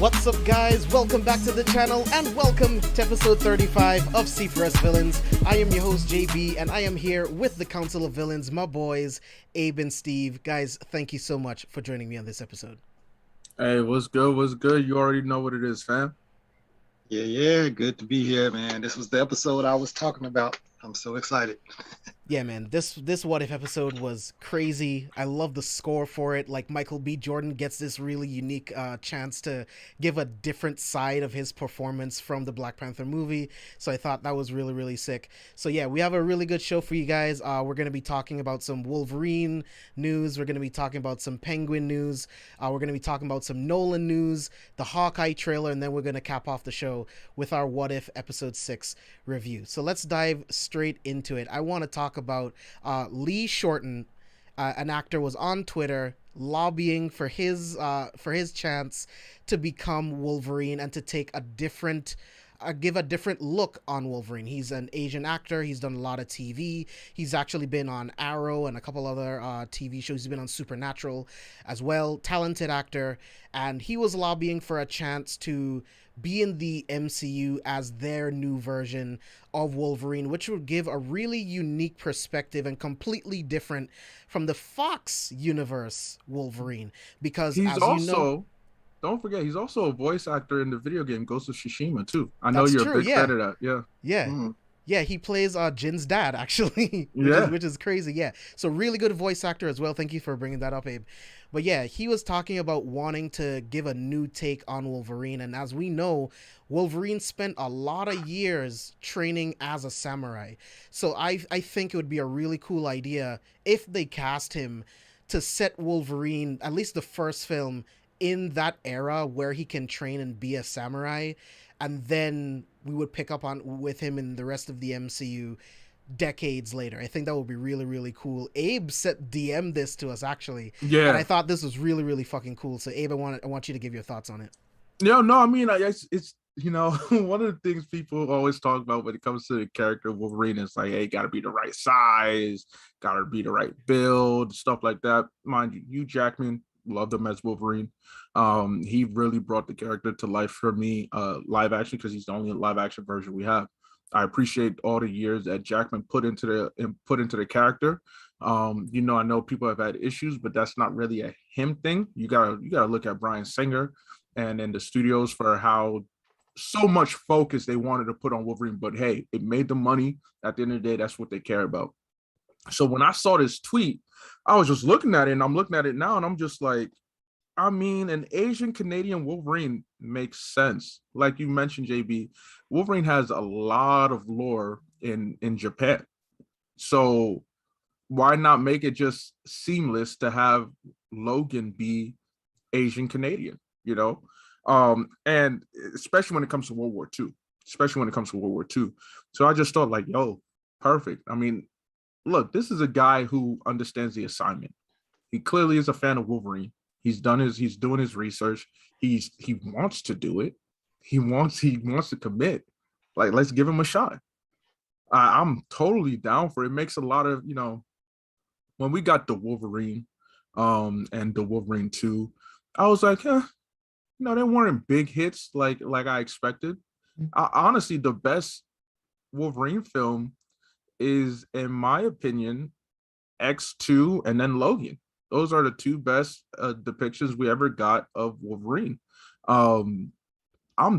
What's up, guys? Welcome back to the channel and welcome to episode 35 of C4SVillains. I am your host JB and I am here with the Council of Villains, my boys Abe and Steve. Guys, thank you so much for joining me on this episode. Hey, what's good? What's good? You already know what it is, fam. Yeah, good to be here, man. This was the episode I was talking about. I'm so excited. Yeah, man, this What If episode was crazy. I love the score for it. Like, Michael B. Jordan gets this really unique chance to give a different side of his performance from the Black Panther movie. So I thought that was really, really sick. So yeah, we have a really good show for you guys. We're going to be talking about some Wolverine news. We're going to be talking about some Penguin news. We're going to be talking about some Nolan news, the Hawkeye trailer, and then we're going to cap off the show with our What If episode 6 review. So let's dive straight into it. I want to talk about Lee Shorten, an actor, was on Twitter lobbying for his chance to become Wolverine and to take a different give a different look on Wolverine. He's an Asian actor. He's done a lot of TV. He's actually been on Arrow and a couple other TV shows. He's been on Supernatural as well. Talented actor. And he was lobbying for a chance to be in the MCU as their new version of Wolverine, which would give a really unique perspective and completely different from the Fox universe Wolverine. Because he's as also, you know, don't forget, he's also a voice actor in the video game Ghost of Tsushima too. I know that's you're true, a big fan of that. Yeah. Yeah. Mm. Yeah, he plays Jin's dad, actually, which is crazy. Yeah, so really good voice actor as well. Thank you for bringing that up, Abe. But yeah, he was talking about wanting to give a new take on Wolverine. And as we know, Wolverine spent a lot of years training as a samurai. So I think it would be a really cool idea if they cast him to set Wolverine, at least the first film, in that era where he can train and be a samurai. And then we would pick up on with him in the rest of the MCU decades later. I think that would be really, really cool. Abe DM this to us, actually. Yeah. And I thought this was really, really fucking cool. So Abe, I want you to give your thoughts on it. Yeah, no, I mean, it's you know, one of the things people always talk about when it comes to the character of Wolverine is like, hey, gotta be the right size, gotta be the right build, stuff like that. Mind you, Hugh Jackman, loved him as Wolverine. He really brought the character to life for me, live action, because he's the only live action version we have. I appreciate all the years that Jackman put into the character. You know, I know people have had issues, but that's not really a him thing. You gotta look at Bryan Singer and in the studios for how so much focus they wanted to put on Wolverine. But hey, it made the money. At the end of the day, that's what they care about. So when I saw this tweet, I was just looking at it, and I'm looking at it now, and I'm just like, I mean, an Asian Canadian Wolverine makes sense. Like you mentioned, JB, Wolverine has a lot of lore in Japan. So why not make it just seamless to have Logan be Asian Canadian, you know? And especially when it comes to World War II. So I just thought, like, yo, perfect. I mean, look, this is a guy who understands the assignment. He clearly is a fan of Wolverine. He's doing his research. He wants to do it. He wants to commit. Like, let's give him a shot. I'm totally down for it. It makes a lot of, you know, when we got the Wolverine and the Wolverine 2, I was like, you know, they weren't big hits like I expected. Honestly, the best Wolverine film is, in my opinion, X2 and then Logan. Those are the two best depictions we ever got of Wolverine. I'm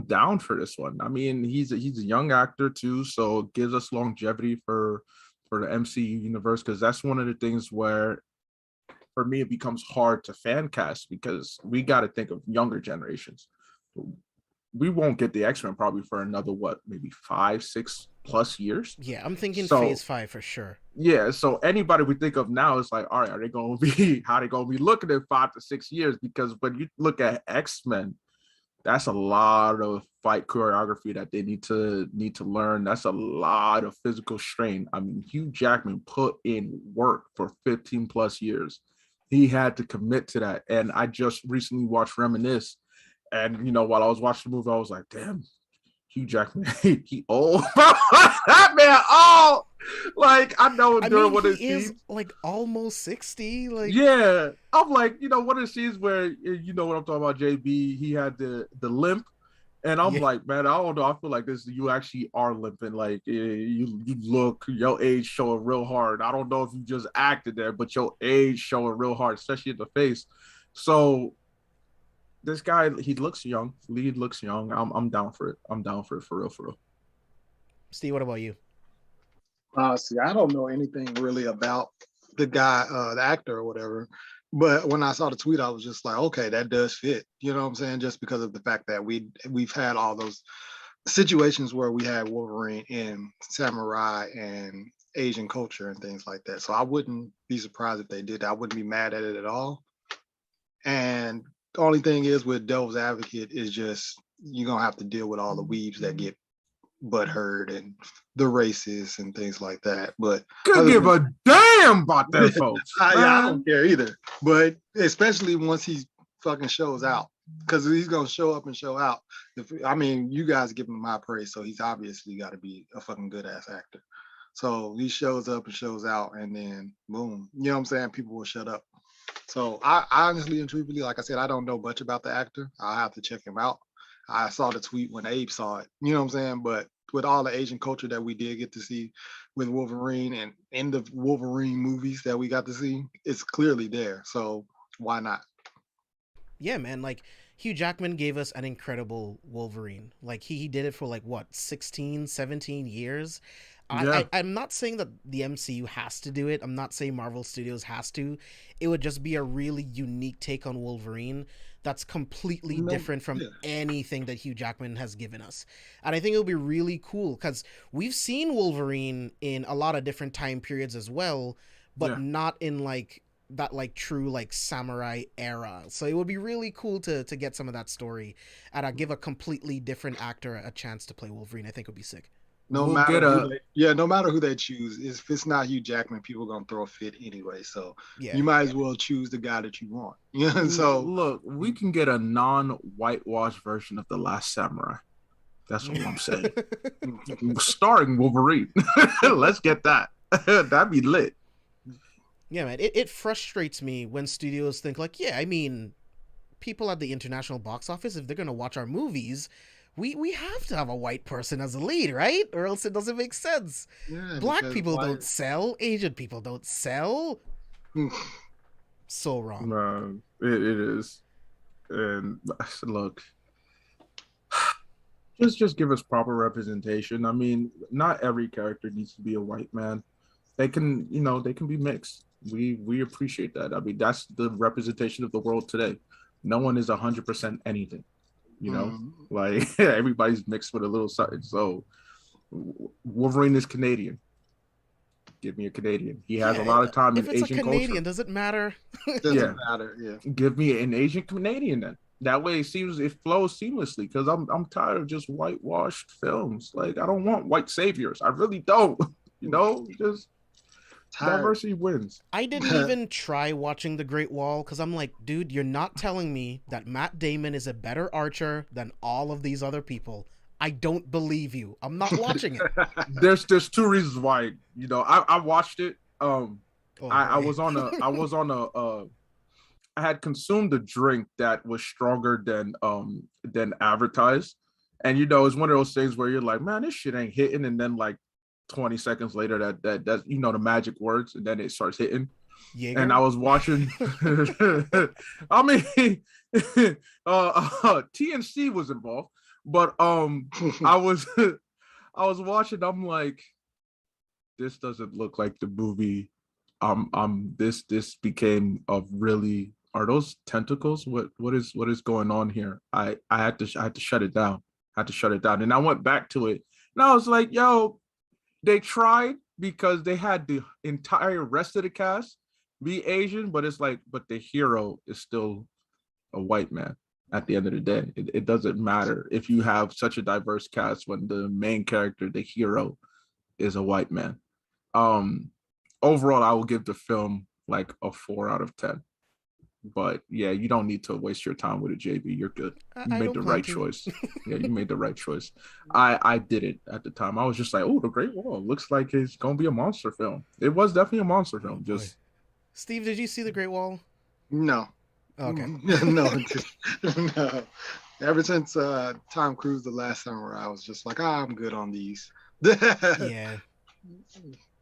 down for this one. I mean, he's a young actor too, so it gives us longevity for the MCU universe, because that's one of the things where for me, it becomes hard to fan cast because we got to think of younger generations. We won't get the X-Men probably for another, maybe 5-6+ years. Yeah, I'm thinking So, phase 5 for sure. Yeah, so anybody we think of now is like, all right, are they going to be, how they going to be looking in 5 to 6 years? Because when you look at X-Men, that's a lot of fight choreography that they need to learn. That's a lot of physical strain. I mean, Hugh Jackman put in work for 15+ years. He had to commit to that. And I just recently watched Reminisce. And, while I was watching the movie, I was like, damn, Hugh Jackman, he old. That man old. Like, I know during one of the scenes, like almost 60. Like, yeah, I'm like, one of the scenes where you know what I'm talking about, JB. He had the limp, and I'm like, man, I don't know. I feel like you actually are limping. Like, you look your age showing real hard. I don't know if you just acted there, but your age showing real hard, especially in the face. So this guy, he looks young. Lead looks young. I'm down for it. I'm down for it for real. Steve, what about you? See, I don't know anything really about the guy, the actor or whatever. But when I saw the tweet, I was just like, okay, that does fit. You know what I'm saying? Just because of the fact that we've had all those situations where we had Wolverine in samurai and Asian culture and things like that. So I wouldn't be surprised if they did that. I wouldn't be mad at it at all. And the only thing is with Devil's Advocate is just you're gonna have to deal with all the weebs that get butthurt and the racists and things like that. But could give a damn about that, folks. I don't care either. But especially once he fucking shows out, because he's gonna show up and show out. You guys give him my praise, so he's obviously got to be a fucking good ass actor. So he shows up and shows out, and then boom, you know what I'm saying? People will shut up. So I honestly and truthfully, like I said, I don't know much about the actor. I'll have to check him out. I saw the tweet when Abe saw it, you know what I'm saying? But with all the Asian culture that we did get to see with Wolverine and in the Wolverine movies that we got to see, it's clearly there. So why not? Yeah, man. Like, Hugh Jackman gave us an incredible Wolverine. Like, he did it for 16, 17 years. Yeah. I'm not saying that the MCU has to do it. I'm not saying Marvel Studios has to. It would just be a really unique take on Wolverine that's completely different from anything that Hugh Jackman has given us. And I think it'll be really cool because we've seen Wolverine in a lot of different time periods as well, but not in that true samurai era. So it would be really cool to get some of that story and give a completely different actor a chance to play Wolverine. I think it would be sick. No matter who they choose, if it's not Hugh Jackman, people are gonna throw a fit anyway. So you might as well choose the guy that you want. Yeah. So look, we can get a non-whitewashed version of The Last Samurai. That's what I'm saying. Starring Wolverine. Let's get that. That'd be lit. Yeah, man. It frustrates me when studios think people at the international box office, if they're gonna watch our movies, we have to have a white person as a lead, right? Or else it doesn't make sense. Yeah, Black people don't sell. Asian people don't sell. So wrong. No, it is. And look, just give us proper representation. I mean, not every character needs to be a white man. They can be mixed. We appreciate that. I mean, that's the representation of the world today. No one is 100% anything. Everybody's mixed with a little something. So Wolverine is Canadian. Give me a Canadian. He has a lot of time in Asian culture. If it's a Canadian, does it matter? Doesn't matter. Yeah. Give me an Asian Canadian then. That way it flows seamlessly. Because I'm tired of just whitewashed films. Like, I don't want white saviors. I really don't. Just diversity wins. I didn't even try watching The Great Wall because I'm like, dude, you're not telling me that Matt Damon is a better archer than all of these other people. I don't believe you. I'm not watching it. There's 2 reasons why. I watched it. I had consumed a drink that was stronger than advertised, and it's one of those things where you're like, man, this shit ain't hitting, and then 20 seconds later that the magic words, and then it starts hitting. Jaeger? And I was watching I mean TNC was involved, but I was watching, I'm like, this doesn't look like the movie this became a really, are those tentacles? What is going on here? I had to shut it down. And I went back to it, and I was like, yo, they tried because they had the entire rest of the cast be Asian, but it's like, but the hero is still a white man. At the end of the day, it doesn't matter if you have such a diverse cast when the main character, the hero, is a white man. Overall, I will give the film like a 4 out of 10. But yeah, you don't need to waste your time with it, JB. You're good. You made the right choice. Yeah, you made the right choice. I did it at the time. I was just like, oh, The Great Wall looks like it's gonna be a monster film. It was definitely a monster film. Just Steve, did you see The Great Wall? No. Okay. No. Ever since Tom Cruise, The Last Samurai, I was just like, I'm good on these. Yeah.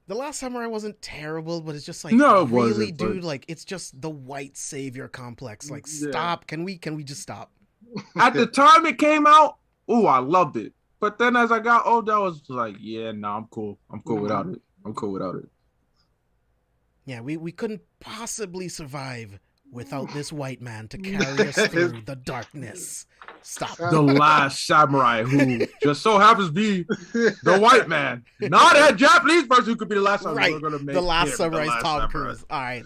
The Last Samurai wasn't terrible, but it's just like, no, it really, wasn't, dude, like it's just the white savior complex. Like, stop. Can we just stop? At the time it came out, oh, I loved it. But then as I got older, I was like, yeah, no, I'm cool. I'm cool without it. I'm cool without it. Yeah, we couldn't possibly survive without this white man to carry us through the darkness. Stop. The Last Samurai, who just so happens to be the white man, not a Japanese person who could be the last samurai. Right. We're gonna make the Last Samurai is Tom Samurai. Cruise. All right.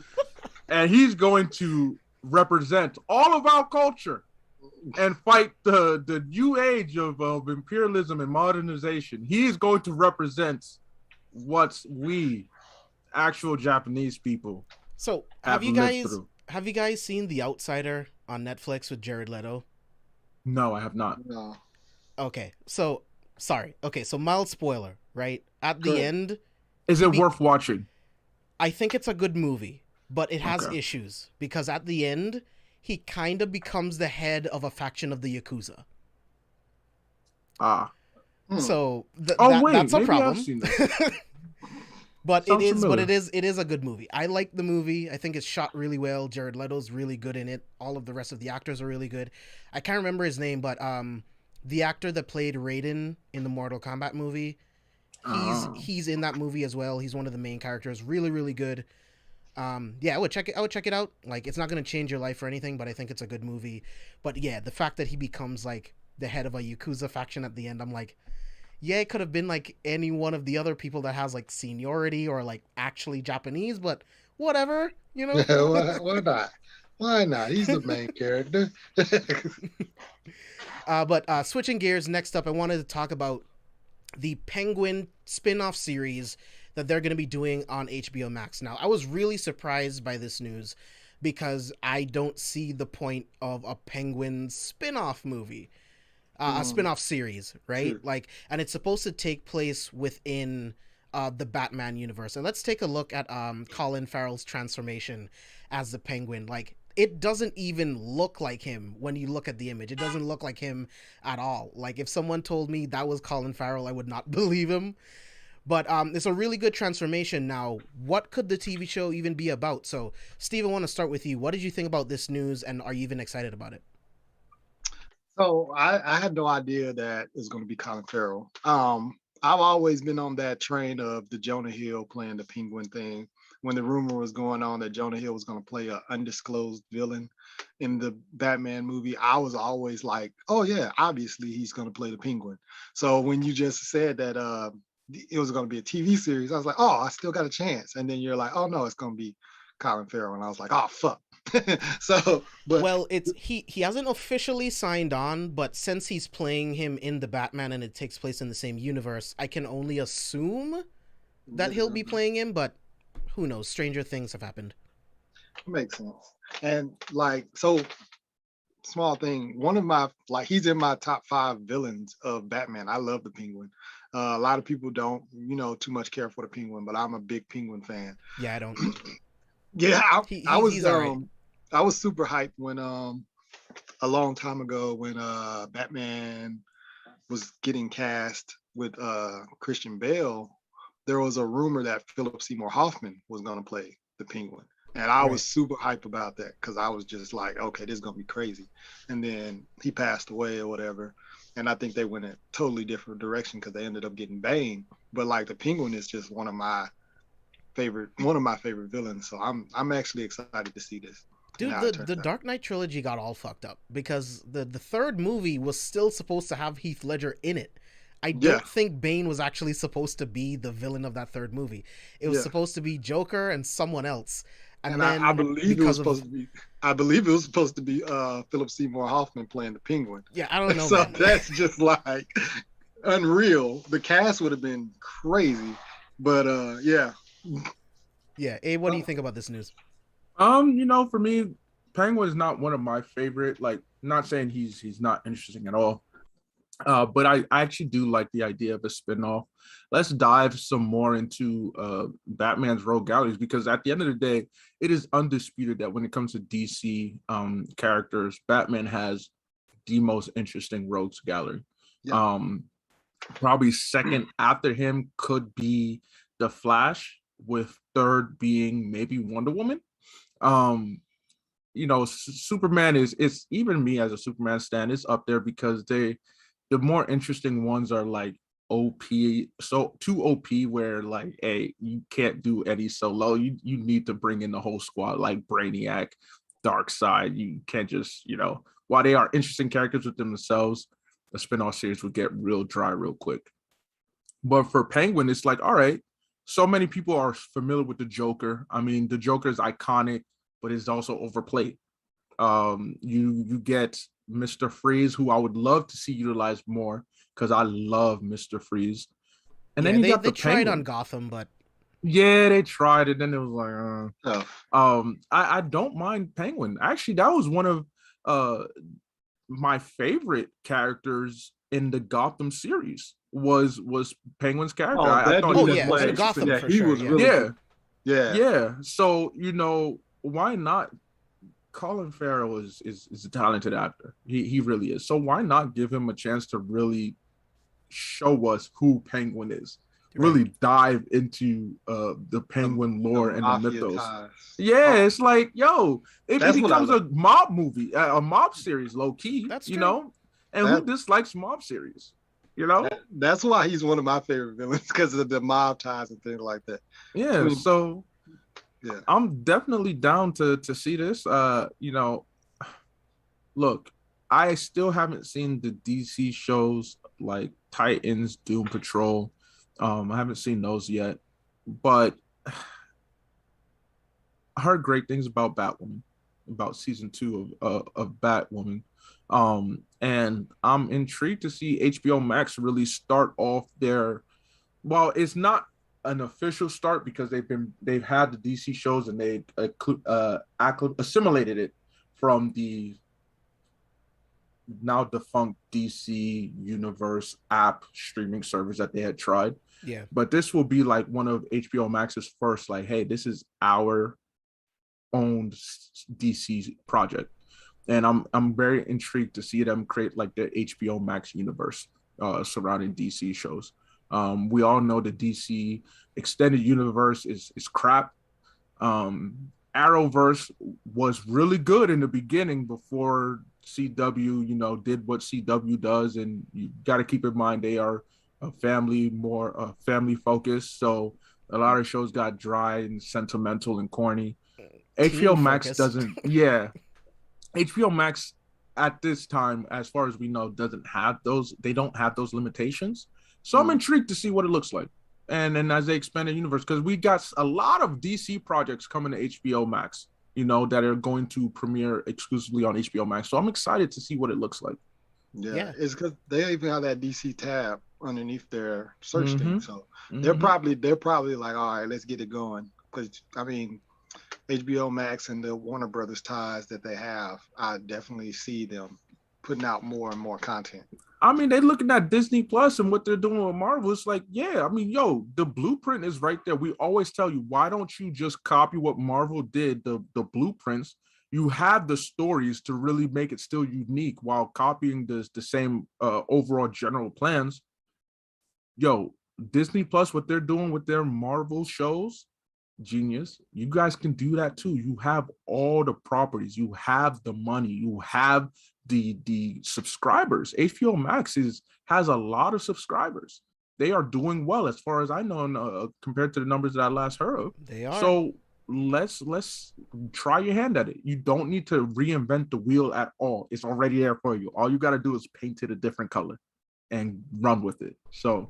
And he's going to represent all of our culture and fight the new age of imperialism and modernization. He's going to represent what we actual Japanese people. So have you guys seen The Outsider on Netflix with Jared Leto? No, I have not. No. Okay, so sorry. Okay, so mild spoiler, right? At the end, is it worth watching? I think it's a good movie, but it has issues because at the end, he kind of becomes the head of a faction of the Yakuza. So that's a problem. I've seen that. But it is a good movie. I like the movie. I think it's shot really well. Jared Leto's really good in it. All of the rest of the actors are really good. I can't remember his name, but the actor that played Raiden in the Mortal Kombat movie, he's in that movie as well. He's one of the main characters. Really, really good. Yeah, I would check it out. Like, it's not going to change your life or anything, but I think it's a good movie. But yeah, the fact that he becomes like the head of a Yakuza faction at the end, I'm like, yeah, it could have been like any one of the other people that has like seniority or like actually Japanese, but whatever, you know. Why not? Why not? He's the main character. But switching gears, next up, I wanted to talk about the Penguin spin-off series that they're going to be doing on HBO Max. Now, I was really surprised by this news because I don't see the point of a Penguin spin-off movie. A spin-off series, right? Sure. Like, and it's supposed to take place within the Batman universe. And let's take a look at Colin Farrell's transformation as the Penguin. Like, it doesn't even look like him when you look at the image. It doesn't look like him at all. Like, if someone told me that was Colin Farrell, I would not believe him. But it's a really good transformation. Now, what could the TV show even be about? So, Steve, I want to start with you. What did you think about this news, and are you even excited about it? So I had no idea that it's going to be Colin Farrell. I've always been on that train of the Jonah Hill playing the Penguin thing. When the rumor was going on that Jonah Hill was going to play an undisclosed villain in the Batman movie, I was always like, oh yeah, obviously he's going to play the Penguin. So when you just said that it was going to be a TV series, I was like, oh, I still got a chance. And then you're like, oh no, it's going to be Colin Farrell. And I was like, oh fuck. Well, it's he hasn't officially signed on, but since he's playing him in the Batman and it takes place in the same universe, I can only assume that he'll be playing him, but who knows? Stranger things have happened. Makes sense. And like, so small thing, one of my, like, he's in my top 5 villains of Batman. I love the Penguin. A lot of people don't, too much care for the Penguin, but I'm a big Penguin fan. Yeah, I don't. Yeah, I was super hyped when a long time ago when Batman was getting cast with Christian Bale. There was a rumor that Philip Seymour Hoffman was going to play the Penguin, and I was super hyped about that because I was just like, okay, this is going to be crazy. And then he passed away or whatever, and I think they went in a totally different direction because they ended up getting Bane. But like the Penguin is just one of my one of my favorite villains. So I'm actually excited to see this. Dude, the Dark Knight trilogy got all fucked up because the third movie was still supposed to have Heath Ledger in it. I don't think Bane was actually supposed to be the villain of that third movie. It was supposed to be Joker and someone else. And then I believe it was supposed to be. I believe it was supposed to be Philip Seymour Hoffman playing the Penguin. Yeah, I don't know. So that's just like unreal. The cast would have been crazy, but yeah. Yeah, Abe, what do you think about this news? For me, Penguin is not one of my favorite. Like, not saying he's not interesting at all. But I actually do like the idea of a spinoff. Let's dive some more into Batman's rogue galleries, because at the end of the day, it is undisputed that when it comes to DC characters, Batman has the most interesting rogues gallery. Yeah. Probably second after him could be the Flash, with third being maybe Wonder Woman. Superman is even me as a Superman stan is up there, because the more interesting ones are like OP, so too OP where like, hey, you can't do any solo. You need to bring in the whole squad, like Brainiac, Darkseid. You can't just, while they are interesting characters within themselves, the spinoff series would get real dry real quick. But for Penguin, it's like, all right, so many people are familiar with the Joker. I mean, the Joker is iconic, but it's also overplayed. You get Mr. Freeze, who I would love to see utilized more, because I love Mr. Freeze. And then they tried on Gotham, but they tried it. Then it was like, I don't mind Penguin. Actually, that was one of my favorite characters in the Gotham series. Was Penguin's character? I thought Gotham for he sure. Was really good. Yeah. So why not? Colin Farrell is a talented actor. He really is. So why not give him a chance to really show us who Penguin is? Really dive into the Penguin lore and the mythos. It's like, it becomes a mob movie, a mob series, low key. That's true. And who dislikes mob series? That's why he's one of my favorite villains, because of the mob ties and things like that. Yeah. So yeah, I'm definitely down to see this. Look, I still haven't seen the DC shows like Titans, Doom Patrol. I haven't seen those yet, but I heard great things about Batwoman, about season 2 of Batwoman. And I'm intrigued to see HBO Max really start off their, well, it's not an official start, because they've had the DC shows and they assimilated it from the now defunct DC Universe app streaming service that they had tried. Yeah. But this will be like one of HBO Max's first, like, hey, this is our own DC project. And I'm very intrigued to see them create like the HBO Max universe surrounding DC shows. We all know the DC extended universe is crap. Arrowverse was really good in the beginning before CW, did what CW does, and you got to keep in mind they are a family focused. So a lot of shows got dry and sentimental and corny. HBO Max doesn't. Yeah, HBO Max at this time, as far as we know, doesn't have those. They don't have those limitations. So I'm intrigued to see what it looks like. And as they expand the universe, because we got a lot of DC projects coming to HBO Max, that are going to premiere exclusively on HBO Max. So I'm excited to see what it looks like. Yeah. It's because they even have that DC tab underneath their search thing. So they're probably like, all right, let's get it going. Because I mean, HBO Max and the Warner Brothers ties that they have, I definitely see them putting out more and more content. I mean, they're looking at Disney Plus and what they're doing with Marvel. It's like, yeah, I mean, the blueprint is right there. We always tell you, why don't you just copy what Marvel did, the blueprints? You have the stories to really make it still unique while copying the same overall general plans. Disney Plus, what they're doing with their Marvel shows, genius. You guys can do that too. You have all the properties, you have the money, you have the subscribers. HBO Max has a lot of subscribers. they are doing well as far as I know, compared to the numbers that I last heard of. They are. So let's try your hand at it. You don't need to reinvent the wheel at all. It's already there for you. All you got to do is paint it a different color and run with it. So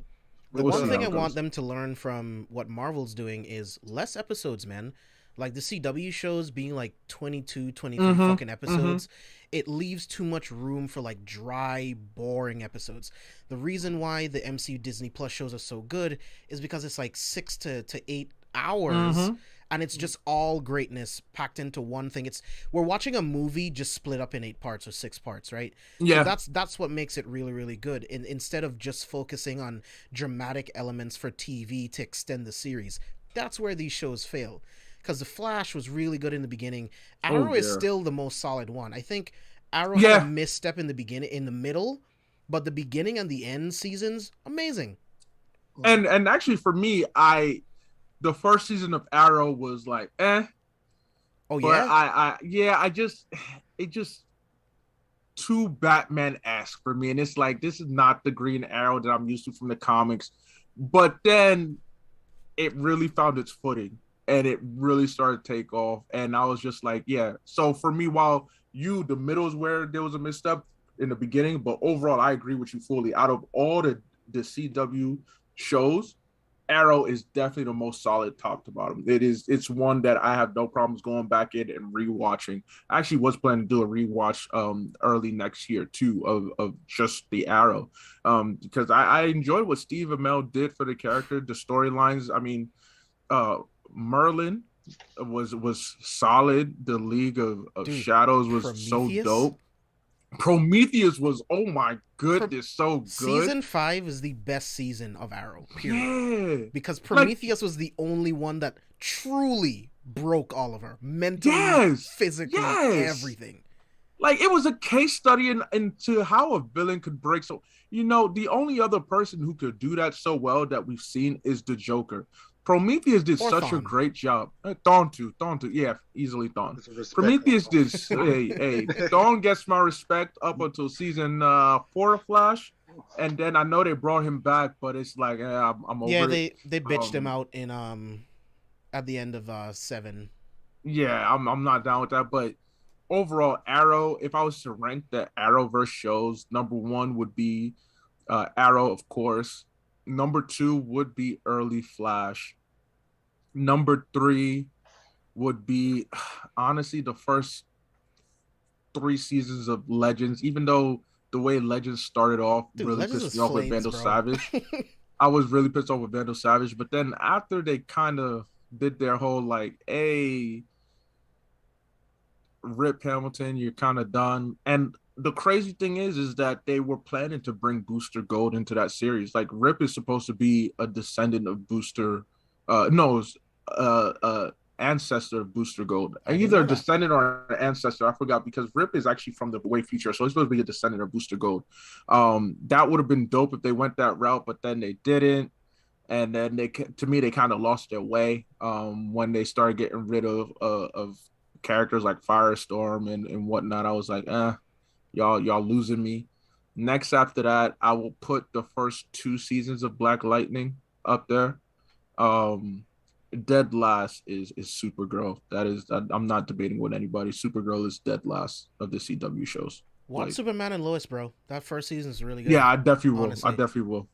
the one thing I want them to learn from what Marvel's doing is less episodes, man. Like the CW shows being like 22, 23 fucking episodes, it leaves too much room for like dry, boring episodes. The reason why the MCU Disney Plus shows are so good is because it's like 6 to 8 hours, and it's just all greatness packed into one thing. We're watching a movie just split up in 8 parts or 6 parts, right? Yeah. So that's what makes it really, really good. Instead of just focusing on dramatic elements for TV to extend the series, that's where these shows fail. Because The Flash was really good in the beginning. Arrow is still the most solid one. I think Arrow had a misstep in the middle, but the beginning and the end seasons, amazing. And actually for me, the first season of Arrow was like, eh. Oh yeah? But it just too Batman-esque for me. And it's like, this is not the Green Arrow that I'm used to from the comics. But then it really found its footing. And it really started to take off. And I was just like, yeah. So for me, while the middle is where there was a misstep in the beginning, but overall, I agree with you fully. Out of all the CW shows, Arrow is definitely the most solid top to bottom. It's one that I have no problems going back in and rewatching. I actually was planning to do a rewatch early next year too of just the Arrow. Because I enjoyed what Steve Amell did for the character, the storylines. I mean, Merlin was solid. The League of Shadows was Prometheus? So dope. Prometheus was, oh my goodness, so good. Season 5 is the best season of Arrow, period. Yeah. Because Prometheus was the only one that truly broke Oliver. Mentally, physically, everything. Like, it was a case study into how a villain could break. So, the only other person who could do that so well that we've seen is the Joker. Prometheus did such a great job. Thawne too. Yeah, easily Thawne. Prometheus did. Thawne gets my respect up until season 4 of Flash, and then I know they brought him back, but it's like I'm over it. Yeah, they bitched him out in at the end of 7. Yeah, I'm not down with that, but overall, Arrow. If I was to rank the Arrowverse shows, number 1 would be Arrow, of course. Number 2 would be early Flash. Number 3 would be, honestly, the first 3 seasons of Legends, even though the way Legends started off really Legends pissed me off with Vandal Savage. I was really pissed off with Vandal Savage, but then after they kind of did their whole like, hey, Rip Hamilton, you're kind of done. And the crazy thing is that they were planning to bring Booster Gold into that series. Like, Rip is supposed to be a descendant of Booster, ancestor of Booster Gold. Either a descendant or an ancestor, I forgot, because Rip is actually from the way future, so he's supposed to be a descendant of Booster Gold. That would have been dope if they went that route, but then they didn't. And then they kind of lost their way when they started getting rid of characters like Firestorm and whatnot. I was like, y'all losing me. Next after that, I will put the first 2 seasons of Black Lightning up there. Dead last is Supergirl. I'm not debating with anybody. Supergirl is dead last of the CW shows. Watch Superman and Lois, bro. That first season is really good. Yeah, I definitely will. Honestly. I definitely will.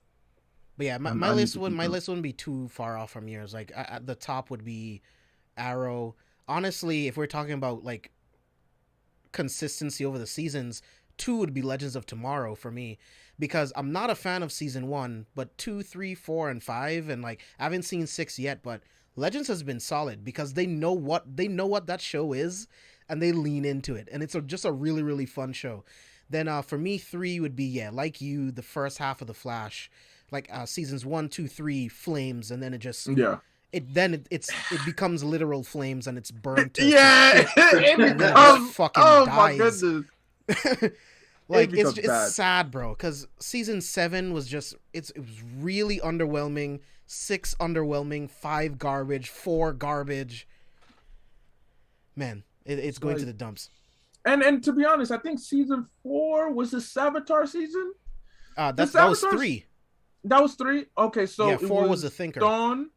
But yeah, my list wouldn't be too far off from yours. Like, at the top would be Arrow. Honestly, if we're talking about like consistency over the seasons, 2 would be Legends of Tomorrow for me, because I'm not a fan of season 1, but 2, 3, 4, and 5, and like I haven't seen 6 yet, but Legends has been solid because they know what that show is, and they lean into it, and it's just a really, really fun show. Then for me, 3 would be like you, the first half of the Flash, like seasons 1, 2, 3, flames, and then it just it becomes literal flames and it's burnt to it fucking dies. My goodness. Like, it's sad, bro, because season 7 was just it was really underwhelming. 6 underwhelming, 5 garbage, 4 garbage. Man, it's going to the dumps. And to be honest, I think season 4 was the Savitar season. That was 3. That was 3. Okay, so Yeah, it 4 was was the Thinker. Dawn,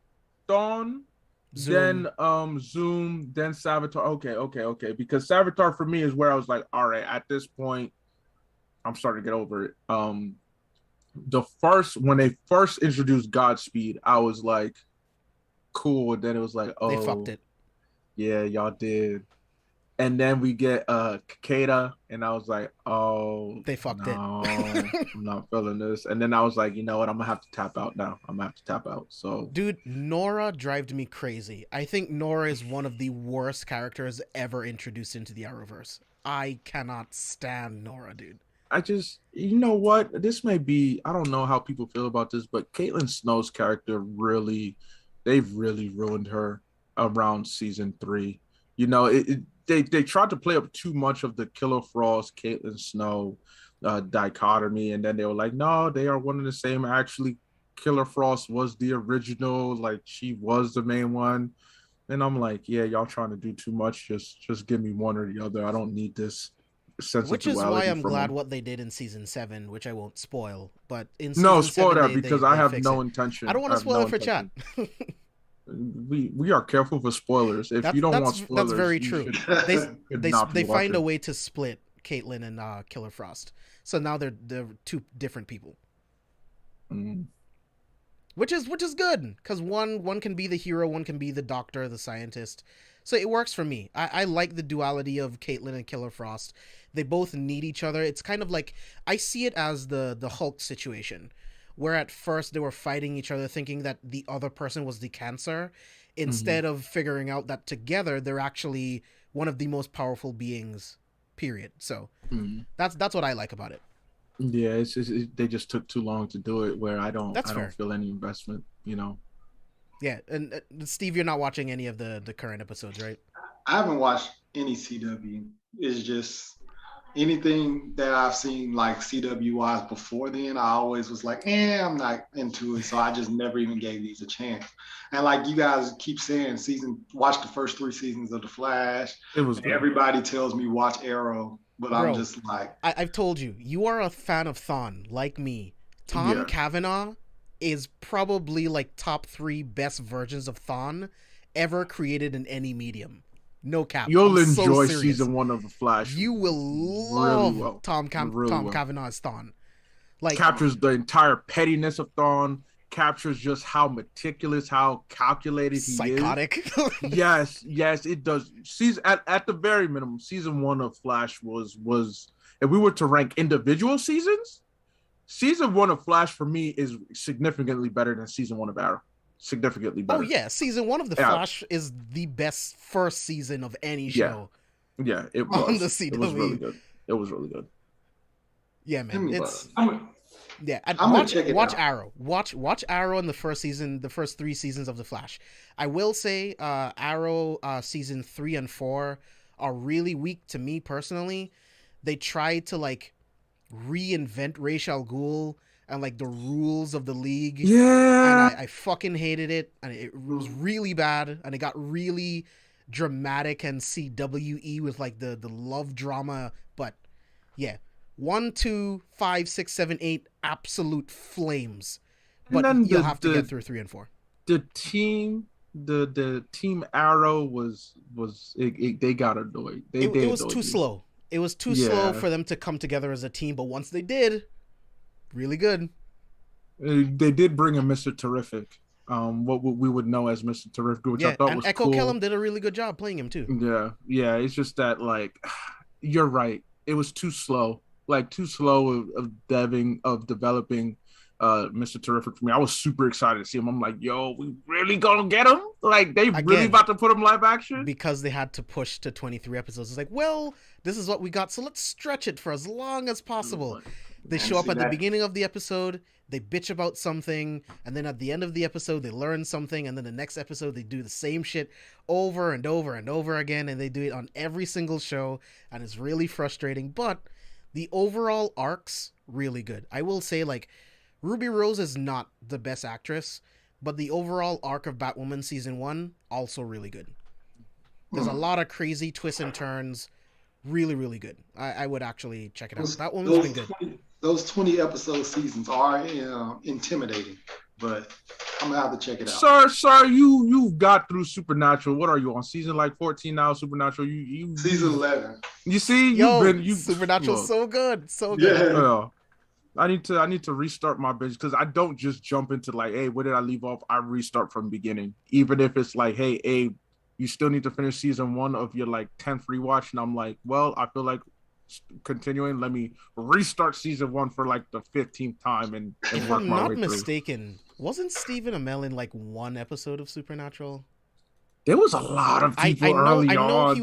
Zoom. then Zoom, then Savitar. Okay. Because Savitar for me is where I was like, all right, at this point, I'm starting to get over it. When they first introduced Godspeed, I was like, cool. And then it was like, They fucked oh, it. yeah, y'all did. And then we get Kakeda, and I was like, oh, They fucked it. no, I'm not feeling this. And then I was like, you know what? I'm gonna have to tap out now. I'm gonna have to tap out. So, Dude, Nora drives me crazy. I think Nora is one of the worst characters ever introduced into the Arrowverse. I cannot stand Nora, dude. I just, you know what? This may be, I don't know how people feel about this, but Caitlin Snow's character they've really ruined her around season 3. You know, they tried to play up too much of the Killer Frost, Caitlin Snow dichotomy, and then they were like, no, they are one and the same. Actually, Killer Frost was the original, like she was the main one. And I'm like, yeah, y'all trying to do too much. Just give me one or the other. I don't need this sense Which of is duality why I'm from glad them. what they did in season 7, which I won't spoil. But in No, season spoil 7, that because I they have fix no it. intention. I don't want I to have spoil no it for chat. intention. We are careful for spoilers. If you don't want spoilers, that's very you true. should not be They find a watching. way to split Caitlyn and Killer Frost, so now they're two different people, Mm. which is good because one can be the hero, one can be the doctor, the scientist. So it works for me. I like the duality of Caitlyn and Killer Frost. They both need each other. It's kind of like I see it as the Hulk situation, where at first they were fighting each other, thinking that the other person was the cancer, Mhm. instead of figuring out that together they're actually one of the most powerful beings. Period. So Mhm. that's what I like about it. Yeah, they just took too long to do it. Where That's I don't fair. feel any investment. You know. Yeah, and Steve, you're not watching any of the current episodes, right? I haven't watched any CW. It's just anything that I've seen like CW wise before then, I always was like, I'm not into it. So I just never even gave these a chance. And like you guys keep saying, watch the first 3 seasons of The Flash. It was good. Everybody tells me watch Arrow, but I'm Bro, just like, I've told you, you are a fan of Thawne, like me. Tom Yeah. Cavanaugh is probably like top 3 best versions of Thawne ever created in any medium. No cap. You'll I'm so enjoy serious. season 1 of The Flash. You will really love well. Tom Cavanaugh as Thawne. Like, Captures the entire pettiness of Thawne. Captures just how meticulous, how calculated psychotic. he is. Yes, it does. At the very minimum, season 1 of Flash was if we were to rank individual seasons, season 1 of Flash for me is significantly better than season 1 of Arrow. Significantly better. Oh yeah, season 1 of the Flash is the best first season of any show. Yeah, it was. On the CW. It was really good. It was really good. Yeah, man. Yeah, gonna check it watch out. Arrow. Watch Arrow in the first season, the first 3 seasons of The Flash. I will say Arrow season 3 and 4 are really weak to me personally. They tried to like reinvent Ra's al Ghul and like the rules of the league. Yeah. And I fucking hated it, and it was really bad, and it got really dramatic and CWE with like the love drama. But yeah, 1, 2, 5, 6, 7, 8, absolute flames. But then you'll have to get through 3 and 4. The team Arrow was they got annoyed. It was too slow. It was too slow for them to come together as a team. But once they did, really good. They did bring in Mr. Terrific, what we would know as Mr. Terrific, which I thought was Echo cool. Kellum did a really good job playing him too. Yeah. It's just that like, you're right. It was too slow. Like too slow of developing Mr. Terrific for me. I was super excited to see him. I'm like, yo, we really gonna get him? Like they really about to put him live action? Because they had to push to 23 episodes. It's like, well, this is what we got, so let's stretch it for as long as possible. They show up at the beginning of the episode, they bitch about something, and then at the end of the episode they learn something, and then the next episode they do the same shit over and over and over again, and they do it on every single show, and it's really frustrating. But the overall arc's really good. I will say, like, Ruby Rose is not the best actress, but the overall arc of Batwoman season 1 also really good. There's a lot of crazy twists and turns. Really, really good. I would actually check it out. Batwoman's been good. those 20 episode seasons are intimidating, but I'm gonna have to check it Sir, out. you got through Supernatural. What are you on season like 14 now? Supernatural. You Season 11. You see, Supernatural's so good, so good. Yeah. I need to restart my binge because I don't just jump into like, hey, where did I leave off? I restart from the beginning, even if it's like, hey, Abe, you still need to finish season 1 of your like 10th rewatch, and I'm like, well, I feel like continuing. Let me restart season 1 for like the 15th time and If work I'm my not way through. mistaken, wasn't Stephen Amell in like one episode of Supernatural? There was a lot of people I early know on. he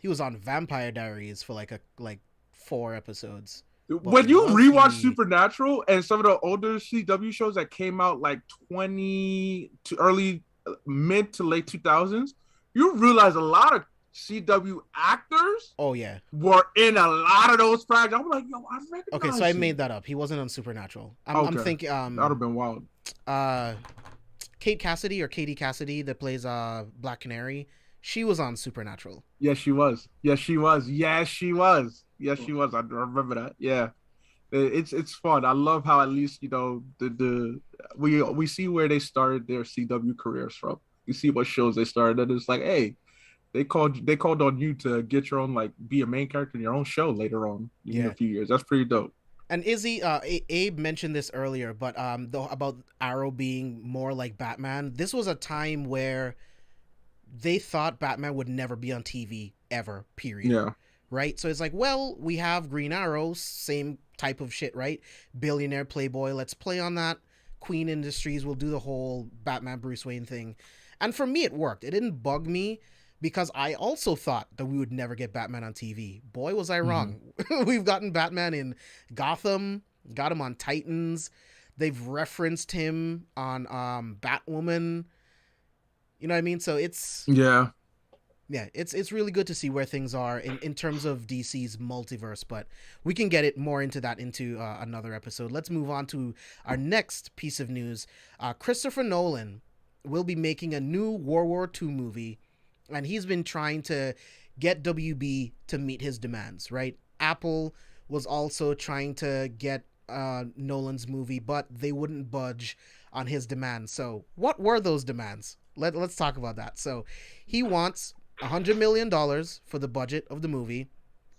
was on Vampire Diaries for like 4 episodes. When you rewatch Supernatural and some of the older CW shows that came out like mid to late 2000s, you realize a lot of CW actors were in a lot of those projects. I'm like, yo, I recognize Okay, so I made that up. He wasn't on Supernatural. I'm thinking that would have been wild. Katie Cassidy that plays Black Canary, she was on Supernatural. Yes, she was. I remember that. Yeah. It's fun. I love how at least, you know, we see where they started their CW careers from. You see what shows they started, and it's like, hey, they called on you to get your own, like, be a main character in your own show later on in a few years. That's pretty dope. And Izzy, Abe mentioned this earlier, but about Arrow being more like Batman. This was a time where they thought Batman would never be on TV ever, period. Yeah. Right? So it's like, well, we have Green Arrow, same type of shit, right? Billionaire playboy, let's play on that. Queen Industries will do the whole Batman Bruce Wayne thing. And for me, it worked. It didn't bug me because I also thought that we would never get Batman on TV. Boy, was I wrong. We've gotten Batman in Gotham, got him on Titans. They've referenced him on Batwoman. You know what I mean? So it's... Yeah, it's really good to see where things are in terms of DC's multiverse, but we can get it more into that into another episode. Let's move on to our next piece of news. Christopher Nolan will be making a new World War II movie, and he's been trying to get WB to meet his demands, right? Apple was also trying to get Nolan's movie, but they wouldn't budge on his demands. So what were those demands? Let's talk about that. So he wants $100 million for the budget of the movie.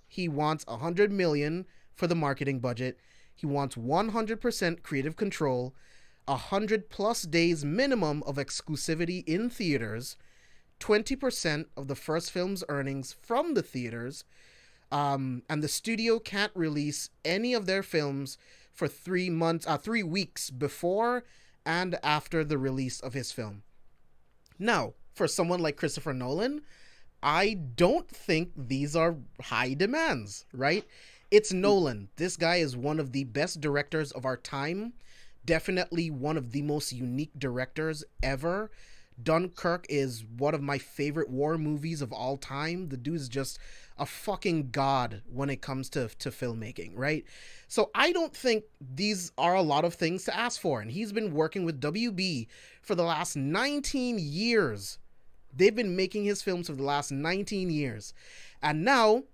He wants $100 million for the marketing budget. He wants 100% creative control, 100+ days minimum of exclusivity in theaters, 20% of the first film's earnings from the theaters, and the studio can't release any of their films for 3 weeks before and after the release of his film. Now, for someone like Christopher Nolan, I don't think these are high demands, right? It's Nolan. This guy is one of the best directors of our time. Definitely one of the most unique directors ever. Dunkirk is one of my favorite war movies of all time. The dude's just a fucking god when it comes to filmmaking, right? So I don't think these are a lot of things to ask for. And he's been working with WB for the last 19 years. They've been making his films for the last 19 years. And now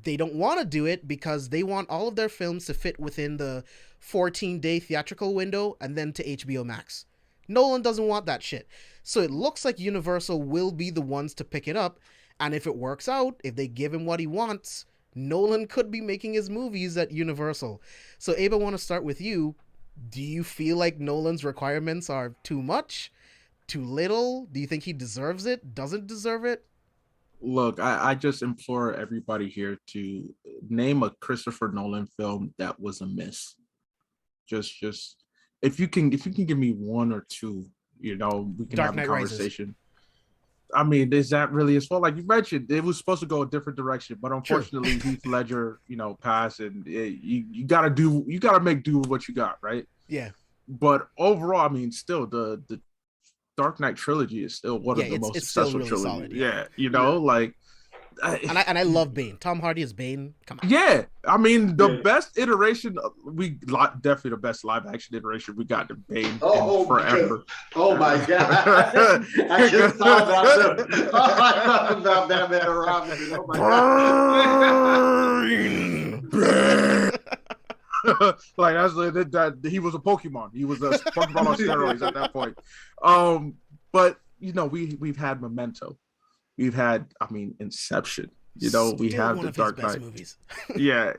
they don't want to do it because they want all of their films to fit within the 14-day theatrical window and then to HBO Max. Nolan doesn't want that shit. So it looks like Universal will be the ones to pick it up. And if it works out, if they give him what he wants, Nolan could be making his movies at Universal. So Abe, I want to start with you. Do you feel like Nolan's requirements are too much? Too little? Do you think he deserves it? Doesn't deserve it? Look, I just implore everybody here to name a Christopher Nolan film that was a miss. Just if you can give me one or two, you know, we can Dark have Knight a conversation. Rises. I mean, is that really as well? Like you mentioned, it was supposed to go a different direction, but unfortunately, Heath Ledger, you know, passed, and you gotta make do with what you got, right? Yeah. But overall, I mean, still the Dark Knight trilogy is still one of the most successful trilogies. Solid, yeah, you know, like. And I love Bane. Tom Hardy as Bane. Come on. Yeah, I mean the best iteration. Definitely the best live action iteration we got to Bane in forever. Oh my god! I just thought about Batman and Robin. Oh my god! Like that he was a Pokemon. He was a Pokemon on steroids at that point. But we've had Memento. We've had, Inception. We have one the of Dark his best Knight. movies. Yeah.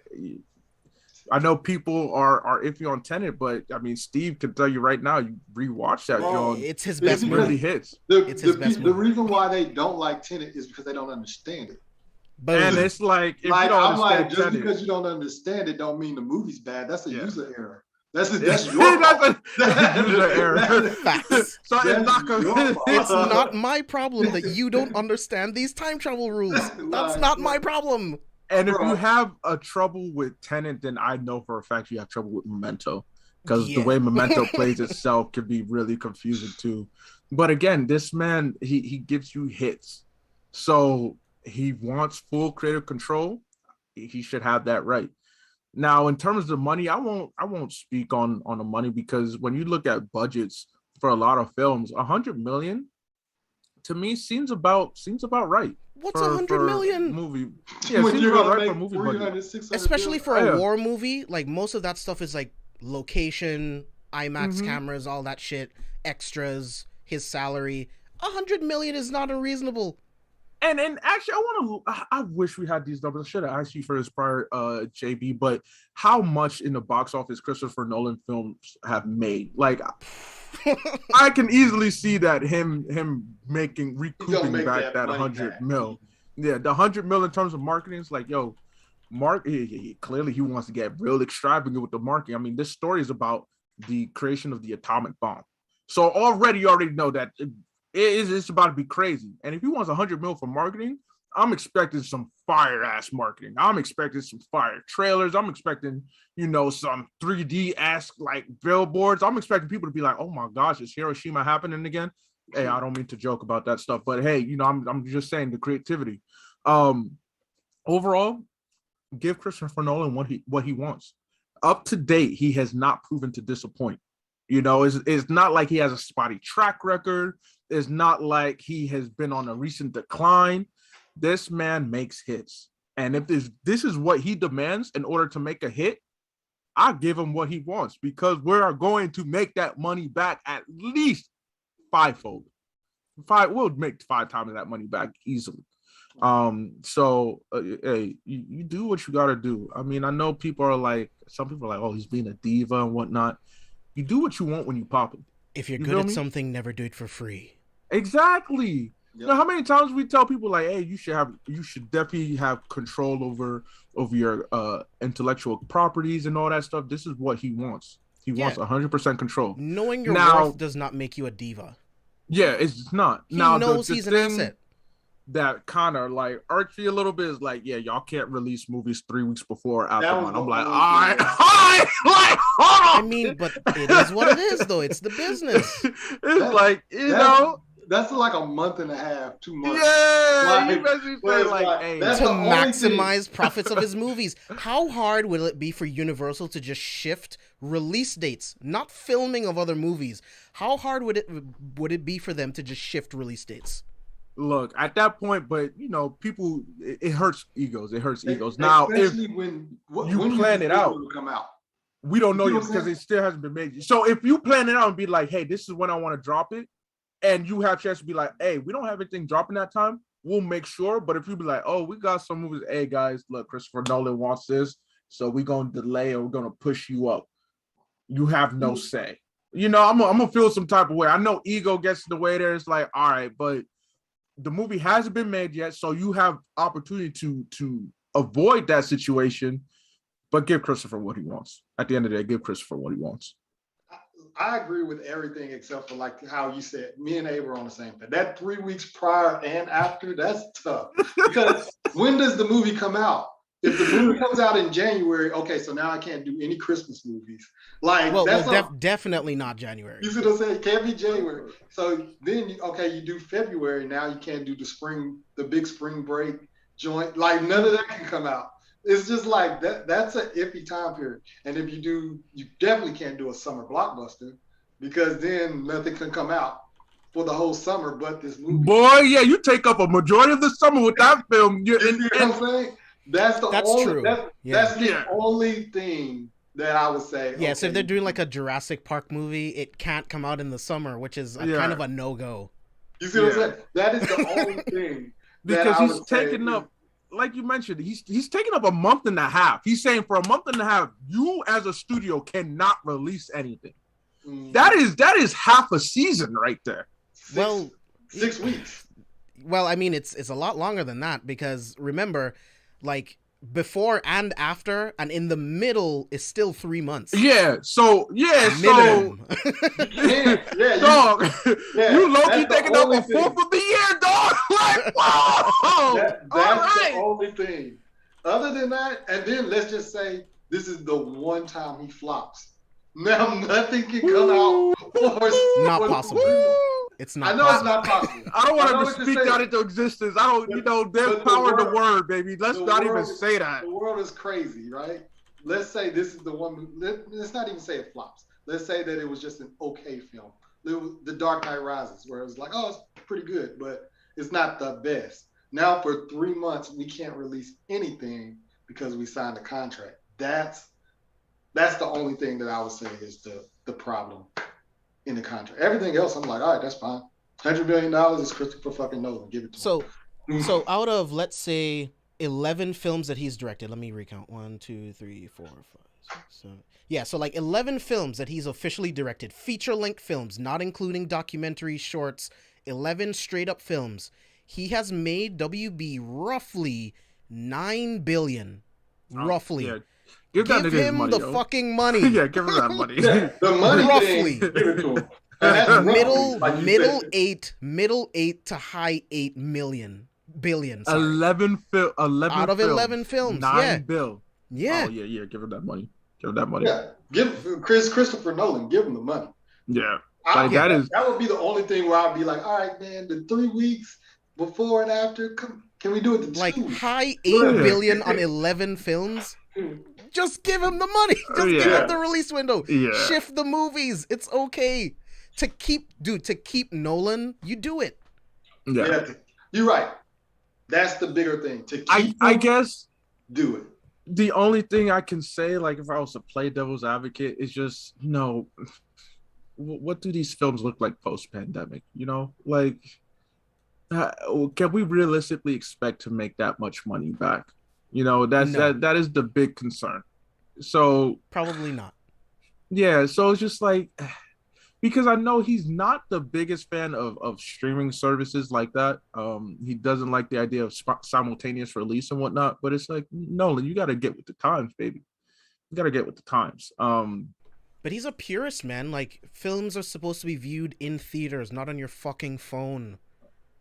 I know people are iffy on Tenet, but Steve can tell you right now, you rewatch that, John. It's his best movie. Really hits. The reason why they don't like Tenet is because they don't understand it. Boom. And it's like, if like, you don't I'm like, understand just Tenet, because you don't understand it, don't mean the movie's bad. That's a user error. That's your that's fault. a user error. Facts. So It's not my problem that you don't understand these time travel rules. That's not my problem. And if you have a trouble with Tenet, then I know for a fact you have trouble with Memento, because the way Memento plays itself can be really confusing too. But again, this man, he gives you hits, so he wants full creative control. He should have that right. Now, in terms of the money, I won't speak on the money, because when you look at budgets for a lot of films, 100 million to me seems about right. What's 100 million? Movie? Yeah, seems about right for a movie budget. Especially for a war movie, like most of that stuff is like location, IMAX cameras, all that shit, extras, his salary. 100 million is not unreasonable. And actually, I wish we had these numbers. I should have asked you for this prior, JB. But how much in the box office Christopher Nolan films have made? Like, I can easily see that him recouping back that 100 mil. Yeah, the 100 mil in terms of marketing is like, yo, clearly he wants to get real extravagant with the marketing. This story is about the creation of the atomic bomb. So you already know that it's about to be crazy. And if he wants 100 mil for marketing, I'm expecting some fire ass marketing. I'm expecting some fire trailers. I'm expecting, some 3D-esque like billboards. I'm expecting people to be like, oh my gosh, is Hiroshima happening again? Hey, I don't mean to joke about that stuff, but hey, I'm just saying the creativity. Overall, give Christopher Nolan what he wants. Up to date, he has not proven to disappoint. It's not like he has a spotty track record. It's not like he has been on a recent decline. This man makes hits. And if this is what he demands in order to make a hit, I give him what he wants, because we're going to make that money back at least fivefold. We'll make 5 times that money back easily. Hey, you do what you got to do. I know some people are like, oh, he's being a diva and whatnot. You do what you want when you pop it. If you're good at something, never do it for free. Exactly. Yep. How many times we tell people like, hey, you should definitely have control over your intellectual properties and all that stuff. This is what he wants. He wants 100% control. Knowing your worth does not make you a diva. Yeah, it's not. He knows he's an asset. That kind of like irks me a little bit is like, yeah, y'all can't release movies 3 weeks before after one. I'm like, all right, like, hold on. But it is what it is, though. It's the business. It's like, that's like a month and a half, 2 months. Yeah, you basically say like, hey, to maximize profits of his movies. How hard will it be for Universal to just shift release dates, not filming of other movies? How hard would it be for them to just shift release dates? Look, at that point, but people, it hurts egos. It hurts egos. Now, if when you plan it out, come out, we don't know yet because it still hasn't been made. So if you plan it out and be like, hey, this is when I want to drop it, and you have a chance to be like, hey, we don't have anything dropping that time, we'll make sure. But if you be like, oh, we got some movies, hey guys, look, Christopher Nolan wants this, so we're gonna delay or we're gonna push you up. You have no say. I'm gonna feel some type of way. I know ego gets in the way there. It's like, all right, but the movie hasn't been made yet, so you have opportunity to avoid that situation, but give Christopher what he wants. At the end of the day, give Christopher what he wants. I agree with everything except for like how you said, me and Abe were on the same thing. That 3 weeks prior and after, that's tough. Because when does the movie come out? If the movie comes out in January, okay, so now I can't do any Christmas movies. Like, definitely not January. You see what I'm saying? It can't be January. So then, you do February. Now you can't do the big spring break joint. Like, none of that can come out. It's just like that. That's an iffy time period. And if you do, you definitely can't do a summer blockbuster, because then nothing can come out for the whole summer but this movie. Boy, yeah, you take up a majority of the summer with that film. You see what I'm saying? That's true. That's the only thing that I would say. Yeah, okay, so if they're doing like a Jurassic Park movie, it can't come out in the summer, which is kind of a no-go. You see what I'm saying? That is the only thing. Because he's taking up, like you mentioned, he's taking up a month and a half. He's saying for a month and a half, you as a studio cannot release anything. That is half a season right there. 6 weeks. Well, I mean, it's a lot longer than that because remember, like before and after and in the middle is still 3 months. Yeah. So minimum. Dog, you low-key taking up a fourth of the year, dog. Like, whoa. That's the only thing. Other than that, and then let's just say this is the one time he flops. Now nothing can come out. Not possible. It's not. I know it's not possible. I don't want to speak that into existence. I don't. There's power in the word, baby. Let's not even say that. The world is crazy, right? Let's say this is the one. Let's not even say it flops. Let's say that it was just an okay film. It was The Dark Knight Rises, where it was like, oh, it's pretty good, but it's not the best. Now for 3 months we can't release anything because we signed a contract. That's the only thing that I would say is the problem in the contract. Everything else, I'm like, all right, that's fine. $100 million is Christopher fucking Nolan. Give it to him. So out of, let's say, 11 films that he's directed, let me recount. 1, 2, 3, 4, 5, 6, 7. Yeah, so like 11 films that he's officially directed, feature-length films, not including documentaries, shorts, 11 straight-up films. He has made WB roughly $9 billion. Roughly. Yeah. Give him money, the fucking money. Yeah, give him that money. The money roughly. Give it to him. Middle 8 to high 8 billion. Sorry. 11 out of 11 films. 9 bill. Yeah. Oh yeah. Give him that money. Yeah. Give Christopher Nolan. Give him the money. Yeah. That would be the only thing where I'd be like, all right, man, the 3 weeks before and after, can we do it? Like high 8 billion on 11 films. Just give him the money. Just give him the release window. Yeah. Shift the movies. It's okay. To keep Nolan, you do it. Yeah. You're right. That's the bigger thing. I guess do it. The only thing I can say, like if I was to play devil's advocate, is just, what do these films look like post-pandemic? Like, can we realistically expect to make that much money back? That is the big concern. So probably not. Yeah, so it's just like, because I know he's not the biggest fan of streaming services like that. He doesn't like the idea of simultaneous release and whatnot. But it's like, Nolan, you got to get with the times, baby. You got to get with the times. But he's a purist, man. Like, films are supposed to be viewed in theaters, not on your fucking phone.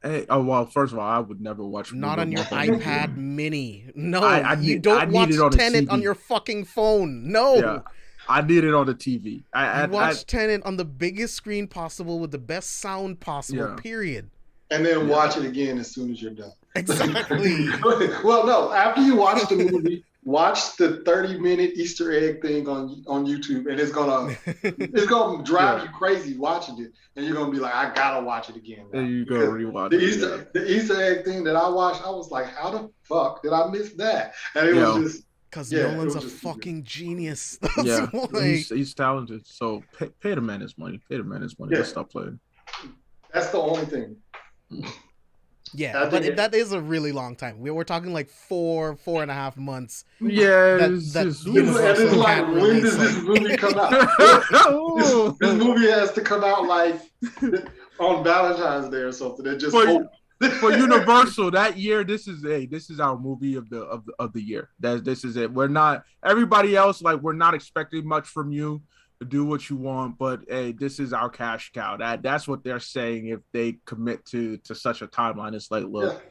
Hey, well, first of all, I would never watch. Not on your iPad Mini. No, you don't watch Tenet on your fucking phone. No. Yeah, I need it on the TV. I watch Tenet on the biggest screen possible with the best sound possible, period. And then watch it again as soon as you're done. Exactly. Well, no, after you watch the movie, watch the 30-minute Easter egg thing on YouTube, and it's gonna drive you crazy watching it, and you're gonna be like, I gotta watch it again. And you go rewatch it. The Easter egg thing that I watched, I was like, how the fuck did I miss that? And it was just because Nolan's a fucking genius. Yeah, he's talented. So pay the man his money. Pay the man his money. Let's stop playing. That's the only thing. Yeah, but that is a really long time. We're talking like 4.5 months. Yeah, it's like, when does this movie come out? This movie has to come out like on Valentine's Day or something. It just for Universal that year. This is our movie of the year. This is it. We're not everybody else. Like, we're not expecting much from you. Do what you want, but hey, this is our cash cow. That's what they're saying if they commit to such a timeline. It's like, look,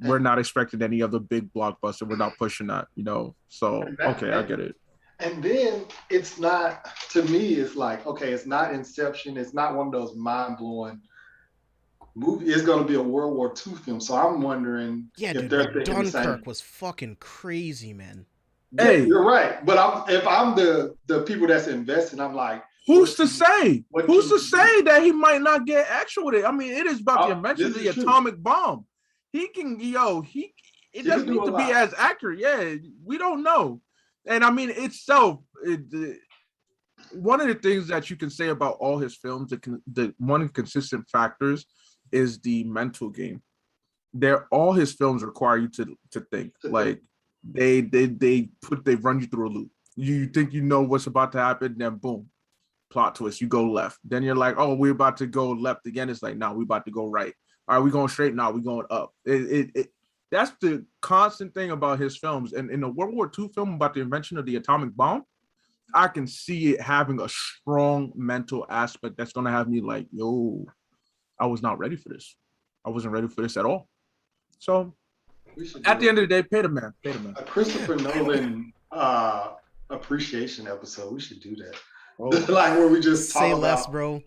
we're not expecting any other big blockbuster. We're not pushing that, So okay, I get it. And then it's not, to me, it's like, okay, it's not Inception. It's not one of those mind-blowing movies. It's going to be a World War II film. So I'm wondering if they're thinking Dunkirk was fucking crazy, man. Hey, you're right, but if I'm the people that's investing, I'm like, who's to say? Who's to say that he might not get actual with it? I mean, it is about to mention the atomic bomb. He can, it doesn't need to be as accurate. Yeah, we don't know. And I mean, itself, one of the things that you can say about all his films, the one consistent factors is the mental game. All his films require you to think. Like they run you through a loop. You think you know what's about to happen, then boom, plot twist, you go left. Then you're like, oh, we're about to go left again. It's like, no, we're about to go right. All right, we going straight? No, we going up. That's the constant thing about his films. And in the World War II film about the invention of the atomic bomb, I can see it having a strong mental aspect that's going to have me like, yo, I was not ready for this. I wasn't ready for this at all. So at the end of the day, pay the man. A Christopher Nolan appreciation episode. We should do that. Oh. Like where we just say less, bro.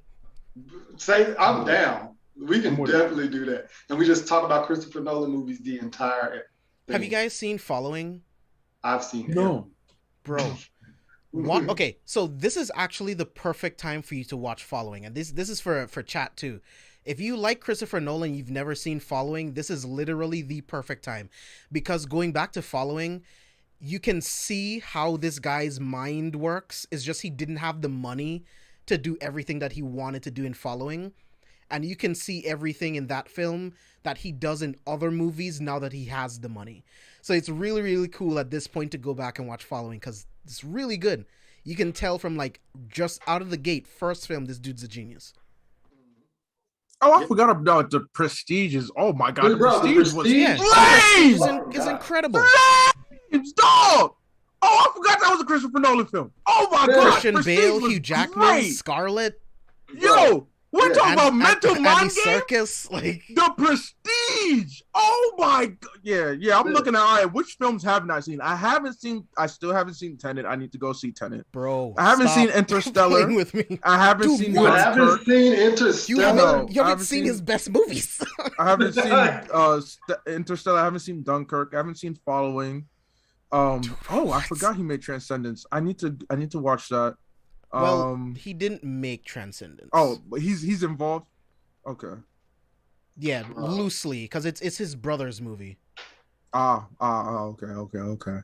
I'm down. We can definitely do that. And we just talk about Christopher Nolan movies the entire thing. Have you guys seen Following? I've seen it. No. Bro. What? Okay, so this is actually the perfect time for you to watch Following. And this is for chat too. If you like Christopher Nolan, you've never seen Following, this is literally the perfect time. Because going back to Following, you can see how this guy's mind works. It's just he didn't have the money to do everything that he wanted to do in Following. And you can see everything in that film that he does in other movies now that he has the money. So it's really, really cool at this point to go back and watch Following because it's really good. You can tell from like just out of the gate, first film, this dude's a genius. Oh, I forgot about the Prestige. Oh my God, the Prestige was is incredible. Flames, dog. Oh, I forgot that was a Christopher Nolan film. Oh my God, Christian Bale, Hugh Jackman, Scarlett. Yo. We're talking about mental mind game. Circus, like the Prestige. Oh my God. Yeah. I'm looking at all right. Which films haven't I seen? I still haven't seen Tenet. I need to go see Tenet. Bro. I haven't seen Interstellar. With me. I haven't seen You haven't seen Interstellar. You haven't seen his best movies. I haven't seen Interstellar. I haven't seen Dunkirk. I haven't seen Following. I forgot he made Transcendence. I need to watch that. Well, he didn't make Transcendence. Oh, but he's involved. Okay. Yeah, loosely, because it's his brother's movie. Okay.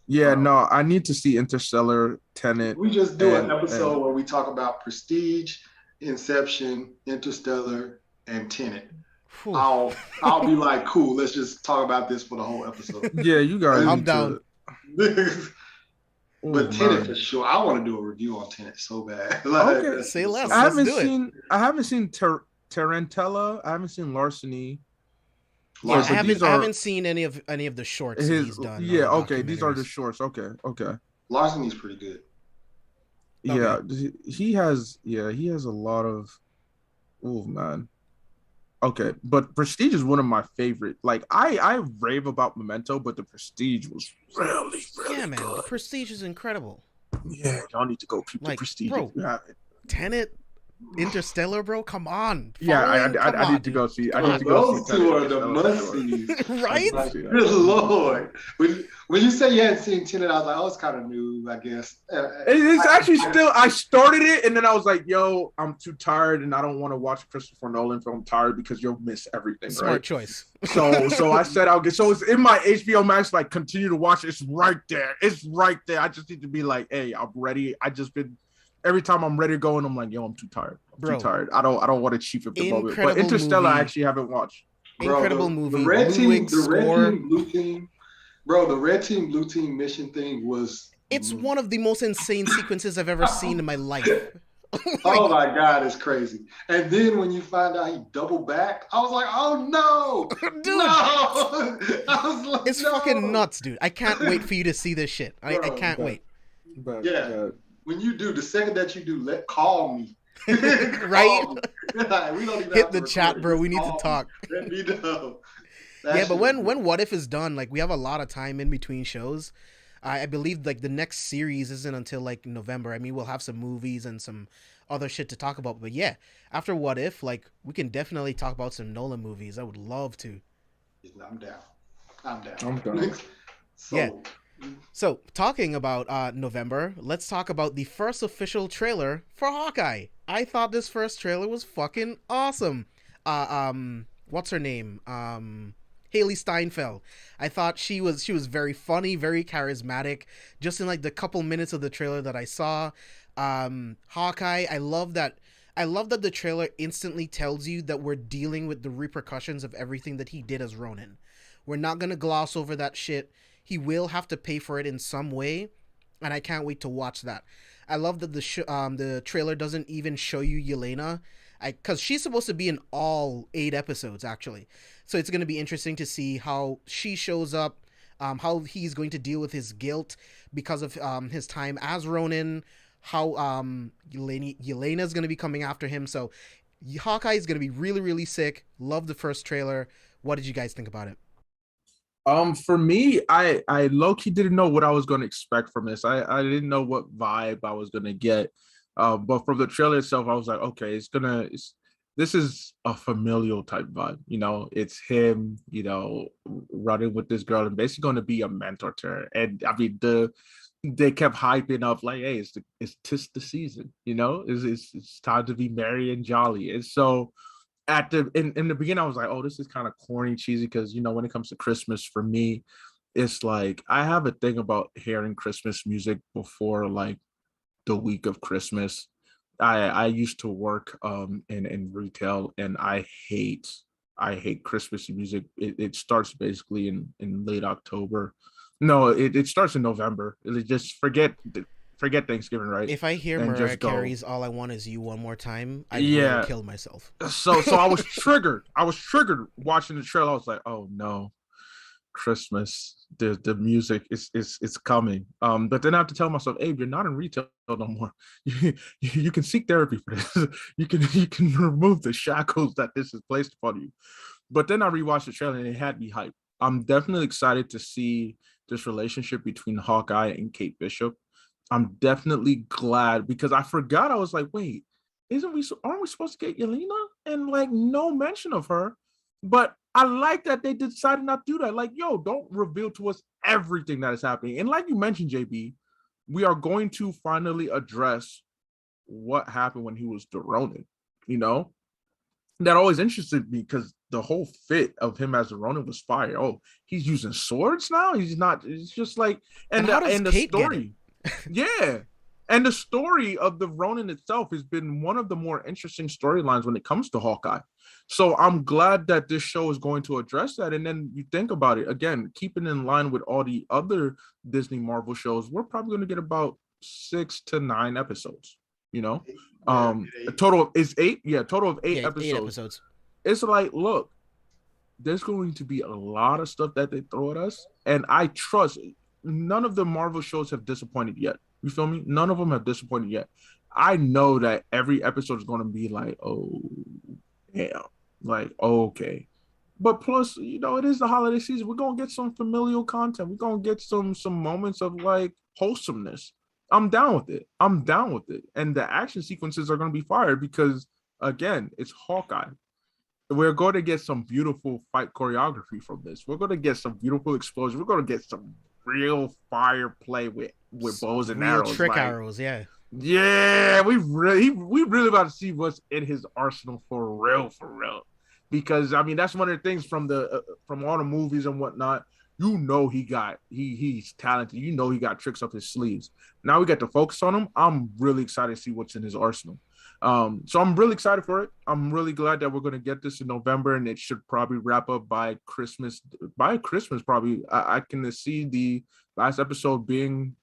Yeah, no, I need to see Interstellar, Tenet. We just do an episode where we talk about Prestige, Inception, Interstellar, and Tenet. I'll be like, cool. Let's just talk about this for the whole episode. Yeah, you guys. I'm down. But Tenet for sure. I want to do a review on Tenet so bad. Like, okay, say less. I haven't seen Tarantella. I haven't seen Larceny. Yeah, I haven't seen any of the shorts he's done. Yeah, okay. These are the shorts. Okay. Larceny's pretty good. Yeah, he has a lot of. Oh man. Okay, but Prestige is one of my favorite. Like I rave about Memento, but the Prestige was really man. good. The Prestige is incredible. Yeah, y'all need to go keep the Prestige. Bro, Tenet, Interstellar, bro. Come on. I need to go see. I need to go see. Those two are the must-sees, right? Like, good Lord. When you say you hadn't seen Tenet, I was like, oh, it's kind of new, I guess. It's actually still. I started it, and then I was like, yo, I'm too tired, and I don't want to watch a Christopher Nolan film. I'm tired because you'll miss everything. Smart choice. So I said I'll get. So it's in my HBO Max. Like, continue to watch. It's right there. I just need to be like, hey, I'm ready. I just been. Every time I'm ready to go, and I'm like, yo, I'm too tired. Too tired. I don't want to cheap at the moment. But Interstellar, I actually haven't watched. Incredible movie. The red team, blue team. Bro, the red team, blue team mission thing was. It's one of the most insane sequences I've ever seen in my life. Oh my God, it's crazy. And then when you find out he doubled back, I was like, oh no, dude. No. I was like, it's fucking nuts, dude. I can't wait for you to see this shit. I can't wait. Yeah. When you do, the second that you do, call me. Right? Call me. We don't even hit the chat, bro. We need to talk. Let me know. Yeah, but when What If is done, like we have a lot of time in between shows. I believe like the next series isn't until like November. I mean, we'll have some movies and some other shit to talk about. But yeah, after What If, like we can definitely talk about some Nolan movies. I would love to. I'm down. Yeah. So, talking about November, let's talk about the first official trailer for Hawkeye. I thought this first trailer was fucking awesome. What's her name? Haley Steinfeld. I thought she was very funny, very charismatic. Just in like the couple minutes of the trailer that I saw, Hawkeye. I love that. I love that the trailer instantly tells you that we're dealing with the repercussions of everything that he did as Ronin. We're not gonna gloss over that shit. He will have to pay for it in some way, and I can't wait to watch that. I love that the trailer doesn't even show you Yelena, because she's supposed to be in all 8 episodes actually. So it's going to be interesting to see how she shows up, how he's going to deal with his guilt because of his time as Ronin, how Yelena is going to be coming after him. So Hawkeye is going to be really, really sick. Love the first trailer. What did you guys think about it? For me, I low-key didn't know what I was going to expect from this. I didn't know what vibe I was going to get. But from the trailer itself, I was like, okay, this is a familial type vibe. You know, it's him, you know, running with this girl and basically going to be a mentor to her. And I mean, they kept hyping up like, hey, it's 'tis the season, you know, it's time to be merry and jolly. And so in the beginning, I was like, oh, this is kind of corny, cheesy, because, you know, when it comes to Christmas, for me, it's like I have a thing about hearing Christmas music before like the week of Christmas. I used to work in retail, and I hate Christmas music. It starts basically in late October. No, it starts in November. It just forget Thanksgiving, right? If I hear And Mariah just go. Carey's "All I Want Is You" one more time, I Yeah. will kill myself. So I was triggered. I was triggered watching the trailer. I was like, oh no, Christmas. The music is coming. But then I have to tell myself, Abe, you're not in retail no more. You can seek therapy for this. You can remove the shackles that this is placed upon you. But then I rewatched the trailer and it had me hyped. I'm definitely excited to see this relationship between Hawkeye and Kate Bishop. I'm definitely glad, because I forgot. I was like, wait, aren't we supposed to get Yelena? And like no mention of her. But I like that they decided not to do that. Like, yo, don't reveal to us everything that is happening. And like you mentioned, JB, we are going to finally address what happened when he was the Ronin. You know, that always interested me because the whole fit of him as a Ronin was fire. Oh, he's using swords now. He's not. It's just like And how does the Kate get story. Yeah. And the story of the Ronin itself has been one of the more interesting storylines when it comes to Hawkeye. So I'm glad that this show is going to address that. And then you think about it, again, keeping in line with all the other Disney Marvel shows, we're probably going to get about 6 to 9 episodes, you know? A total is 8. Yeah, total of 8 episodes. 8 episodes. It's like, look, there's going to be a lot of stuff that they throw at us. And I trust none of the Marvel shows have disappointed yet. You feel me? None of them have disappointed yet. I know that every episode is going to be like, oh, damn. Like, okay. But plus, you know, it is the holiday season. We're going to get some familial content. We're going to get some moments of like wholesomeness. I'm down with it. And the action sequences are going to be fired because, again, it's Hawkeye. We're going to get some beautiful fight choreography from this. We're going to get some beautiful explosions. We're going to get some real fire play with bows and arrows. Trick arrows, yeah. Yeah, we really about to see what's in his arsenal for real. Because I mean, that's one of the things from all the movies and whatnot. You know, he's talented. You know, he got tricks up his sleeves. Now we get to focus on him. I'm really excited to see what's in his arsenal. So I'm really excited for it. I'm really glad that we're going to get this in November, and it should probably wrap up by Christmas. By Christmas, probably. I can see the last episode being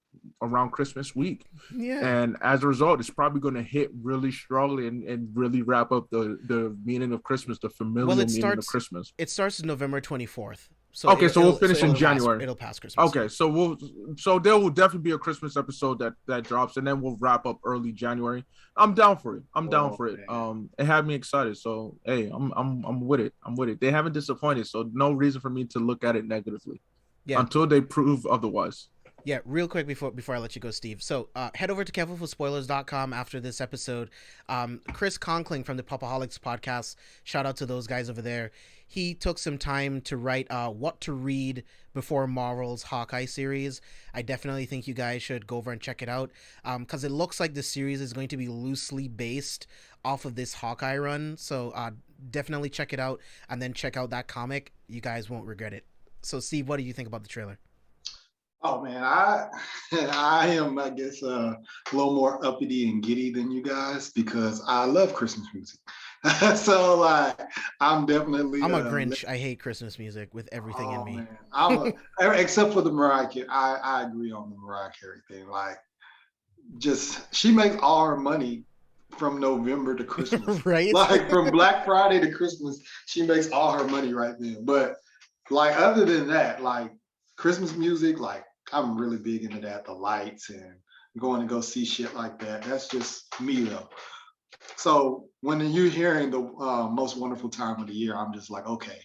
around Christmas week. Yeah. And as a result, it's probably going to hit really strongly and really wrap up the meaning of Christmas, the familial meaning of Christmas. It starts November 24th. So okay, so we'll finish in January. It'll pass Christmas. Okay, so there will definitely be a Christmas episode that drops, and then we'll wrap up early January. I'm down for it. It had me excited. So hey, I'm with it. They haven't disappointed, so no reason for me to look at it negatively. Yeah. Until they prove otherwise. Yeah, real quick before I let you go, Steve. So head over to carefulforspoilers.com after this episode. Chris Conkling from the Popaholics podcast, shout out to those guys over there. he took some time to write what to read before Marvel's Hawkeye series. I definitely think you guys should go over and check it out, because it looks like the series is going to be loosely based off of this Hawkeye run. So definitely check it out, and then check out that comic. You guys won't regret it. So Steve, what do you think about the trailer? Oh man, I am, I guess, a little more uppity and giddy than you guys because I love Christmas music. So like, I'm definitely. I'm a Grinch. I hate Christmas music with everything in me. Man. Except for the Mariah Carey. I agree on the Mariah Carey thing. Like, just she makes all her money from November to Christmas, right? Like from Black Friday to Christmas, she makes all her money right then. But like, other than that, like Christmas music, like. I'm really big into that, the lights and going to go see shit like that. That's just me though. So when you're hearing the most wonderful time of the year, I'm just like, okay,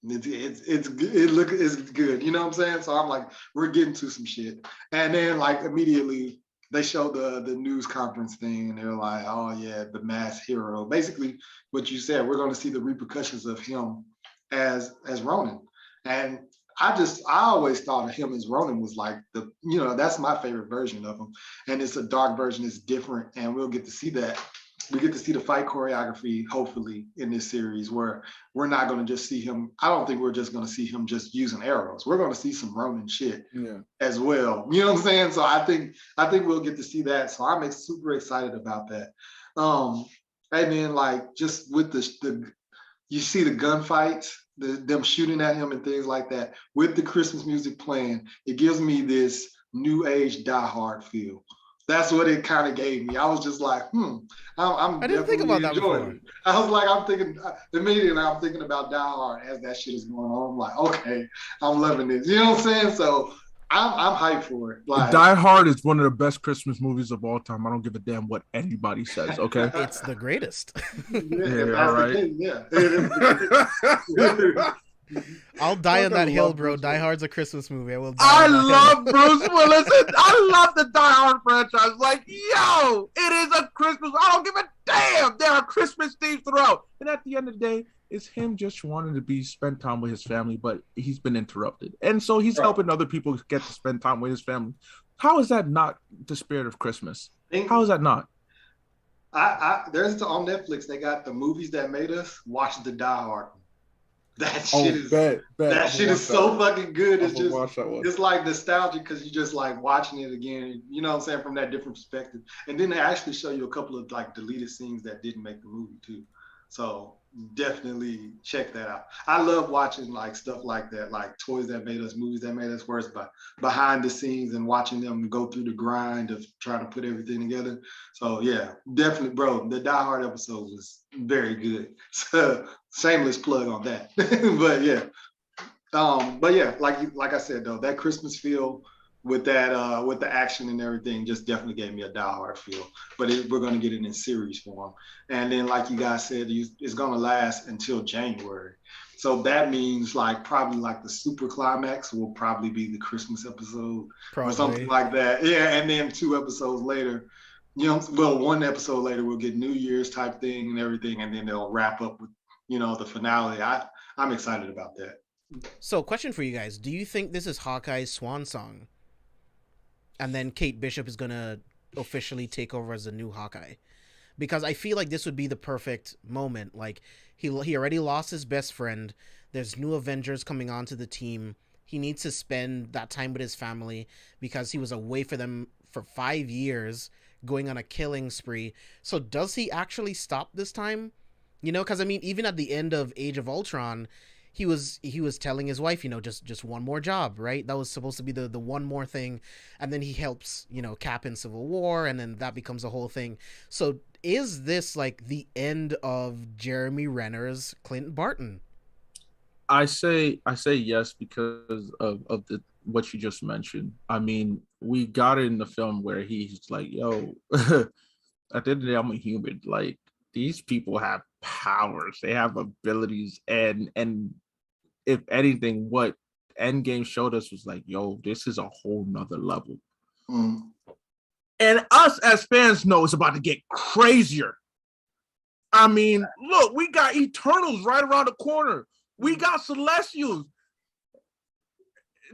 it's good. You know what I'm saying? So I'm like, we're getting to some shit. And then like immediately they show the news conference thing and they're like, oh yeah, the mass hero. Basically what you said, we're going to see the repercussions of him as Ronin. And I always thought of him as Ronin was like that's my favorite version of him. And it's a dark version, it's different. And we'll get to see that. We get to see the fight choreography, hopefully, in this series where we're not going to just see him. I don't think we're just going to see him just using arrows. We're going to see some Ronin shit as well. You know what I'm saying? So I think we'll get to see that. So I'm super excited about that. And then like just with the you see the gunfights, them shooting at him and things like that with the Christmas music playing, it gives me this new age Die Hard feel. That's what it kind of gave me. I was just like, I didn't think about that before. It. I was like, I'm thinking about Die Hard as that shit is going on. I'm like, okay, I'm loving this. You know what I'm saying? So I'm hyped for it. Like, Die Hard is one of the best Christmas movies of all time. I don't give a damn what anybody says. Okay, it's the greatest. All right. I'll die on that hill, bro. Die Hard's a Christmas movie. I love Bruce Willis. I love the Die Hard franchise. Like, yo, it is a Christmas. I don't give a damn. There are Christmas themes throughout. And at the end of the day, it's him just wanting to spend time with his family, but he's been interrupted. And so he's helping other people get to spend time with his family. How is that not the spirit of Christmas? How is that not? There's on Netflix, they got the movies that made us watch the Die Hard. That shit is so fucking good. It's just, it's like nostalgic because you just like watching it again, you know what I'm saying, from that different perspective. And then they actually show you a couple of like deleted scenes that didn't make the movie too. So definitely check that out. I love watching like stuff like that, like toys that made us, movies that made us, where it's behind the scenes and watching them go through the grind of trying to put everything together. So yeah, definitely, bro. The Die Hard episode was very good. So shameless plug on that. But yeah, like I said though, that Christmas feel with that with the action and everything just definitely gave me a Die Hard feel. But we're going to get it in series form. And then like you guys said, it's going to last until January. So that means like probably like the super climax will probably be the Christmas episode or something like that. Yeah, and then 2 episodes later, one episode later we'll get New Year's type thing and everything, and then they'll wrap up with the finale. I'm excited about that. So question for you guys, do you think this is Hawkeye's swan song? And then Kate Bishop is going to officially take over as the new Hawkeye? Because I feel like this would be the perfect moment. Like, he already lost his best friend. There's new Avengers coming onto the team. He needs to spend that time with his family because he was away from them for 5 years, going on a killing spree. So does he actually stop this time? Because, I mean, even at the end of Age of Ultron, he was telling his wife, just one more job, right? That was supposed to be the one more thing. And then he helps, Cap in Civil War, and then that becomes a whole thing. So is this like the end of Jeremy Renner's Clint Barton? I say yes because of what you just mentioned. I mean, we got it in the film where he's like, yo, at the end of the day, I'm a human. Like, these people have powers, they have abilities, and if anything, what Endgame showed us was like, yo, this is a whole nother level. And us as fans know it's about to get crazier. I mean, look, we got Eternals right around the corner. We got Celestials.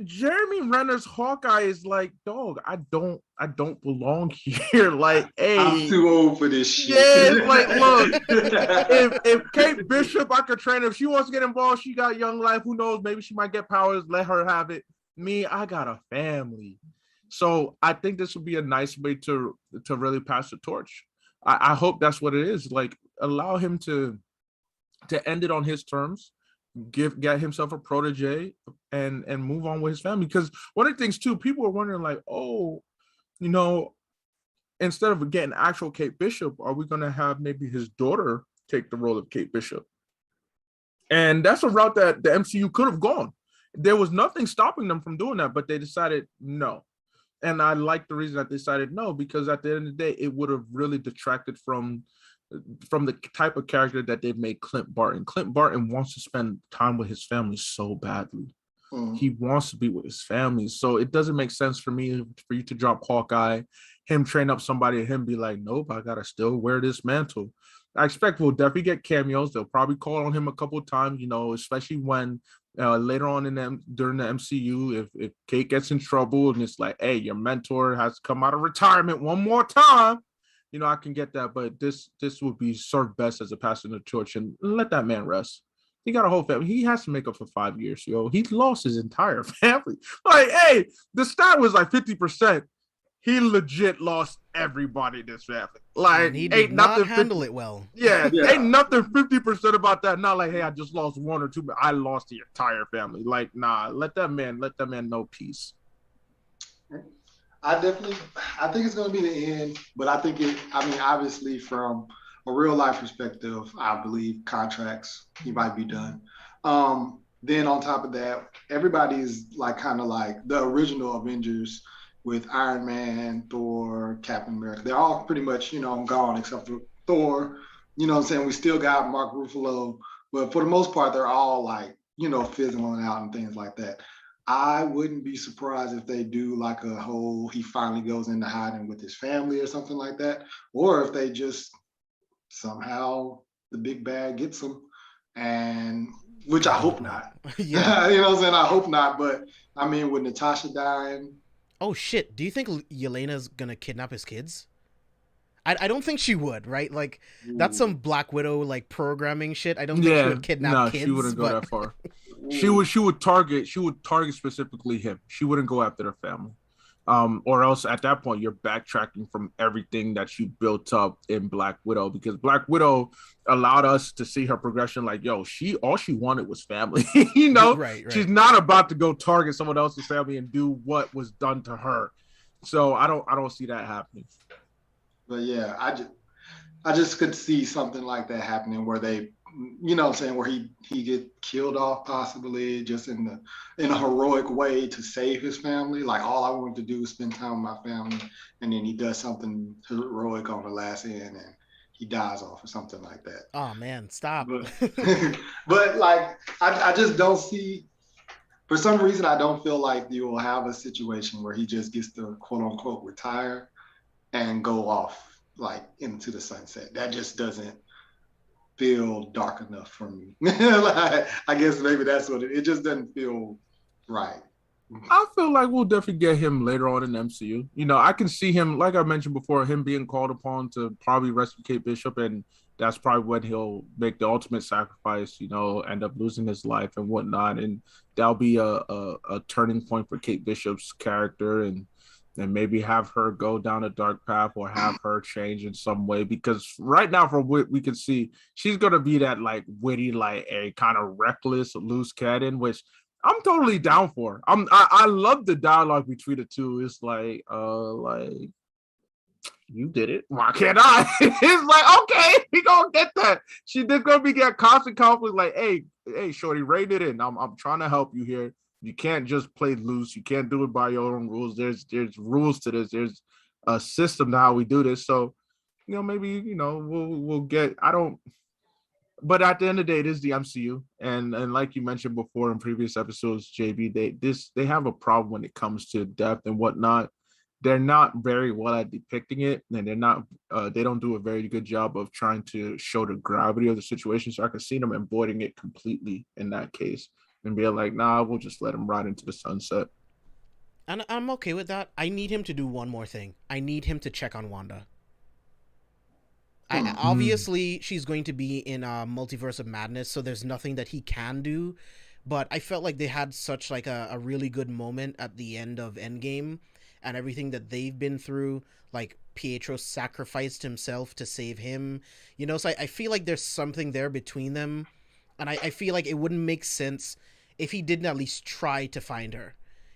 Jeremy Renner's Hawkeye is like, dog, I don't belong here. Like, hey, I'm too old for this shit. Yeah, it's like, look, if Kate Bishop, I could train her. If she wants to get involved, she got young life. Who knows? Maybe she might get powers. Let her have it. Me, I got a family. So I think this would be a nice way to really pass the torch. I hope that's what it is. Like, allow him to end it on his terms. Get himself a protege and move on with his family. Because one of the things too, people are wondering like, oh, instead of getting actual Kate Bishop, are we going to have maybe his daughter take the role of Kate Bishop? And that's a route that the MCU could have gone. There was nothing stopping them from doing that, but they decided no. And I like the reason that they decided no, because at the end of the day, it would have really detracted from the type of character that they've made Clint Barton. Clint Barton wants to spend time with his family so badly. He wants to be with his family. So it doesn't make sense for me for you to drop Hawkeye, him train up somebody, and him be like, nope, I gotta still wear this mantle. I expect we'll definitely get cameos. They'll probably call on him a couple of times, especially when later on during the MCU, if Kate gets in trouble and it's like, hey, your mentor has to come out of retirement one more time. I can get that, but this would be served best as a passing the torch and let that man rest. He got a whole family. He has to make up for 5 years, He lost his entire family. Like, hey, the stat was like 50%. He legit lost everybody in this family. Like, and he did not handle it well. Yeah, ain't nothing 50% about that. Not like, hey, I just lost one or two, but I lost the entire family. Like, nah, let that man know peace. I think it's going to be the end, but obviously from a real life perspective, I believe contracts, he might be done. Then on top of that, everybody's like kind of like the original Avengers with Iron Man, Thor, Captain America. They're all pretty much, gone except for Thor. You know what I'm saying? We still got Mark Ruffalo, but for the most part, they're all like, fizzling out and things like that. I wouldn't be surprised if they do like a whole, he finally goes into hiding with his family or something like that. Or if they just somehow the big bad gets him, and which I hope not. Yeah. You know what I'm saying? I hope not. But I mean, with Natasha dying. Oh shit. Do you think Yelena's gonna kidnap his kids? I don't think she would, right? Like, that's some Black Widow like programming shit. I don't think she would kidnap kids. No, she wouldn't go that far. She would target specifically him. She wouldn't go after their family. Or else at that point you're backtracking from everything that you built up in Black Widow, because Black Widow allowed us to see her progression. Like, yo, all she wanted was family. Right. She's not about to go target someone else's family and do what was done to her. So I don't see that happening. But yeah, I just could see something like that happening where they, where he get killed off possibly just in a heroic way to save his family. Like, all I wanted to do was spend time with my family, and then he does something heroic on the last end and he dies off or something like that. Oh man, stop. But like, I just don't see, for some reason, I don't feel like you will have a situation where he just gets to quote unquote retire and go off like into the sunset. That just doesn't feel dark enough for me. Like, I guess maybe that's what it just doesn't feel right. I feel like we'll definitely get him later on in the MCU. I can see him, like I mentioned before, him being called upon to probably rescue Kate Bishop, and that's probably when he'll make the ultimate sacrifice, end up losing his life and whatnot. And that'll be a turning point for Kate Bishop's character, and maybe have her go down a dark path or have her change in some way. Because right now, from what we can see, she's going to be that like witty, like a kind of reckless, loose cannon, which I'm totally down for. I love the dialogue between the two. It's like you did it. Why can't I? It's like, okay, we gonna get that. There's gonna be that constant conflict. Like, hey, shorty, rein it in. I'm trying to help you here. You can't just play loose. You can't do it by your own rules. There's rules to this. There's a system to how we do this. So, maybe we'll get. I don't. But at the end of the day, it is the MCU, and like you mentioned before in previous episodes, JB, they have a problem when it comes to depth and whatnot. they're not very well at depicting it, and they don't do a very good job of trying to show the gravity of the situation. So I can see them avoiding it completely in that case and be like, nah, we'll just let him ride into the sunset. And I'm okay with that. I need him to do one more thing. I need him to check on Wanda. Obviously, she's going to be in a Multiverse of Madness, so there's nothing that he can do. But I felt like they had such like a really good moment at the end of Endgame, and everything that they've been through. Like Pietro sacrificed himself to save him, So I feel like there's something there between them, and I feel like it wouldn't make sense if he didn't at least try to find her.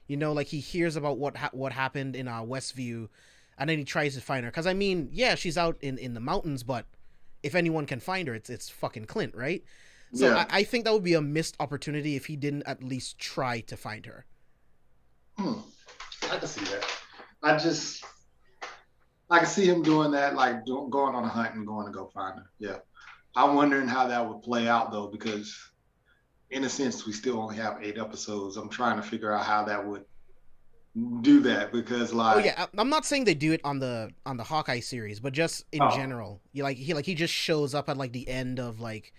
Like he hears about what happened in Westview, and then he tries to find her. Because, I mean, yeah, she's out in the mountains, but if anyone can find her, it's fucking Clint, right? So yeah. I think that would be a missed opportunity if he didn't at least try to find her. I can see that. I can see him doing that, like going on a hunt and going to go find her. Yeah. I'm wondering how that would play out, though, because in a sense, we still only have 8 episodes. I'm trying to figure out how that would do that, because like, oh yeah, I'm not saying they do it on the Hawkeye series, but just in general, he just shows up at like the end of, like,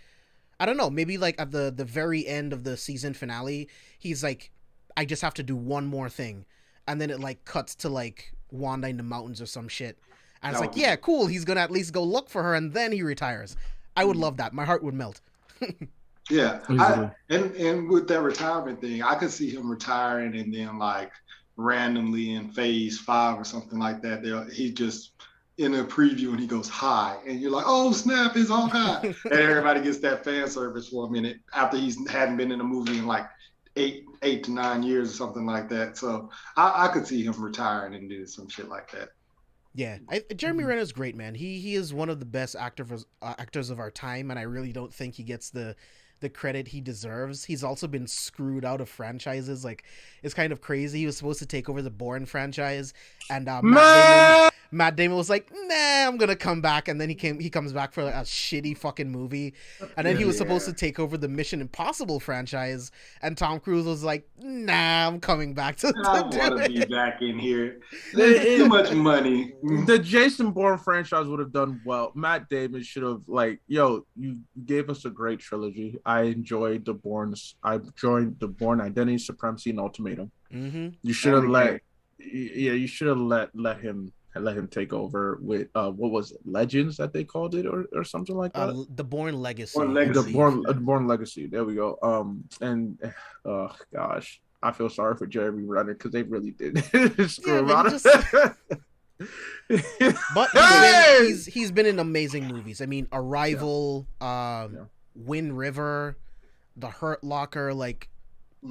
I don't know, maybe like at the very end of the season finale, he's like, I just have to do one more thing, and then it like cuts to like Wanda in the mountains or some shit, and it's like, yeah, cool, he's gonna at least go look for her, and then he retires. I would love that. My heart would melt. Yeah, and with that retirement thing, I could see him retiring and then like randomly in phase 5 or something like that, he just in a preview and he goes hi, and you're like, oh snap, it's Hawkeye. And everybody gets that fan service for a minute after he hadn't been in a movie in like 8 to 9 years or something like that. So I could see him retiring and do some shit like that. Yeah, Jeremy Renner's great, man. He is one of the best actors of our time, and I really don't think he gets the credit he deserves. He's also been screwed out of franchises. Like, it's kind of crazy. He was supposed to take over the Bourne franchise, and Matt Damon was like, nah, I'm gonna come back, and then he comes back for like a shitty fucking movie, and then he was supposed to take over the Mission Impossible franchise, and Tom Cruise was like, nah, I'm coming back to I want to be back in here. There's too much money. The Jason Bourne franchise would have done well. Matt Damon should have, like, yo, you gave us a great trilogy. I enjoyed the Bourne Identity, Supremacy, and Ultimatum. Mm-hmm. You should have you should have let him take over with what was it, Legends that they called it, or something like that. The Bourne Legacy. The Bourne Legacy. There we go. And gosh, I feel sorry for Jeremy Renner because they really did screw him out. But he's been in amazing movies. I mean, Arrival, Wind River, The Hurt Locker, like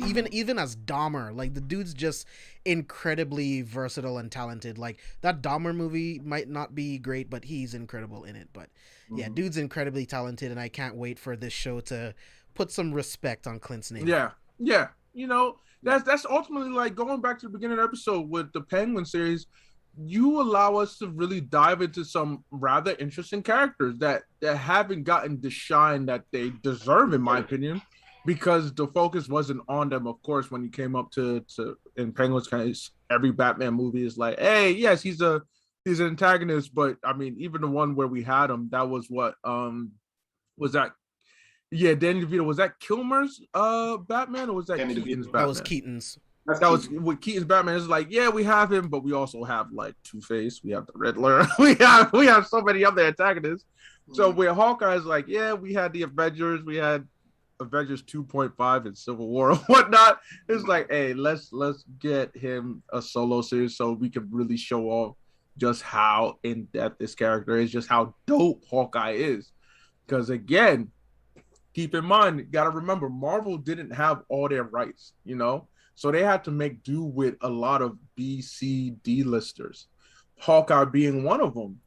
even as Dahmer, like the dude's just incredibly versatile and talented. Like that Dahmer movie might not be great, but he's incredible in it. But yeah, dude's incredibly talented, and I can't wait for this show to put some respect on Clint's name. Yeah. That's ultimately, like, going back to the beginning of the episode with the Penguin series. You allow us to really dive into some rather interesting characters that haven't gotten the shine that they deserve, in my opinion, because the focus wasn't on them. Of course, when you came up to in Penguin's case, every Batman movie is like, hey, yes, he's an antagonist, but I mean, even the one where we had him, that was what was that? Yeah, Danny DeVito. Was that Kilmer's Batman, or was that Keaton's Batman? That was Keaton's. That was with Keaton's Batman. It's like, yeah, we have him, but we also have like Two-Face, we have the Riddler, we have so many other antagonists. So with Hawkeye, is like, yeah, we had the Avengers, we had Avengers 2.5 and Civil War and whatnot. It's like, hey, let's get him a solo series so we can really show off just how in depth this character is, just how dope Hawkeye is. Because again, keep in mind, gotta remember, Marvel didn't have all their rights, so they had to make do with a lot of B, C, D-listers, Hawkeye being one of them.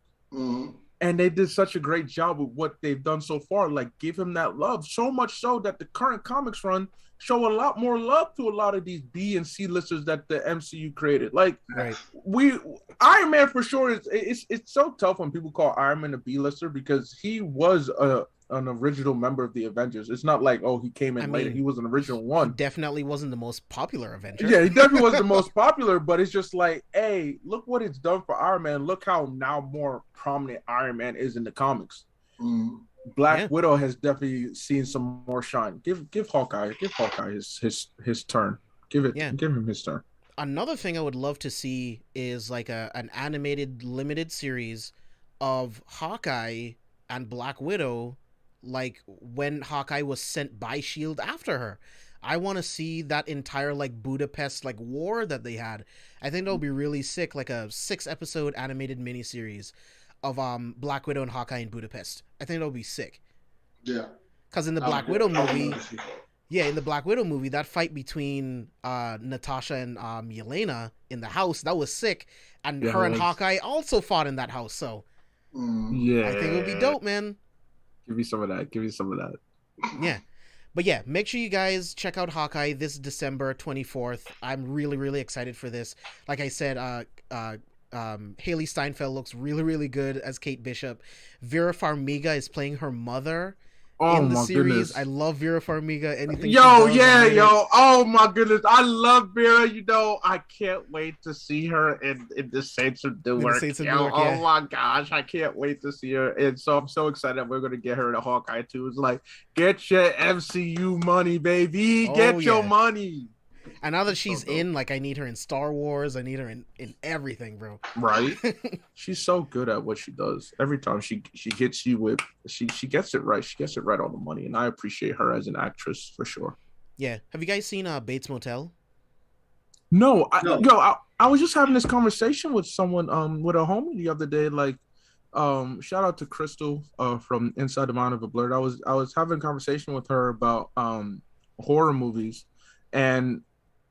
And they did such a great job with what they've done so far, like give him that love, so much so that the current comics run show a lot more love to a lot of these B and C listers that the MCU created. Like, Iron Man for sure it's so tough when people call Iron Man a B lister, because he was an original member of the Avengers. It's not like, oh, he came in later. He was an original one. He definitely wasn't the most popular Avenger. Yeah, he definitely was the most popular, but it's just like, hey, look what it's done for Iron Man. Look how now more prominent Iron Man is in the comics. Black Widow has definitely seen some more shine. Give Hawkeye his turn. Give him his turn. Another thing I would love to see is like an animated limited series of Hawkeye and Black Widow, like when Hawkeye was sent by Shield after her. I want to see that entire like Budapest like war that they had. I think that'll be really sick, like a 6-episode animated miniseries of Black Widow and Hawkeye in Budapest. I think that'll be sick. Yeah. Because in the Black Widow movie, in the Black Widow movie, that fight between Natasha and Yelena in the house, that was sick. And her and Hawkeye also fought in that house. So I think it would be dope, man. Give me some of that. Yeah. But yeah, make sure you guys check out Hawkeye this December 24th. I'm really, really excited for this. Like I said, Haley Steinfeld looks really, really good as Kate Bishop. Vera Farmiga is playing her mother in the series. Goodness. I love Vera Farmiga. Anything? Oh my goodness, I love Vera. I can't wait to see her in the Saints of Newark. Oh my gosh, I can't wait to see her. And so I'm so excited that we're gonna get her in a Hawkeye too. It's like, get your MCU money, baby. Get your money. And now that she's in, like, I need her in Star Wars. I need her in everything, bro. Right? She's so good at what she does. Every time she hits you with, she gets it right. She gets it right on the money. And I appreciate her as an actress for sure. Yeah. Have you guys seen Bates Motel? No. I was just having this conversation with someone, with a homie the other day. Like, shout out to Crystal from Inside the Mind of a Blerd. I was having a conversation with her about horror movies. And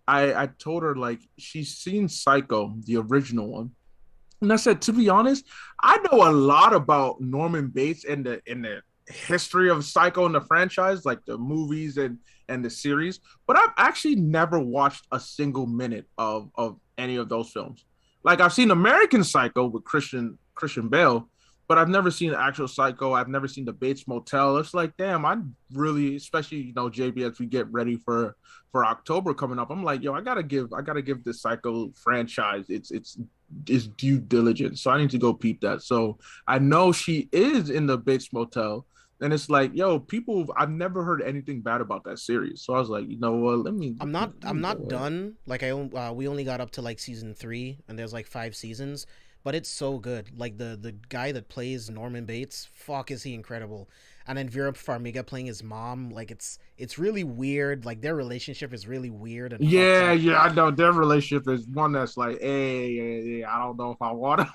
I told her, like, she's seen Psycho, the original one. And I said, to be honest, I know a lot about Norman Bates and the history of Psycho and the franchise, like the movies and the series. But I've actually never watched a single minute of any of those films. Like, I've seen American Psycho with Christian Bale, but I've never seen the actual Psycho. I've never seen the Bates Motel. It's like, damn, I'm really, especially, JB, as we get ready for October coming up, I'm like, yo, I gotta give this Psycho franchise its due diligence. So I need to go peep that. So I know she is in the Bates Motel, and it's like, yo, I've never heard anything bad about that series. So I was like, you know what, I'm not done. Like, we only got up to like season 3, and there's like 5 seasons. But it's so good. Like, the guy that plays Norman Bates, fuck, is he incredible. And then Vera Farmiga playing his mom, like, it's really weird. Like, their relationship is really weird. And I know. Their relationship is one that's like, hey, I don't know if I want to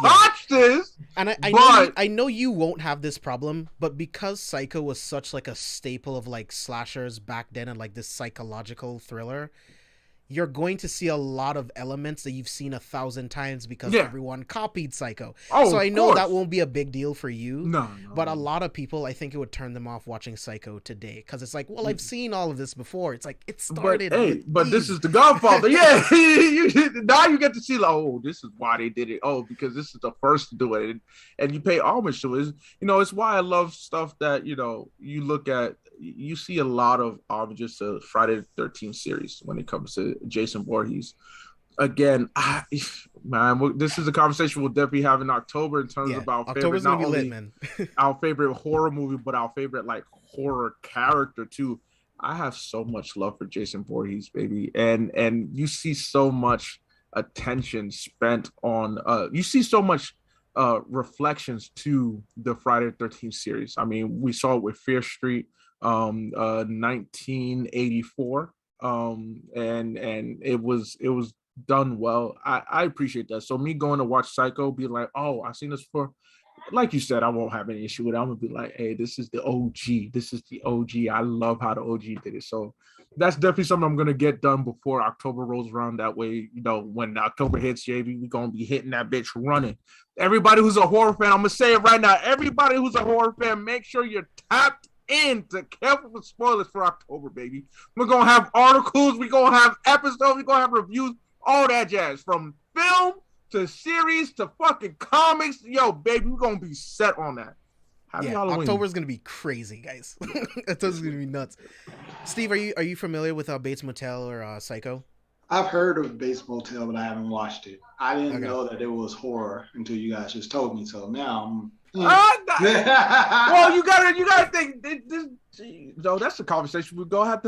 watch this. And I know you won't have this problem, but because Psycho was such like a staple of like slashers back then and like this psychological thriller, you're going to see a lot of elements that you've seen 1,000 times because everyone copied Psycho. So I know that won't be a big deal for you. No. But a lot of people, I think it would turn them off watching Psycho today because it's like, well, I've seen all of this before. It's like, it started. But this is the Godfather. Yeah. Now you get to see, like, oh, this is why they did it. Oh, because this is the first to do it. And you pay homage to it. It's why I love stuff that, you look at. You see a lot of homages to Friday the 13th series when it comes to Jason Voorhees. Again, this is a conversation we'll definitely have in October in terms of our favorite, not only our favorite horror movie, but our favorite like horror character too. I have so much love for Jason Voorhees, baby, and you see so much attention spent on. You see so much reflections to the Friday the 13th series. I mean, we saw it with Fear Street. 1984 and it was done well. I appreciate that. So me going to watch Psycho, be like, oh, I've seen this before, like you said, I won't have any issue with it. I'm gonna be like, hey, this is the OG. I love how the OG did it. So that's definitely something I'm gonna get done before October rolls around. That way, when October hits, JV, we're gonna be hitting that bitch running. Everybody who's a horror fan, I'm gonna say it right now, everybody who's a horror fan, make sure you're tapped into careful with spoilers for October, baby. We're gonna have articles, we're gonna have episodes, we're gonna have reviews, all that jazz, from film to series to fucking comics. Yo, baby, we're gonna be set on that. Happy Yeah, Halloween. October's gonna be crazy, guys. October's gonna be nuts. Steve, are you familiar with Bates Motel or Psycho? I've heard of Bates Motel, but I haven't watched it. I didn't Okay. know that it was horror until you guys just told me. So now well, you gotta think. No, that's the conversation we're gonna have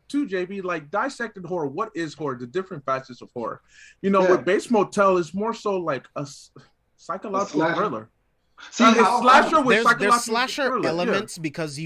too, JB. Like dissecting horror. What is horror? The different facets of horror. With Bates Motel, it's more so like a psychological thriller. See, it's slasher with there's slasher thriller, elements because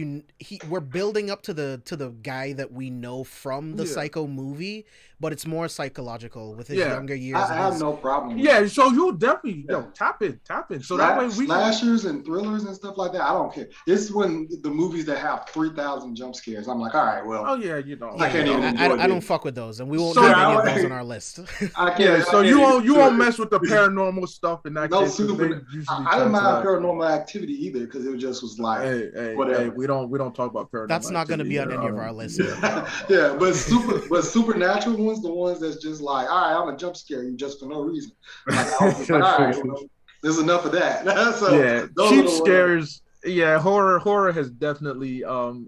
we're building up to the guy that we know from the Psycho movie, but it's more psychological with his younger years. I have no problem with that. So you'll definitely tap in. So that way slashers and thrillers and stuff like that. I don't care. It's when the movies that have 3,000 jump scares. I'm like, all right, well. Oh yeah, I can't even. I don't fuck with those, and we won't have any of those on our list. So you won't mess with the paranormal stuff in that case. I didn't mind Paranormal Activity either because it just was like whatever. Hey, we don't talk about paranormal. That's not going to be on any of our lists. But supernatural ones, the ones that's just like, all right, I'm a jump scare you just for no reason. Like, I was just like, all right, there's enough of that. Cheap scares. Yeah, horror has definitely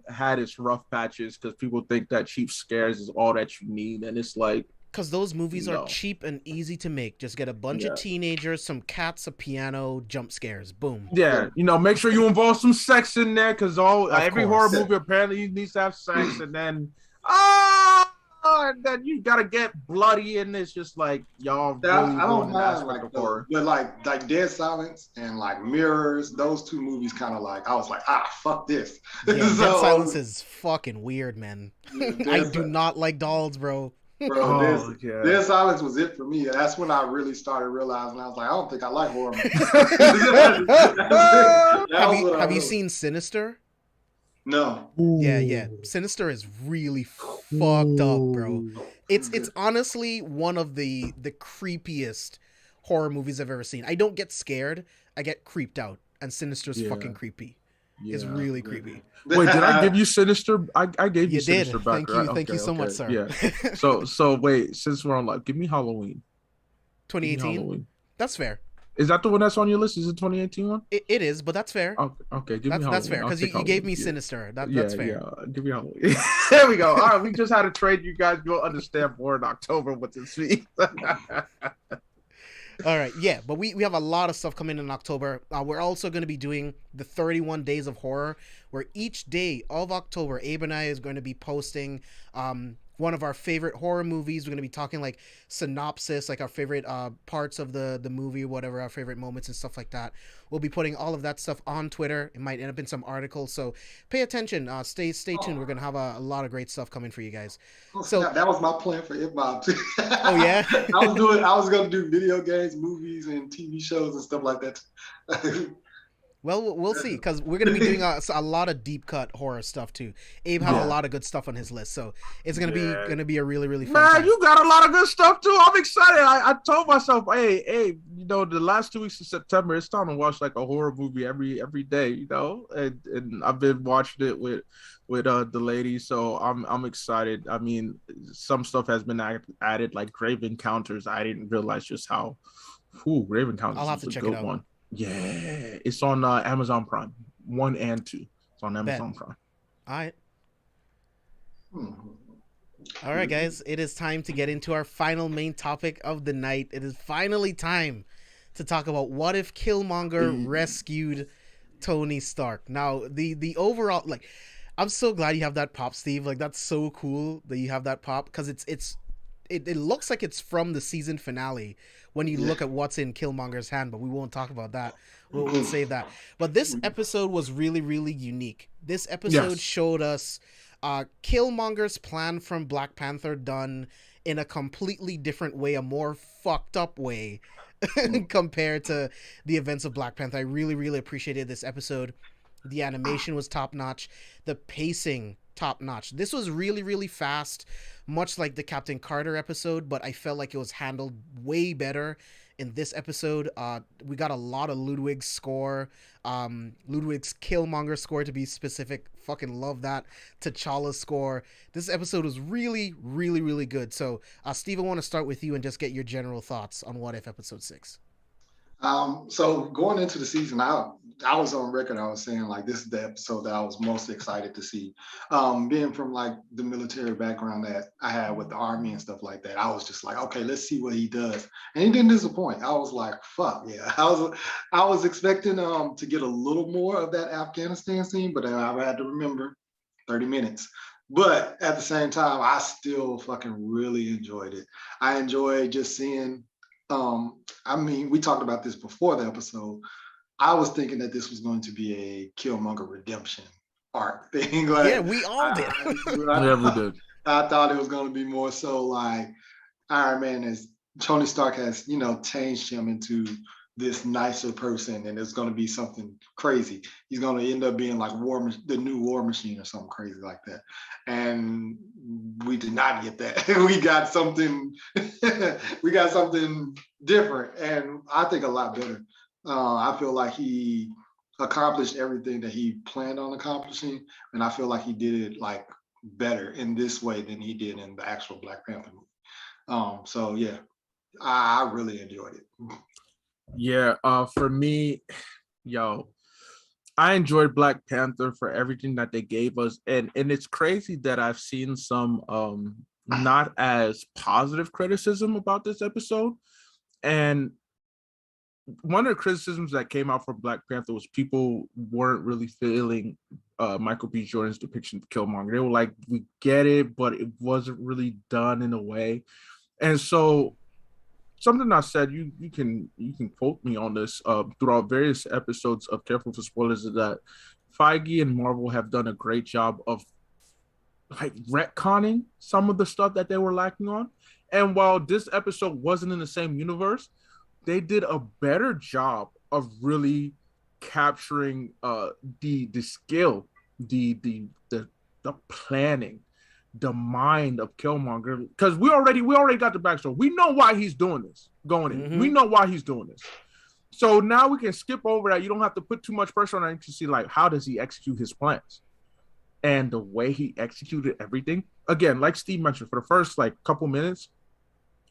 had its rough patches because people think that cheap scares is all that you need, and it's like. Because those movies are cheap and easy to make. Just get a bunch of teenagers, some cats, a piano, jump scares. Boom. Yeah, make sure you involve some sex in there because every horror movie apparently needs to have sex, and then and then you gotta get bloody, and it's just like y'all. Really I don't mind like horror, but like Dead Silence and like Mirrors, those two movies kind of like I was like fuck this. Yeah, Dead Silence is fucking weird, man. I do not like dolls, bro. Bro, Dead Silence was it for me. That's when I really started realizing I was like, I don't think I like horror movies. Have you seen Sinister? No. Yeah. Sinister is really fucked up, bro. It's honestly one of the creepiest horror movies I've ever seen. I don't get scared. I get creeped out. And Sinister's fucking creepy. It's really creepy. Wait, did I give you Sinister? I gave you Sinister back. Thank you so much, sir. Yeah. So wait, since we're on live, give me Halloween. 2018. That's fair. Is that the one that's on your list? Is it 2018 one? It is, but that's fair. Okay, give me Halloween. That's fair because you gave me Sinister. That's fair. Yeah, give me Halloween. There we go. All right, we just had a trade. You guys will understand more in October what this means. All right, yeah, but we have a lot of stuff coming in October. We're also going to be doing the 31 Days of Horror, where each day of October, Abe and I is going to be posting one of our favorite horror movies. We're going to be talking like synopsis, like our favorite parts of the movie, whatever, our favorite moments and stuff like that. We'll be putting all of that stuff on Twitter. It might end up in some articles, so pay attention. Stay tuned. We're going to have a lot of great stuff coming for you guys. So that was my plan for Bob too. Oh yeah? I was going to do video games, movies, and TV shows and stuff like that. Well, we'll see, because we're going to be doing a lot of deep cut horror stuff too. Abe has a lot of good stuff on his list, so it's going to be a really, really fun time. You got a lot of good stuff too. I'm excited. I told myself, hey, the last 2 weeks of September, it's time to watch like a horror movie every day, and I've been watching it with the ladies, so I'm excited. I mean, some stuff has been added, like Grave Encounters. I didn't realize just how Grave Encounters. I'll have to check it out. One. Yeah, it's on Amazon Prime 1 and 2. It's on Amazon Prime. All right. All right, guys. It is time to get into our final main topic of the night. It is finally time to talk about what if Killmonger rescued Tony Stark. Now, the overall, like, I'm so glad you have that pop, Steve. Like, that's so cool that you have that pop, because it looks like it's from the season finale when you look at what's in Killmonger's hand, but we won't talk about that. We'll save that. But this episode was really, really unique. This episode showed us Killmonger's plan from Black Panther done in a completely different way, a more fucked up way compared to the events of Black Panther. I really, really appreciated this episode. The animation was top-notch. The pacing, top-notch. This was really, really fast, much like the Captain Carter episode, but I felt like it was handled way better in this episode. We got a lot of Ludwig's score. Ludwig's Killmonger score, to be specific. Fucking love that. T'Challa's score. This episode was really, really, really good. So, Steve, I want to start with you and just get your general thoughts on What If Episode 6. So going into the season, I was on record. I was saying like this is the episode that I was most excited to see. Being from like the military background that I had with the army and stuff like that, I was just like, okay, let's see what he does, and he didn't disappoint. I was like, fuck yeah. I was expecting to get a little more of that Afghanistan scene, but I had to remember 30 minutes. But at the same time, I still fucking really enjoyed it. I enjoyed just seeing. I mean, we talked about this before the episode. I was thinking that this was going to be a Killmonger redemption arc thing. Like, Yeah, we all did. Yeah, we did. I thought it was going to be more so like Iron Man as Tony Stark has, changed him into this nicer person, and it's going to be something crazy. He's going to end up being like the new War Machine or something crazy like that. And we did not get that. We got something. We got something different, and I think a lot better. I feel like he accomplished everything that he planned on accomplishing, and I feel like he did it like better in this way than he did in the actual Black Panther movie. So yeah, I really enjoyed it. Yeah, for me, I enjoyed Black Panther for everything that they gave us, and it's crazy that I've seen some not as positive criticism about this episode. And one of the criticisms that came out for Black Panther was people weren't really feeling Michael B. Jordan's depiction of Killmonger. They were like, we get it, but it wasn't really done in a way. And so something I said, you can quote me on this throughout various episodes of Careful for Spoilers, is that Feige and Marvel have done a great job of like retconning some of the stuff that they were lacking on. And while this episode wasn't in the same universe, they did a better job of really capturing the skill, the planning, the mind of Killmonger, because we already got the backstory. We know why he's doing this going in. We know why he's doing this. So now we can skip over that. You don't have to put too much pressure on him to see like how does he execute his plans. And the way he executed everything, again, like Steve mentioned, for the first like couple minutes,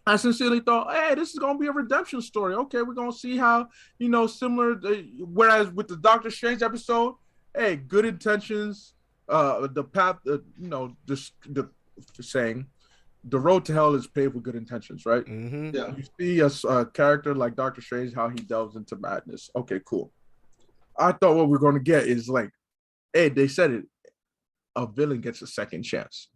I sincerely thought, hey, this is going to be a redemption story. Okay, we're going to see how, similar. Whereas with the Doctor Strange episode, hey, good intentions, the path, the saying, the road to hell is paved with good intentions, right? Mm-hmm. Yeah. You see a character like Doctor Strange, how he delves into madness. Okay, cool. I thought what we're going to get is like, hey, they said it, a villain gets a second chance.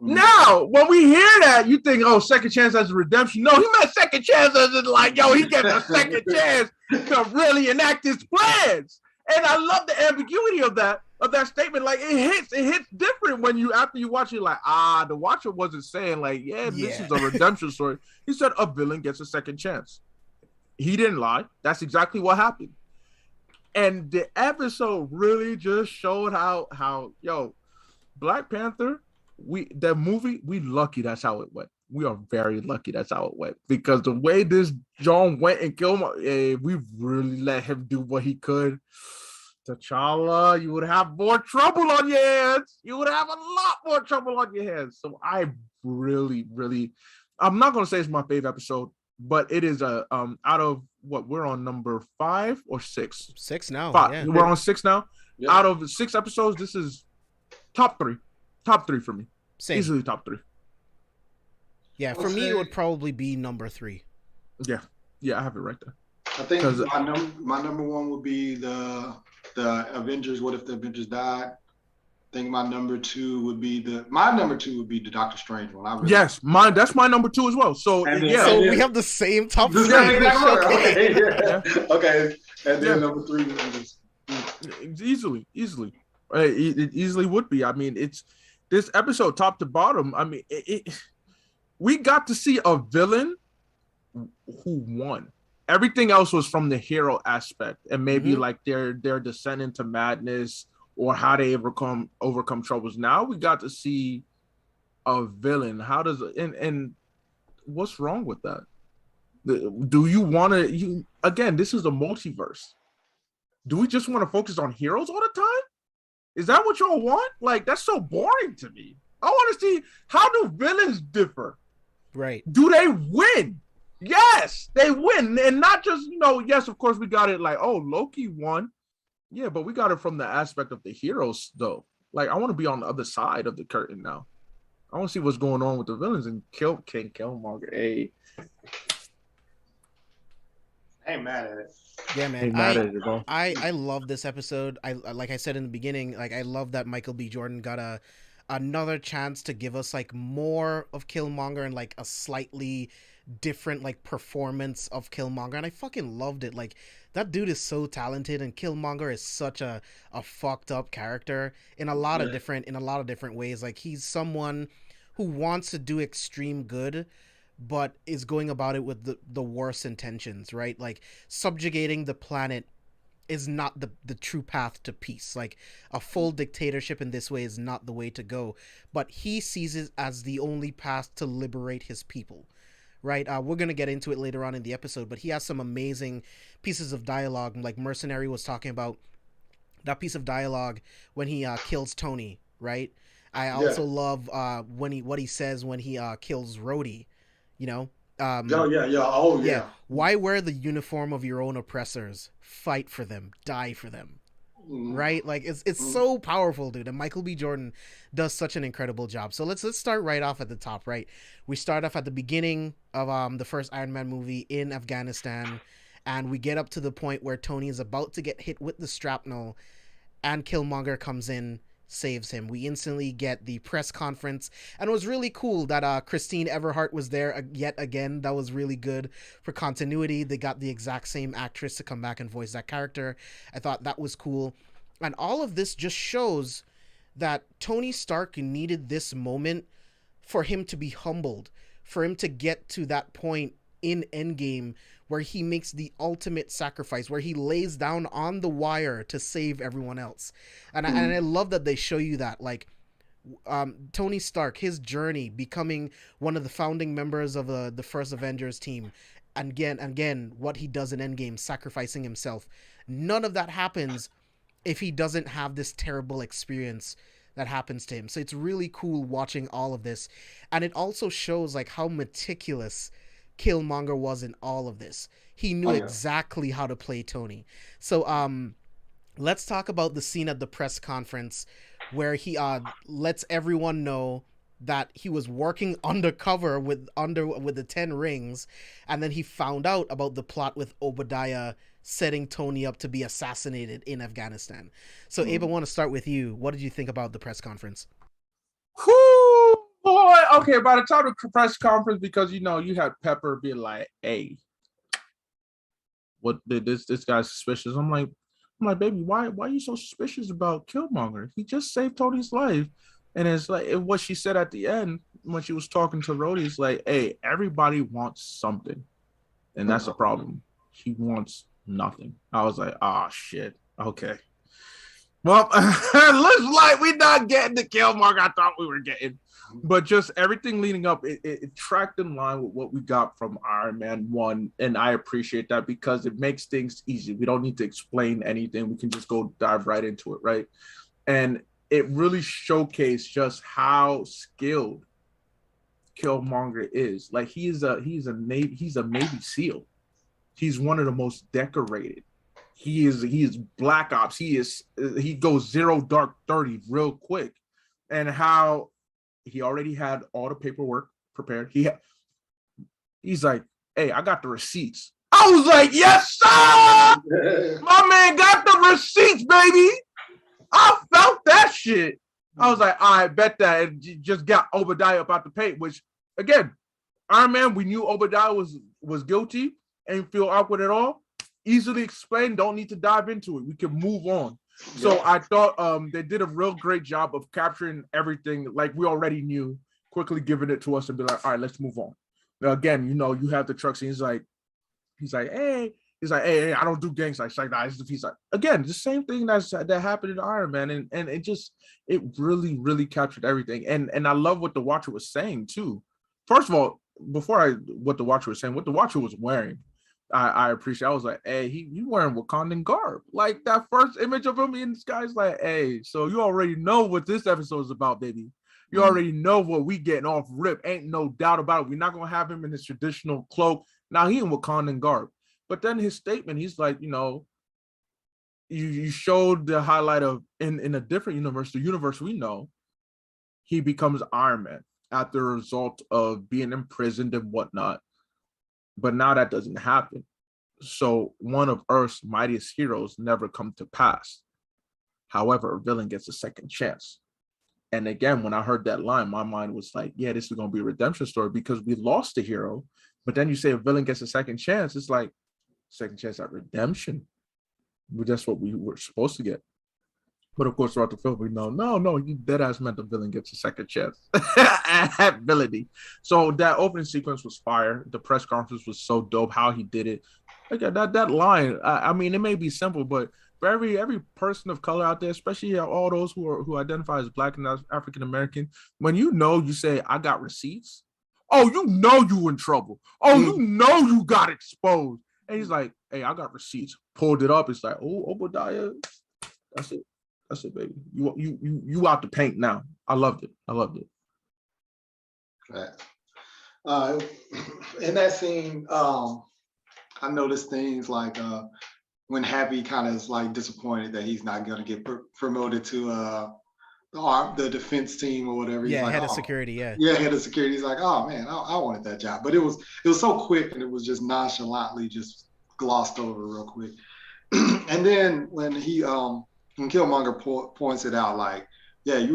Now, when we hear that, you think, oh, second chance as a redemption. No, he meant second chance as in like, yo, he gets a second chance to really enact his plans. And I love the ambiguity of that statement. Like it hits different when after you watch it, like, the watcher wasn't saying like, this is a redemption story. He said a villain gets a second chance. He didn't lie. That's exactly what happened. And the episode really just showed how Black Panther, we lucky that's how it went. We are very lucky that's how it went, because the way this John went and Killmonger, we really let him do what he could. T'Challa, you would have more trouble on your hands. You would have a lot more trouble on your hands. So I really, really, I'm not gonna say it's my favorite episode, but it is out of what we're on number 5 or 6. 6 now. 5. Yeah. We're on 6 now. Yeah. Out of 6 episodes, this is top 3 for me. Same. Easily top 3. Yeah, for me it would probably be number 3. Yeah, I have it right there. I think my number 1 would be the Avengers. What if the Avengers died? I think my number 2 would be the Doctor Strange one. Yes, that's my number 2 as well. So we have the same top 3. Okay. And then number 3 is easily. It easily would be. I mean, it's this episode top to bottom. I mean, we got to see a villain who won. Everything else was from the hero aspect, and maybe like their descent into madness or how they overcome troubles. Now we got to see a villain. How does and what's wrong with that? Do you want to? Again, this is a multiverse. Do we just want to focus on heroes all the time? Is that what y'all want? Like, that's so boring to me. I want to see, how do villains differ? Right. Do they win? Yes, they win. And not just, yes, of course we got it like, oh, Loki won. Yeah, but we got it from the aspect of the heroes, though. Like, I want to be on the other side of the curtain now. I want to see what's going on with the villains and King Killmonger. Hey. I ain't mad at it. Yeah, man. Ain't mad at it at all. I love this episode. I like I said in the beginning, like I love that Michael B. Jordan got another chance to give us like more of Killmonger and like a slightly different like performance of Killmonger, and I fucking loved it. Like that dude is so talented, and Killmonger is such a fucked up character in a lot of different ways. Like he's someone who wants to do extreme good, but is going about it with the worst intentions, right? Like subjugating the planet is not the true path to peace. Like a full dictatorship in this way is not the way to go, but he sees it as the only path to liberate his people, right? We're gonna get into it later on in the episode, but he has some amazing pieces of dialogue. Like Mercenary was talking about that piece of dialogue when he kills Tony, right? I also love what he says when he kills Rhodey, you know. Yeah. Why wear the uniform of your own oppressors? Fight for them, die for them. Right? Like it's so powerful, dude. And Michael B. Jordan does such an incredible job. So let's start right off at the top, right? We start off at the beginning of the first Iron Man movie in Afghanistan, and we get up to the point where Tony is about to get hit with the shrapnel, and Killmonger comes in, saves him. We instantly get the press conference, and it was really cool that Christine Everhart was there yet again. That was really good for continuity. They got the exact same actress to come back and voice that character. I thought that was cool, and all of this just shows that Tony Stark needed this moment for him to be humbled, for him to get to that point in Endgame where he makes the ultimate sacrifice, where he lays down on the wire to save everyone else. And I love that they show you that, like, Tony Stark, his journey becoming one of the founding members of the first Avengers team, and again, what he does in Endgame, sacrificing himself. None of that happens if he doesn't have this terrible experience that happens to him. So it's really cool watching all of this. And it also shows like how meticulous Killmonger was in all of this. He knew exactly how to play Tony. So let's talk about the scene at the press conference where he lets everyone know that he was working undercover with the 10 rings, and then he found out about the plot with Obadiah setting Tony up to be assassinated in Afghanistan. So Abe, I want to start with you. What did you think about the press conference? Whoo, boy. Okay, by the time of the press conference, because you had Pepper be like, hey, what did this guy's suspicious? I'm like, baby, why are you so suspicious about Killmonger? He just saved Tony's life. And it's like what she said at the end when she was talking to Rhodey is like, hey, everybody wants something. And that's a problem. He wants nothing. I was like, oh shit. Okay. Well, looks like we're not getting the Killmonger I thought we were getting. But just everything leading up, it tracked in line with what we got from Iron Man 1. And I appreciate that because it makes things easy. We don't need to explain anything. We can just go dive right into it, right? And it really showcased just how skilled Killmonger is. Like he's a Navy SEAL. He's one of the most decorated. He is Black Ops. He goes 0 dark 30 real quick. And how he already had all the paperwork prepared. He's like, hey, I got the receipts. I was like, yes, sir! My man got the receipts, baby. I felt that shit. I was like, I bet that. And just got Obadiah up out the paint, which, again, Iron Man, we knew Obadiah was guilty. Ain't feel awkward at all. Easily explained. Don't need to dive into it. We can move on. So I thought they did a real great job of capturing everything like we already knew, quickly giving it to us and be like, all right, let's move on. Now, again, you have the truck scene. He's like, hey, I don't do gangs like that. He's like, again, the same thing that happened in Iron Man, and it really, really captured everything. And I love what the Watcher was saying too. First of all, what the Watcher was saying, what the Watcher was wearing, I appreciate. I was like, hey, you wearing Wakandan garb. Like that first image of him in the sky is like, hey, so you already know what this episode is about, baby. You already know what we getting off rip. Ain't no doubt about it. We're not gonna have him in his traditional cloak. Now he in Wakandan garb, but then his statement, he's like, you showed the highlight of in a different universe, the universe we know, he becomes Iron Man after a result of being imprisoned and whatnot. But now that doesn't happen. So one of Earth's mightiest heroes never come to pass. However, a villain gets a second chance. And again, when I heard that line, my mind was like, yeah, this is going to be a redemption story because we lost a hero. But then you say a villain gets a second chance. It's like, second chance at redemption. That's what we were supposed to get. But of course, throughout the film, we know, no, you dead ass meant the villain gets a second chance at villainy. So that opening sequence was fire. The press conference was so dope. How he did it, like that line. I mean, it may be simple, but for every person of color out there, especially all those who identify as Black and African American, when you say, "I got receipts," oh, you in trouble. Oh, you got exposed. And he's like, "Hey, I got receipts." Pulled it up. It's like, "Oh, Obadiah, that's it." That's it, baby. You out the paint now. I loved it. Right. In that scene, I noticed things like when Happy kind of is like disappointed that he's not going to get promoted to the defense team or whatever. Yeah, he's like, head of security. Yeah, head of security. He's like, oh man, I wanted that job, but it was so quick and it was just nonchalantly just glossed over real quick. And then when when Killmonger points it out, like, yeah,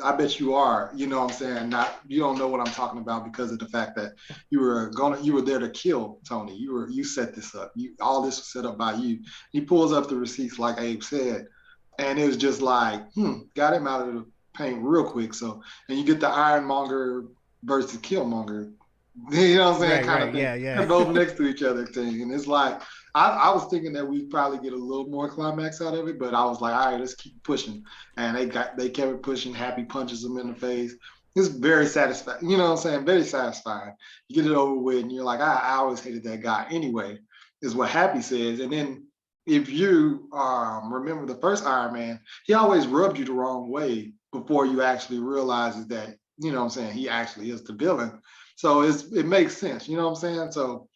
I bet you are, you know what I'm saying? You don't know what I'm talking about because of the fact that you were there to kill Tony. You set this up. All this was set up by you. He pulls up the receipts like Abe said, and it was just like, got him out of the paint real quick. So, and you get the Ironmonger versus Killmonger, you know what I'm saying? Kind of thing. Yeah. Both next to each other thing. And it's like, I was thinking that we'd probably get a little more climax out of it, but I was like, all right, let's keep pushing. And they kept pushing. Happy punches them in the face. It's very satisfying. You know what I'm saying? Very satisfying. You get it over with, and you're like, I always hated that guy anyway, is what Happy says. And then if you remember the first Iron Man, he always rubbed you the wrong way before you actually realizes that, you know what I'm saying, he actually is the villain. So it makes sense. You know what I'm saying? So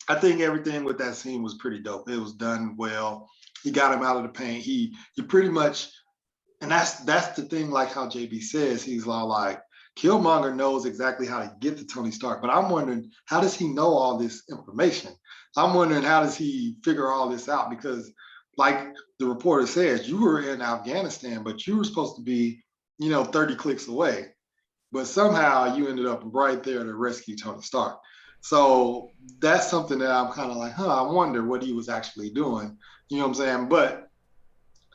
I think everything with that scene was pretty dope. It was done well. He got him out of the paint. He pretty much, and that's the thing, like how JB says, he's all like, Killmonger knows exactly how to get to Tony Stark, but I'm wondering, how does he know all this information? I'm wondering, how does he figure all this out? Because like the reporter says, you were in Afghanistan, but you were supposed to be, 30 clicks away. But somehow you ended up right there to rescue Tony Stark. So that's something that I'm kind of like, I wonder what he was actually doing. You know what I'm saying? But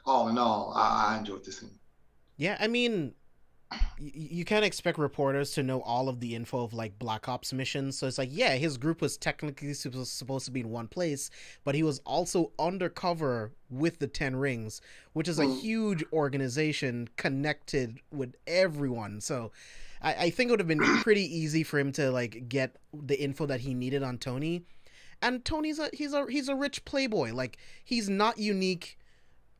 all in all, I enjoyed this scene. Yeah, I mean, you can't expect reporters to know all of the info of like Black Ops missions. So it's like, yeah, his group was technically supposed to be in one place, but he was also undercover with the 10 Rings, which is a huge organization connected with everyone. So I think it would have been pretty easy for him to like get the info that he needed on Tony. And Tony's he's a rich playboy. Like, he's not unique.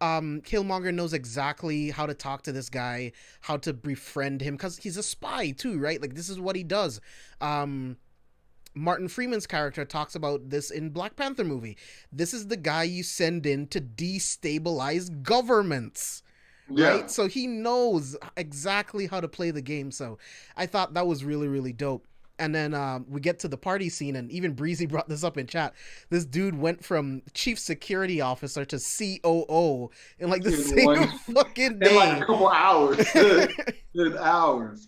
Killmonger knows exactly how to talk to this guy, how to befriend him, because he's a spy too, right? Like, this is what he does. Martin Freeman's character talks about this in Black Panther movie. This is the guy you send in to destabilize governments. Yeah. Right? So he knows exactly how to play the game. So I thought that was really, really dope. And then we get to the party scene, and even Breezy brought this up in chat. This dude went from chief security officer to COO in like the same fucking day. In like a couple hours. In hours.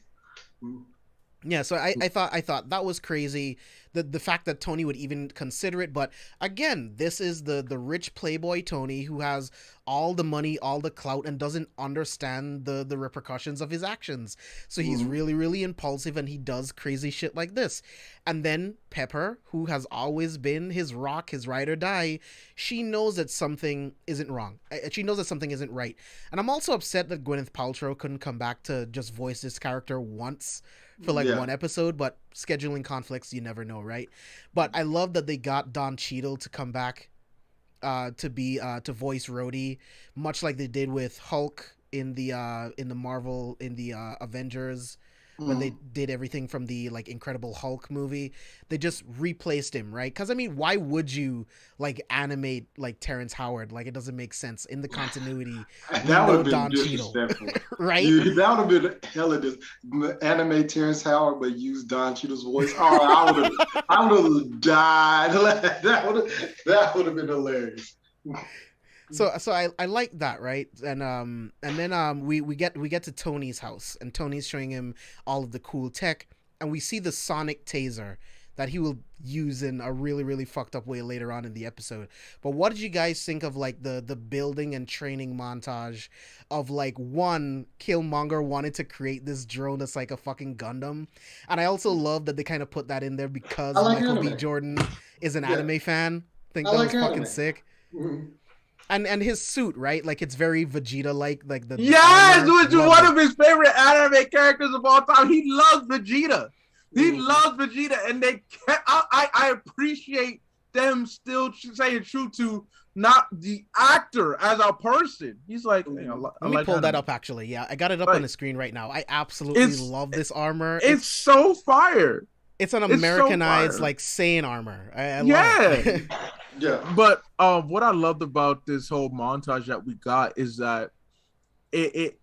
Yeah, so I thought that was crazy. The fact that Tony would even consider it, but again, this is the rich playboy Tony who has all the money, all the clout, and doesn't understand the repercussions of his actions. So he's really, really impulsive, and he does crazy shit like this. And then Pepper, who has always been his rock, his ride or die, she knows that something isn't wrong. She knows that something isn't right. And I'm also upset that Gwyneth Paltrow couldn't come back to just voice this character once for like one episode, but scheduling conflicts, you never know, right? But I love that they got Don Cheadle to come back to voice Rhodey, much like they did with Hulk in the Marvel, in the Avengers when they did everything from the like Incredible Hulk movie. They just replaced him, right? Because I mean, why would you like animate like Terrence Howard? Like it doesn't make sense in the continuity. That would have been Don Cheadle, disrespectful. right? That would have been hella animate Terrence Howard, but use Don Cheadle's voice. Oh, I would have died. That would have been hilarious. So I like that, right? And then we get to Tony's house, and Tony's showing him all of the cool tech, and we see the sonic taser that he will use in a really, really fucked up way later on in the episode. But what did you guys think of like the building and training montage of like, one, Killmonger wanted to create this drone that's like a fucking Gundam, and I also love that they kind of put that in there because Michael B. Jordan is an anime fan. I think that was fucking sick. Mm-hmm. And his suit, right? Like it's very Vegeta like the yes, which is one of his favorite anime characters of all time. He loves Vegeta. He loves Vegeta, and they I appreciate them still saying true to not the actor as a person. He's like, hey, let me pull that up actually. Yeah, I got it up on the screen right now. I absolutely love this armor. It's so fire. It's an Americanized like Saiyan armor. I love it. Yeah. But what I loved about this whole montage that we got is that it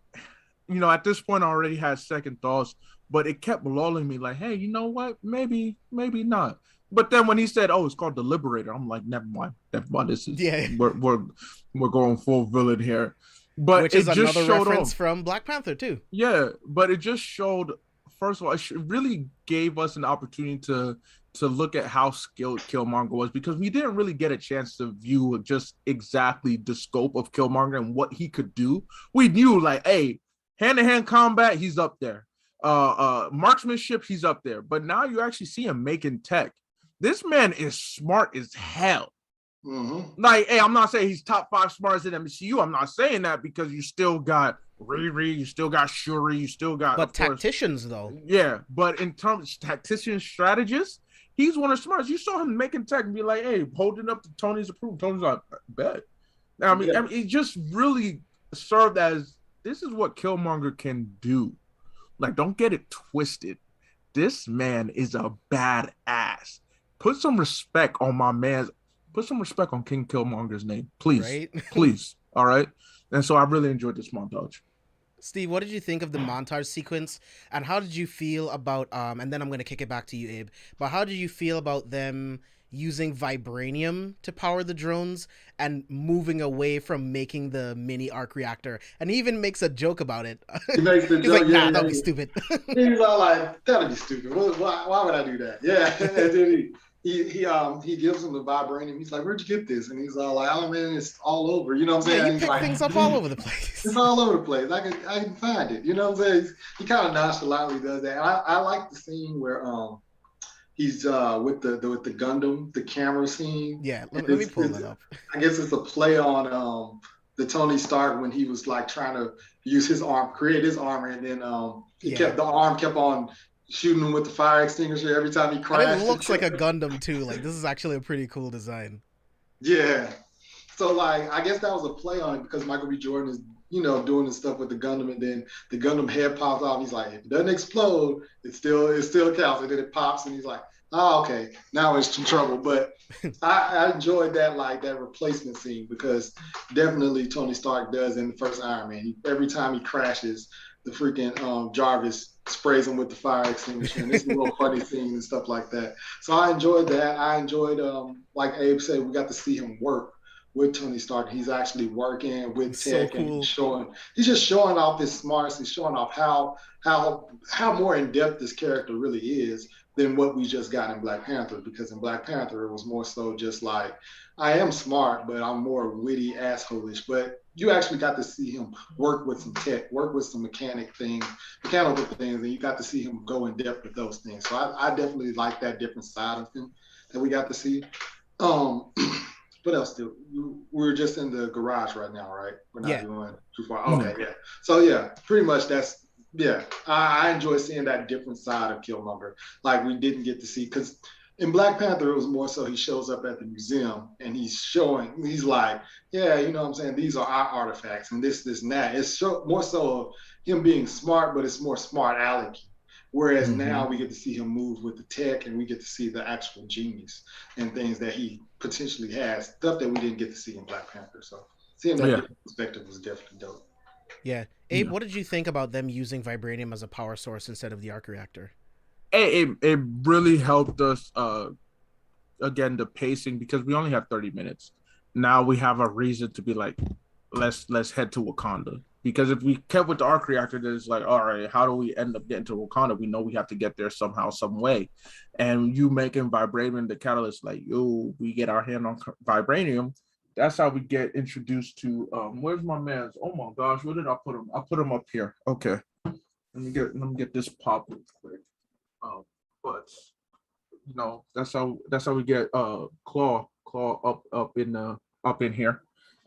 at this point I already had second thoughts, but it kept lulling me like, hey, you know what? Maybe not. But then when he said, "Oh, it's called the Liberator," I'm like, never mind. This is we're going full villain here. But which is another reference from Black Panther too. Yeah, but it just showed. First of all, it really gave us an opportunity to look at how skilled Killmonger was, because we didn't really get a chance to view just exactly the scope of Killmonger and what he could do. We knew like, hey, hand-to-hand combat, he's up there. Marksmanship, he's up there. But now you actually see him making tech. This man is smart as hell. Mm-hmm. Like, hey, I'm not saying he's top 5 smartest in MCU. I'm not saying that, because you still got Riri, you still got Shuri, you still got... But tacticians, though. Yeah, but in terms of tactician strategists, he's one of the smartest. You saw him making tech and be like, hey, holding up to Tony's approval. Tony's like, bet. I mean, it just really served as, this is what Killmonger can do. Like, don't get it twisted. This man is a badass. Put some respect on my man's... Put some respect on King Killmonger's name, please. Right? Please. All right? And so I really enjoyed this montage. Steve, what did you think of the montage sequence, and how did you feel about and then I'm going to kick it back to you, Abe, but how did you feel about them using vibranium to power the drones and moving away from making the mini arc reactor? And he even makes a joke about it. He makes the He's joke, like, nah, that'd be stupid. He's all like, that'd be stupid. Why would I do that? Yeah. And then he gives him the vibranium. He's like, where'd you get this? And he's all like, oh man, it's all over. You know what I'm saying? Yeah, you he's pick like, things up all over the place. It's all over the place. I can find it. You know what I'm saying? He kind of nonchalantly does that. I like the scene where he's with the Gundam, the camera scene. Yeah, let me pull that up. I guess it's a play on the Tony Stark when he was like trying to use his arm, create his armor, and then the arm kept on shooting him with the fire extinguisher every time he crashed. And it looks like a Gundam too. Like, this is actually a pretty cool design. Yeah. So like, I guess that was a play on it, because Michael B. Jordan is, doing this stuff with the Gundam, and then the Gundam head pops off. He's like, if it doesn't explode, it still counts. And then it pops, and he's like, oh, okay, now it's in trouble. But I enjoyed that, like that replacement scene, because definitely Tony Stark does in the first Iron Man. Every time he crashes, the freaking Jarvis sprays him with the fire extinguisher, and it's a little funny scene and stuff like that. So I enjoyed that. I enjoyed, like Abe said, we got to see him work with Tony Stark. He's actually working with tech, and he's just showing off his smarts. He's showing off how more in depth this character really is than what we just got in Black Panther. Because in Black Panther, it was more so just like, I am smart, but I'm more witty, asshole-ish. But you actually got to see him work with some tech, work with some mechanical things, and you got to see him go in depth with those things. So I definitely like that different side of him that we got to see. What else we're just in the garage right now, right? We're not going too far. Okay, yeah. So yeah, pretty much that's, yeah. I enjoy seeing that different side of Killmonger. Like, we didn't get to see, because in Black Panther, it was more so he shows up at the museum and he's like, yeah, you know what I'm saying? These are our artifacts and this, and that. It's more so of him being smart, but it's more smart alecky. Whereas Mhm. now we get to see him move with the tech, and we get to see the actual genius and things that he potentially has, stuff that we didn't get to see in Black Panther. So seeing that Yeah. different perspective was definitely dope. Yeah. Abe, Yeah. what did you think about them using vibranium as a power source instead of the arc reactor? It really helped us again the pacing because we only have 30 minutes. Now we have a reason to be like, let's head to Wakanda. Because if we kept with the arc reactor, then it's like, all right, how do we end up getting to Wakanda? We know we have to get there somehow, some way. And you making vibranium the catalyst, like, yo, we get our hand on vibranium. That's how we get introduced to where's my man's? Oh my gosh, where did I put him? I put him up here. Okay. Let me get this pop real quick. But that's how we get claw up in here.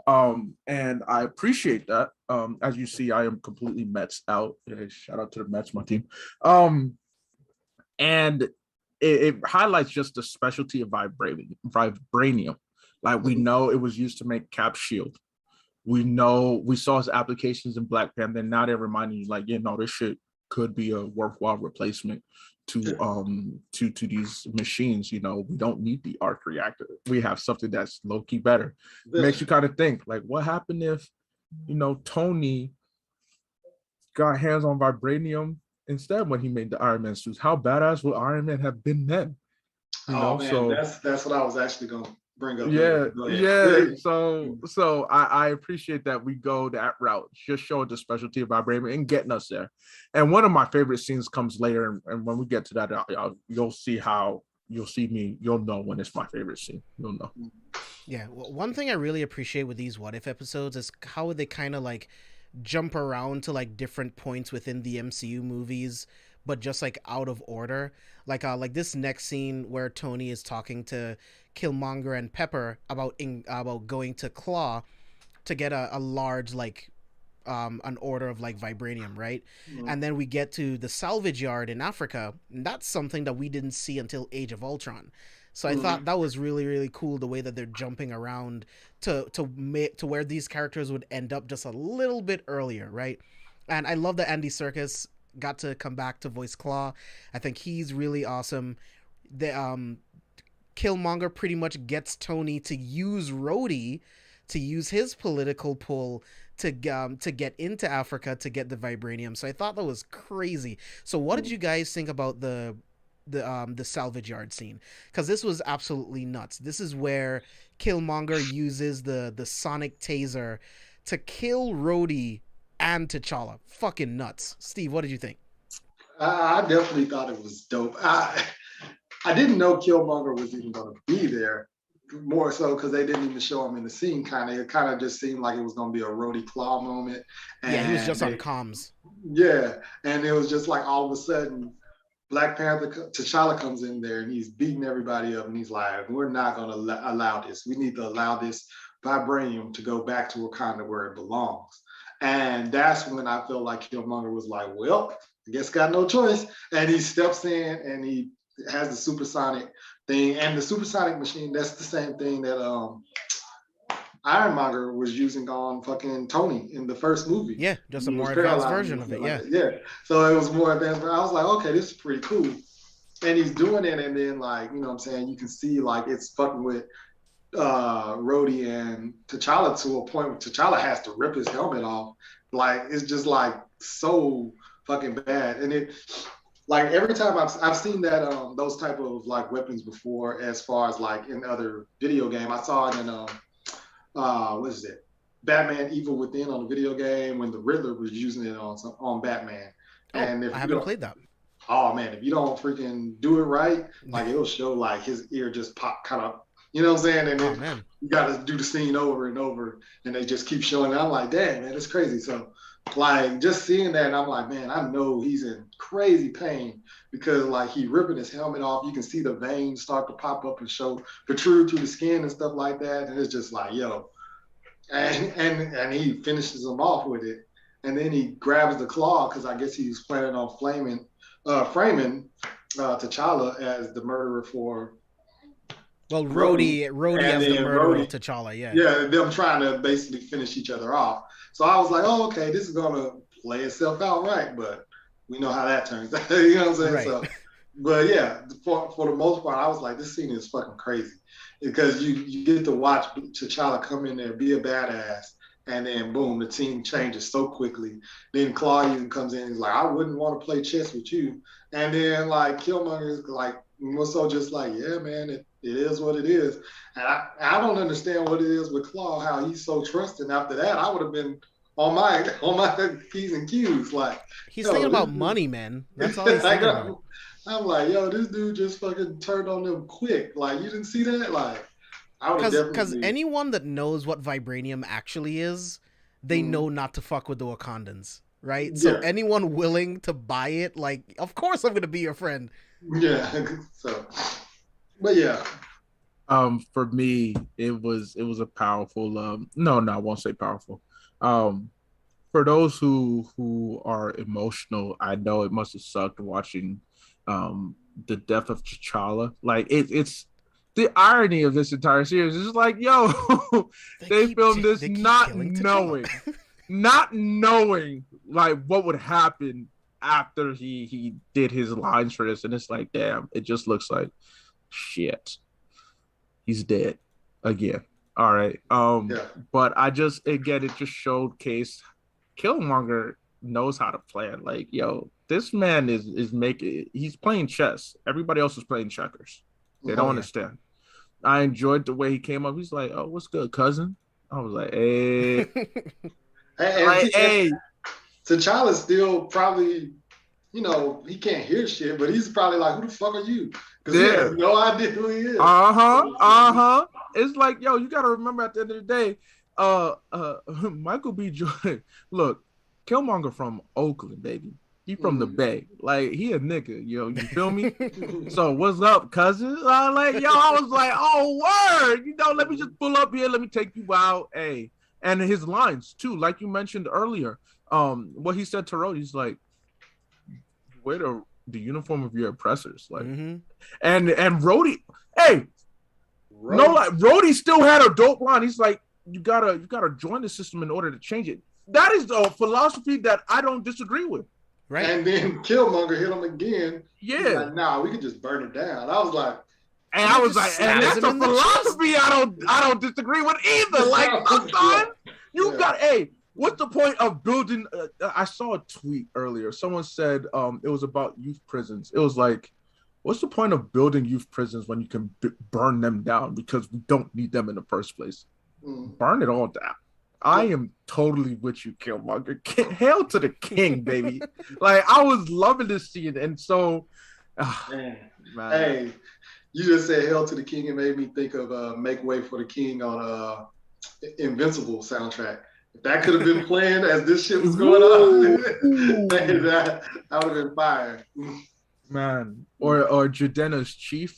And I appreciate that. As you see, I am completely Mets out. Shout out to the Mets, my team. And it highlights just the specialty of vibranium. Like we know it was used to make Cap's shield. We know we saw his applications in Black Panther. And now they're reminding you, like, this shit could be a worthwhile replacement to these machines. We don't need the arc reactor. We have something that's low-key better. It makes you kind of think, like, what happened if Tony got hands on vibranium instead when he made the Iron Man suits? How badass would Iron Man have been then? Man, So that's what I was actually gonna bring up. Yeah. So I appreciate that we go that route, just showing the specialty of vibranium and getting us there. And one of my favorite scenes comes later, and when we get to that, you'll see me. You'll know when it's my favorite scene. You'll know. Yeah, one thing I really appreciate with these What If episodes is how they kind of like jump around to like different points within the MCU movies, but just like out of order. Like this next scene where Tony is talking to Killmonger and Pepper about going to Claw to get a large an order of like vibranium, right? Mm-hmm. And then we get to the salvage yard in Africa. And that's something that we didn't see until Age of Ultron. So I thought that was really, really cool, the way that they're jumping around to where these characters would end up just a little bit earlier, right? And I love that Andy Serkis got to come back to voice Claw. I think he's really awesome. The Killmonger pretty much gets Tony to use Rhodey, to use his political pull to get into Africa to get the vibranium. So I thought that was crazy. So what did you guys think about the salvage yard scene? Because this was absolutely nuts. This is where Killmonger uses the sonic taser to kill Rhodey and T'Challa. Fucking nuts. Steve, what did you think? I definitely thought it was dope. I didn't know Killmonger was even going to be there, more so because they didn't even show him in the scene. It kind of just seemed like it was going to be a Rhodey Claw moment. And yeah, he was just on comms. Yeah, and it was just like all of a sudden Black Panther, T'Challa comes in there and he's beating everybody up, and he's like, we're not going to allow this. We need to allow this vibranium to go back to Wakanda where it belongs. And that's when I felt like Killmonger was like, well, I guess got no choice. And he steps in and he has the supersonic thing. And the supersonic machine, that's the same thing that Ironmonger was using on fucking Tony in the first movie. Yeah, just a more advanced version of it. Yeah. So it was more advanced. But I was like, okay, this is pretty cool. And he's doing it, and then like, you know what I'm saying, you can see like it's fucking with Rhodey and T'Challa to a point where T'Challa has to rip his helmet off. Like it's just like so fucking bad. And it like every time I've seen that those type of like weapons before, as far as like in other video game. I saw it in what is it? Batman Evil Within on the video game when the Riddler was using it on Batman. And if I haven't played that. Oh man, if you don't freaking do it right, like it'll show like his ear just pop kind of, you know what I'm saying? And then you got to do the scene over and over, and they just keep showing it. I'm like, damn, man, it's crazy. So like just seeing that, I'm like, man, I know he's in crazy pain because like he ripping his helmet off. You can see the veins start to pop up and protrude through the skin and stuff like that. And it's just like, yo, and he finishes him off with it. And then he grabs the claw because I guess he was planning on framing T'Challa as the murderer for. Well, Rhodey as the murderer of T'Challa, yeah. Yeah, them trying to basically finish each other off. So I was like, oh, okay, this is gonna play itself out right. But we know how that turns out. You know what I'm saying? Right. So, but yeah, for the most part, I was like, this scene is fucking crazy because you get to watch T'Challa come in there, be a badass, and then boom, the team changes so quickly. Then Claudian comes in and he's like, I wouldn't want to play chess with you. And then like Killmonger is like, more so just like, yeah, man, it is what it is. And I don't understand what it is with Claw, how he's so trusting. After that, I would have been on my P's and Q's. Like, He's thinking about money, man. That's all he's thinking about. I'm like, yo, this dude just fucking turned on them quick. Like, you didn't see that? Like, I would definitely. Because anyone that knows what vibranium actually is, they know not to fuck with the Wakandans, right? So anyone willing to buy it, like, of course I'm gonna be your friend. Yeah. So, but yeah. For me, it was a powerful. No, I won't say powerful. For those who are emotional, I know it must have sucked watching the death of T'Challa. Like it's the irony of this entire series is like, yo, they filmed this not knowing like what would happen after he did his lines for this, and it's like, damn, it just looks like shit. He's dead again. All right. But it just showcased Killmonger knows how to plan. Like, yo, this man he's playing chess. Everybody else is playing checkers. They don't understand. I enjoyed the way he came up. He's like, oh, what's good, cousin? I was like, hey. Hey. T'Challa's still probably, he can't hear shit, but he's probably like, who the fuck are you? Because he has no idea who he is. It's like, yo, you got to remember at the end of the day, Michael B. Jordan, look, Killmonger from Oakland, baby. He from the Bay. Like, he a nigga, you feel me? So, what's up, cousin? I was like, oh, word. Let me just pull up here. Let me take you out. Hey. And his lines, too, like you mentioned earlier. What he said to Rhodey, he's like, wear the uniform of your oppressors. Like, and Rhodey, hey, Rhodey still had a dope line. He's like, you gotta join the system in order to change it. That is a philosophy that I don't disagree with. Right. And then Killmonger hit him again. Yeah. Like, nah, we could just burn it down. I was like, and that's a philosophy I don't disagree with either. Like, sometimes you got, what's the point of building? I saw a tweet earlier. Someone said it was about youth prisons. It was like, what's the point of building youth prisons when you can burn them down because we don't need them in the first place? Burn it all down. I am totally with you, Killmonger. Hail to the king, baby. Like, I was loving this scene. And so, man. Hey, you just said hail to the king and made me think of Make Way for the King on Invincible soundtrack. If that could have been playing as this shit was going on, that would have been fire. Man. Or Jadena's Chief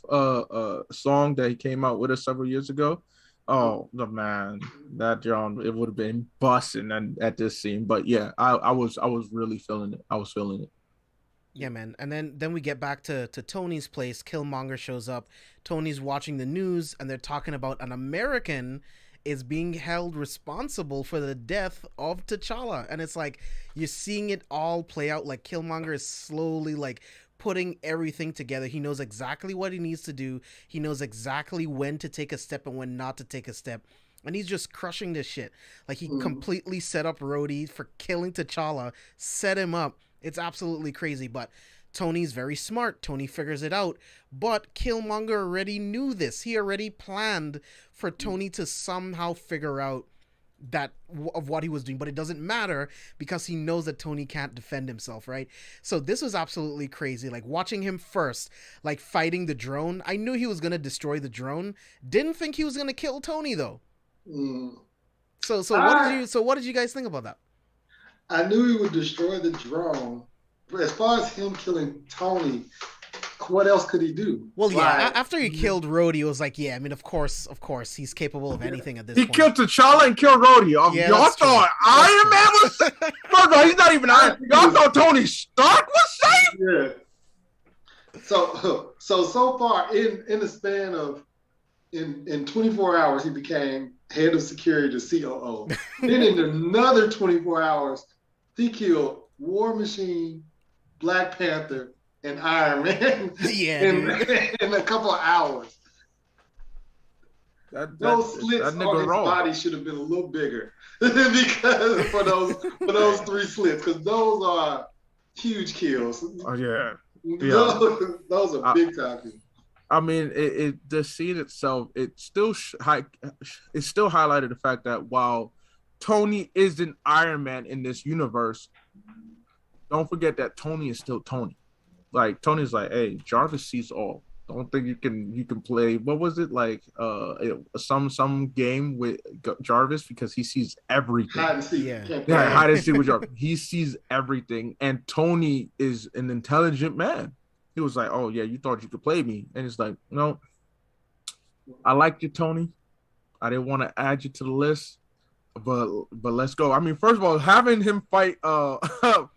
song that he came out with us several years ago. Oh, the man, that John, it would have been busting at this scene. But yeah, I was really feeling it. I was feeling it. Yeah, man. And then we get back to Tony's place. Killmonger shows up. Tony's watching the news, and they're talking about an American is being held responsible for the death of T'Challa. And it's like, you're seeing it all play out. Like, Killmonger is slowly, like, putting everything together. He knows exactly what he needs to do. He knows exactly when to take a step and when not to take a step. And he's just crushing this shit. Like, he completely set up Rhodey for killing T'Challa, set him up. It's absolutely crazy, but Tony's very smart. Tony figures it out, but Killmonger already knew this. He already planned for Tony to somehow figure out that of what he was doing, but it doesn't matter because he knows that Tony can't defend himself, right? So this was absolutely crazy. Like, watching him first, like, fighting the drone. I knew he was going to destroy the drone. Didn't think he was going to kill Tony, though. So what did you guys think about that? I knew he would destroy the drone, but as far as him killing Tony, what else could he do? Well, yeah, after he killed Rhodey, it was like, yeah, I mean, of course, he's capable of anything at this point. He killed T'Challa and killed Rhodey. Y'all thought Iron Man was... First of all, he's not even Iron Man. Y'all thought Tony Stark was safe? Yeah. So far, in the span of... In 24 hours, he became head of security to COO. Then in another 24 hours, he killed War Machine, Black Panther and Iron Man Yeah, in a couple of hours. Those slits that on nigga his raw. body should have been a little bigger because for those 3 slits, because those are huge kills. Oh yeah. Those are big time kills. I mean, the scene itself, it still highlighted the fact that while Tony isn't Iron Man in this universe, don't forget that Tony is still Tony. Like Tony's like, hey, Jarvis sees all. Don't think you can play. What was it like? Some game with Jarvis because he sees everything. Hide and seek. Yeah, hide and seek with Jarvis. He sees everything, and Tony is an intelligent man. He was like, oh yeah, you thought you could play me, and it's like, no, I like you, Tony. I didn't want to add you to the list, but let's go. I mean, first of all, having him fight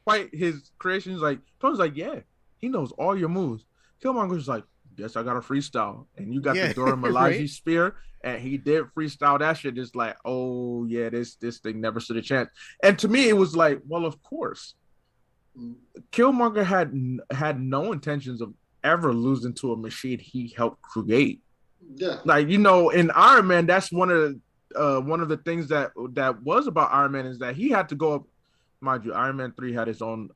fight his creations, like Tony's like, yeah, he knows all your moves. Killmonger's like, yes, I got a freestyle, and you got the Dora Milaje right? Spear, and he did freestyle that shit. It's like, oh yeah, this thing never stood a chance. And to me, it was like, well, of course, Killmonger had no intentions of ever losing to a machine he helped create. Yeah, like in Iron Man, that's one of the things that was about Iron Man is that he had to go up. Mind you, Iron Man 3 had his own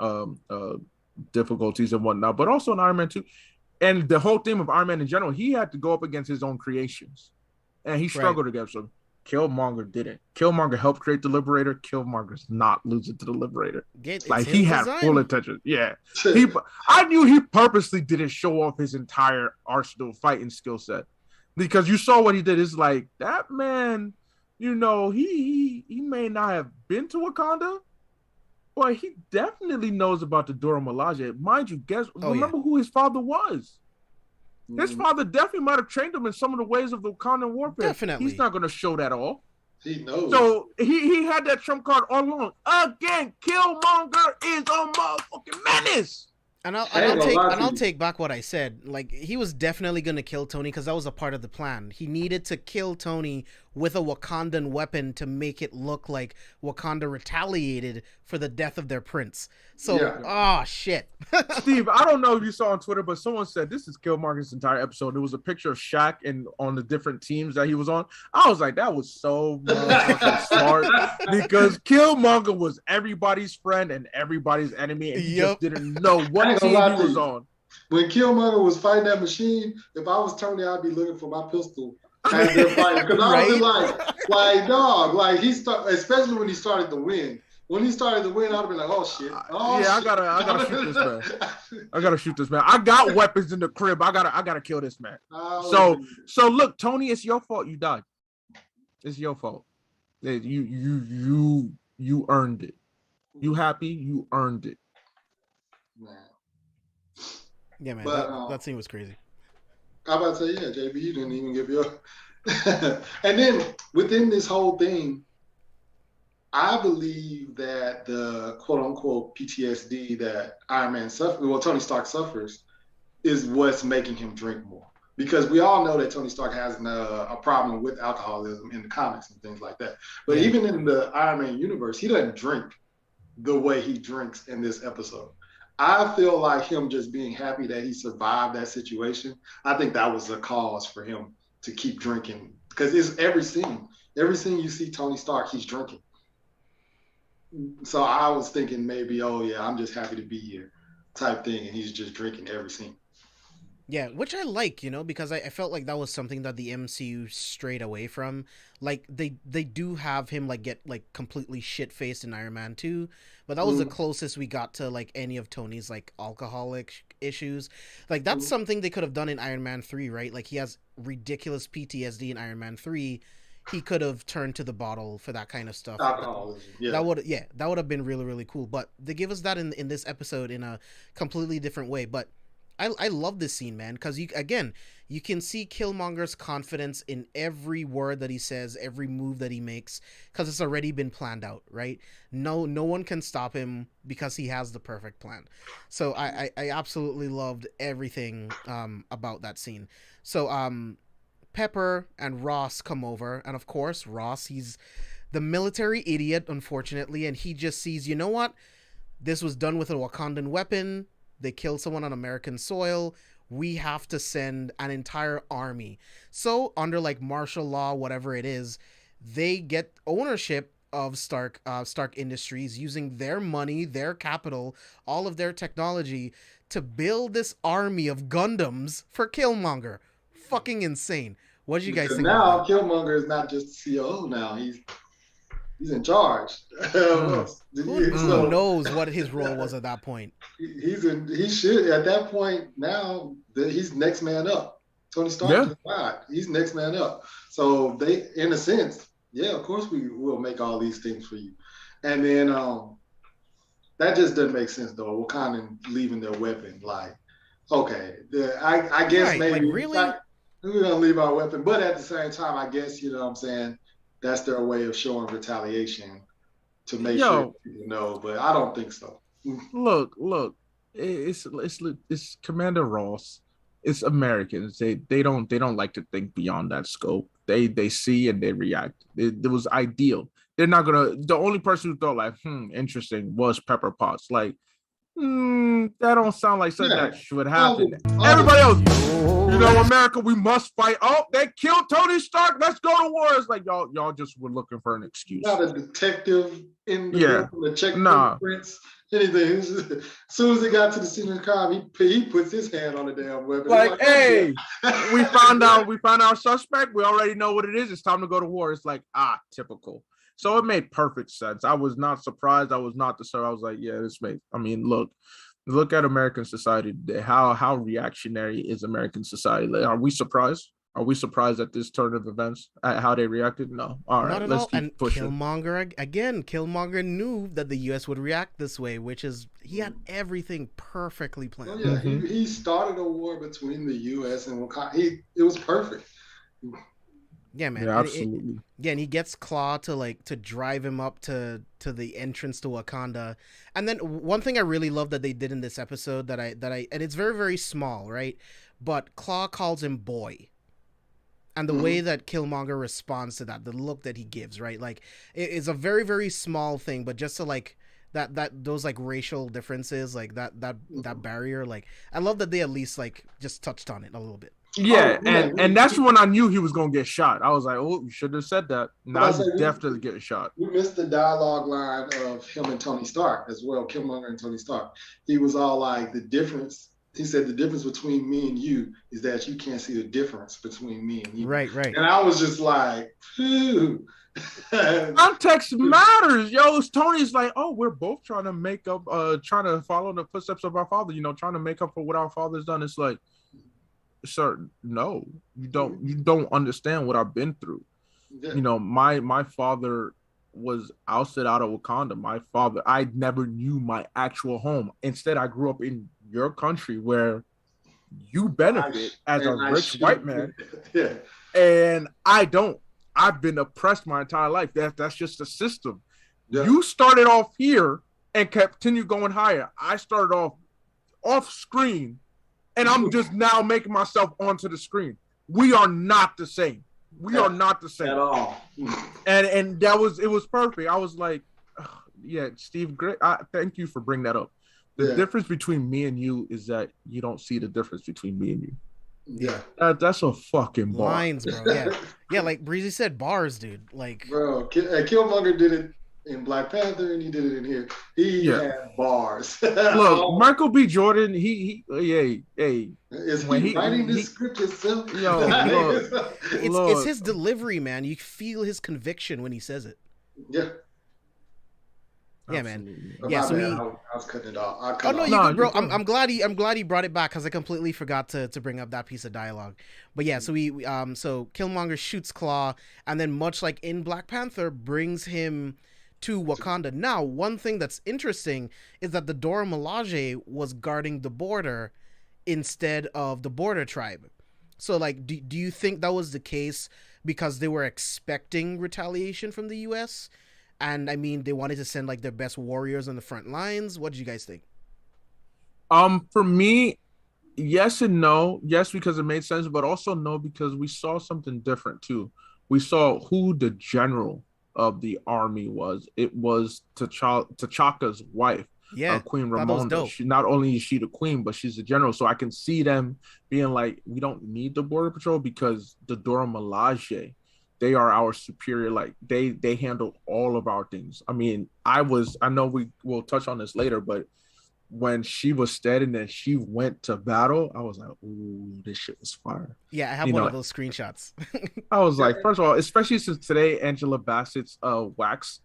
difficulties and whatnot, but also in Iron Man 2. And the whole theme of Iron Man in general, he had to go up against his own creations. And he struggled against them. Killmonger didn't. Killmonger helped create the Liberator. Killmonger's not losing to the Liberator. He had full intention. Yeah. I knew he purposely didn't show off his entire arsenal fighting skill set. Because you saw what he did. It's like, that man, he may not have been to Wakanda, but he definitely knows about the Dora Milaje. Mind you, remember who his father was. His father definitely might have trained him in some of the ways of the Wakandan warfare. Definitely. He's not going to show that all. He knows. So he had that trump card all along. Again, Killmonger is a motherfucking menace. And I'll take back what I said. Like, he was definitely going to kill Tony because that was a part of the plan. He needed to kill Tony with a Wakandan weapon to make it look like Wakanda retaliated for the death of their prince. So, shit. Steve, I don't know if you saw on Twitter, but someone said this is Killmonger's entire episode. There was a picture of Shaq and on the different teams that he was on. I was like, that was so smart because Killmonger was everybody's friend and everybody's enemy, and he just didn't know what team he was on. When Killmonger was fighting that machine, if I was Tony, I'd be looking for my pistol as they're fighting because I would be like, dog, like especially when he started to win. When he started to win, I'd be like, oh shit. I gotta shoot this man. I gotta shoot this man. I got weapons in the crib. I gotta kill this man. So look, Tony, it's your fault you died. It's your fault. You earned it. You happy? You earned it. Man. Yeah, man. That scene was crazy. I about to say, JB, you didn't even give your and then within this whole thing, I believe that the quote-unquote PTSD that Iron Man Tony Stark suffers is what's making him drink more. Because we all know that Tony Stark has a problem with alcoholism in the comics and things like that. But even in the Iron Man universe, he doesn't drink the way he drinks in this episode. I feel like him just being happy that he survived that situation, I think that was a cause for him to keep drinking. Because it's every scene you see Tony Stark, he's drinking. So I was thinking maybe, I'm just happy to be here type thing. And he's just drinking every scene. Yeah, which I like, because I felt like that was something that the MCU strayed away from. Like, they do have him, get, completely shit-faced in Iron Man 2, but that was the closest we got to, any of Tony's, alcoholic issues. That's something they could have done in Iron Man 3, right? He has ridiculous PTSD in Iron Man 3. He could have turned to the bottle for that kind of stuff. Alcoholism, that would have been really, really cool. But they give us that in this episode in a completely different way. But I love this scene, man, because you can see Killmonger's confidence in every word that he says, every move that he makes, because it's already been planned out, right? No one can stop him because he has the perfect plan. So I absolutely loved everything about that scene. So Pepper and Ross come over, and of course Ross, he's the military idiot, unfortunately, and he just sees, you know what? This was done with a Wakandan weapon. they kill someone on American soil, we have to send an entire army. So under like martial law, whatever it is, they get ownership of Stark Industries using their money, their capital, all of their technology to build this army of Gundams for Killmonger. Fucking insane. What did you guys think? Now Killmonger is not just the COO. Now he's in charge. Who knows what his role was at that point? He should at that point now. He's next man up. Tony Stark he's next man up. So they, in a sense, of course we will make all these things for you. And then that just doesn't make sense though. Wakanda leaving their weapon. Like, okay, I guess maybe like, really we're gonna leave our weapon, but at the same time, I guess you know what I'm saying. That's their way of showing retaliation to make sure people know. But I don't think so. Look, it's Commander Ross. It's Americans. They don't like to think beyond that scope. They see and they react. It was ideal. They're not gonna. The only person who thought like, interesting was Pepper Potts. Like, that don't sound like something that should happen. Everybody else, America, we must fight. Oh, they killed Tony Stark. Let's go to war. It's like y'all just were looking for an excuse. Not a detective in the check prints. Anything. As soon as he got to the scene of the crime, he puts his hand on the damn weapon. Like, hey, we found our suspect. We already know what it is. It's time to go to war. It's like, typical. So it made perfect sense. I was not surprised. I was not disturbed. I was like, yeah, this makes. I mean, look at American society today. How reactionary is American society? Like, are we surprised? Are we surprised at this turn of events, at how they reacted? No. All right, let's keep pushing. Killmonger knew that the U.S. would react this way, which is he had everything perfectly planned. Oh, yeah, he started a war between the U.S. and Wakanda. It was perfect. Yeah, man. Yeah, absolutely. And he gets Claw to drive him up to the entrance to Wakanda. And then one thing I really love that they did in this episode that I and it's very, very small, right? But Claw calls him boy. And the way that Killmonger responds to that, the look that he gives, right? Like, it's a very, very small thing, but just to like that those like racial differences, like that barrier, like I love that they at least like just touched on it a little bit. Yeah, and that's when I knew he was gonna get shot. I was like, oh, you should have said that. Now he's definitely getting shot. We missed the dialogue line of him and Tony Stark as well, Killmonger and Tony Stark. He was all like, the difference. He said the difference between me and you is that you can't see the difference between me and you. Right. And I was just like, phew. Context matters, yo. Tony's like, oh, we're both trying to make up, trying to follow the footsteps of our father. Trying to make up for what our father's done. It's like, sir, no, you don't understand what I've been through. Yeah. My father was ousted out of Wakanda. I never knew my actual home. Instead, I grew up in your country where you benefit as a rich white man. Yeah. And I don't. I've been oppressed my entire life. That's just the system. Yeah. You started off here and continue going higher. I started off screen, and I'm just now making myself onto the screen. We are not the same. We are not the same at all. And it was perfect. I was like, yeah, Steve, great. Thank you for bringing that up. The difference between me and you is that you don't see the difference between me and you. Yeah, that's a fucking bar. Lines, bro. Yeah, like Breezy said, bars, dude. Like, bro, Killmonger did it in Black Panther, and he did it in here. He had bars. Look, Michael B. Jordan, he is he writing this script himself? It's his delivery, man. You feel his conviction when he says it. Yeah. Yeah, man. Yeah, so I was cutting it off. Bro. I'm glad he brought it back because I completely forgot to bring up that piece of dialogue. But yeah, so so Killmonger shoots Claw, and then much like in Black Panther, brings him to Wakanda. Now, one thing that's interesting is that the Dora Milaje was guarding the border instead of the border tribe. So, like, do you think that was the case because they were expecting retaliation from the U.S.? And I mean, they wanted to send like their best warriors on the front lines. What did you guys think? For me, yes and no. Yes, because it made sense, but also no, because we saw something different too. We saw who the general of the army was. It was T'Chaka's wife. Yeah, Queen thought that was Ramonda. dope. She not only is she the queen, but she's a general. So I can see them being like, we don't need the border patrol because the Dora Milaje, they are our superior. Like they handle all of our things. I mean, I know we will touch on this later, but when she was standing and she went to battle, I was like, ooh, this shit was fire. Yeah, I have You one know, of those screenshots. I was like, first of all, especially since today Angela Bassett's wax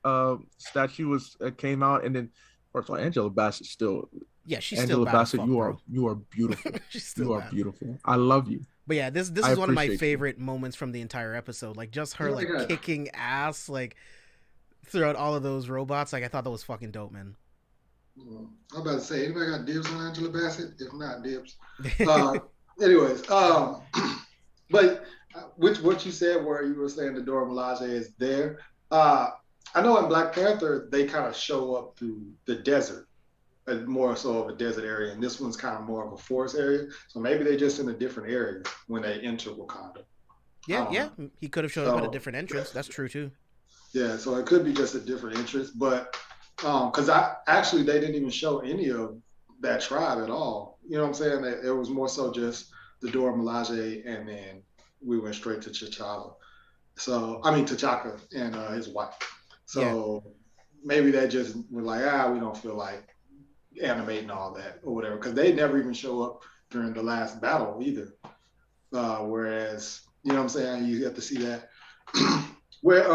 statue came out, and then first of all, Angela Bassett still, Yeah, she's still Angela bad Bassett, as fuck, bro. you are beautiful. She's still You are bad. beautiful. I love you. But yeah, this I is one of my appreciate you. favorite moments from the entire episode. Like just her Oh my like God. kicking ass like throughout all of those robots. Like I thought that was fucking dope, man. I'm about to say, anybody got dibs on Angela Bassett? If not, dibs. Anyways, but what you said, where you were saying the Dora Milaje is there. I know in Black Panther they kind of show up through the desert, more so of a desert area, and this one's kind of more of a forest area. So maybe they're just in a different area when they enter Wakanda. Yeah. He could have showed up at a different entrance. That's true too. Yeah, so it could be just a different entrance, but because they didn't even show any of that tribe at all. You know what I'm saying? It was more so just the Dora Milaje, and then we went straight to T'Challa. So I mean T'Chaka and his wife. So maybe they just were like, we don't feel like animating all that or whatever, because they never even show up during the last battle either. Whereas, you know what I'm saying, you get to see that. Where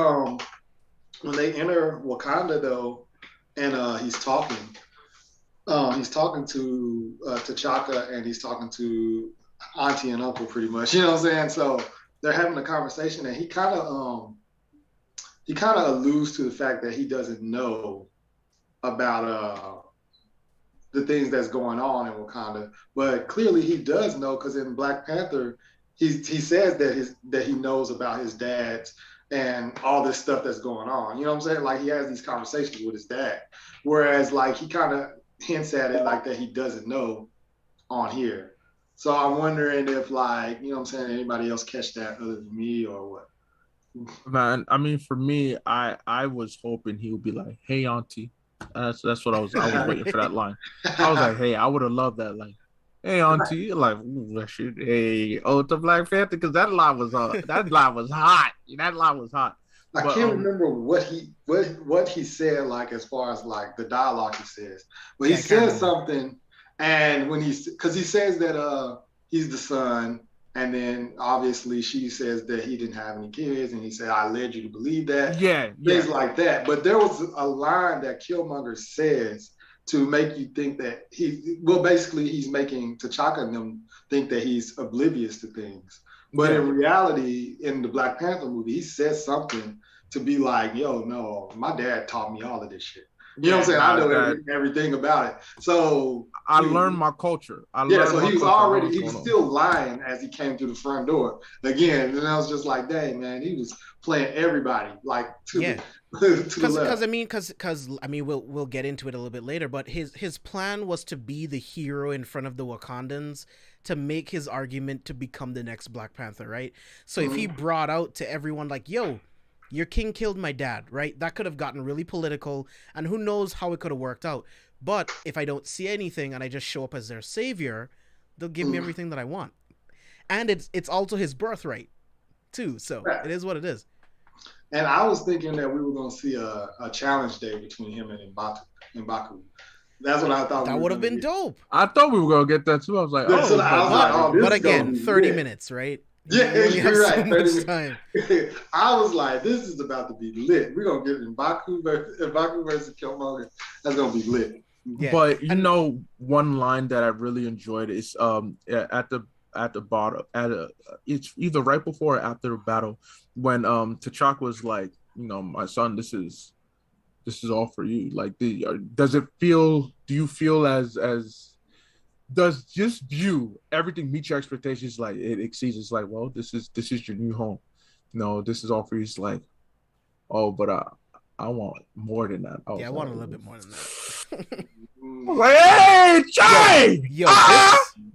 when they enter Wakanda though, and he's talking to T'Chaka, and he's talking to auntie and uncle pretty much, you know what I'm saying? So they're having a conversation, and he kind of alludes to the fact that he doesn't know about the things that's going on in Wakanda, but clearly he does know, because in Black Panther he says that he knows about his dad's and all this stuff that's going on. You know what I'm saying? Like he has these conversations with his dad, whereas like he kind of hints at it like that he doesn't know on here. So I'm wondering if, like, you know what I'm saying, anybody else catch that other than me or what? Man, I mean, for me, I was hoping he would be like, "Hey, auntie." That's what I was waiting for that line. I was like, "Hey, I would have loved that line." Hey, auntie, like, ooh, shit. Hey, to Black Panther, because that line was hot. That line was hot. I can't remember what he said, like as far as like the dialogue he says, but he says something, and because he says that he's the son, and then obviously she says that he didn't have any kids, and he said, "I led you to believe that." Things like that. But there was a line that Killmonger says to make you think that basically he's making T'Chaka and them think that he's oblivious to things. But in reality, in the Black Panther movie, he says something to be like, "Yo, no, my dad taught me all of this shit." You know what I'm saying? I know everything about it. So I learned my culture. So he was still lying as he came through the front door again. And I was just like, dang, man, he was playing everybody like to the left. Because we'll get into it a little bit later, but his plan was to be the hero in front of the Wakandans to make his argument to become the next Black Panther, right? So if he brought out to everyone like, "Yo, your king killed my dad," right? That could have gotten really political, and who knows how it could have worked out. But if I don't see anything and I just show up as their savior, they'll give me everything that I want. And it's also his birthright too, so it is what it is. And I was thinking that we were going to see a challenge day between him and M'Baku. That's what I thought. That would have been dope. I thought we were going to get that too. I was like, but again, 30 minutes, right? Yeah, you're right. 30 minutes. I was like, this is about to be lit. We're going to get M'Baku versus Killmonger. That's going to be lit. Yeah. But one line that I really enjoyed is at the bottom, it's either right before or after the battle, when T'Chaka was like, "My son, this is all for you." Like, does it feel? Do you feel as does just you everything meet your expectations? Like it exceeds. It's like, well, this is your new home. This is all for you. It's like, oh, but I want more than that. I want a little bit more than that. Like, hey, Jay! Yo,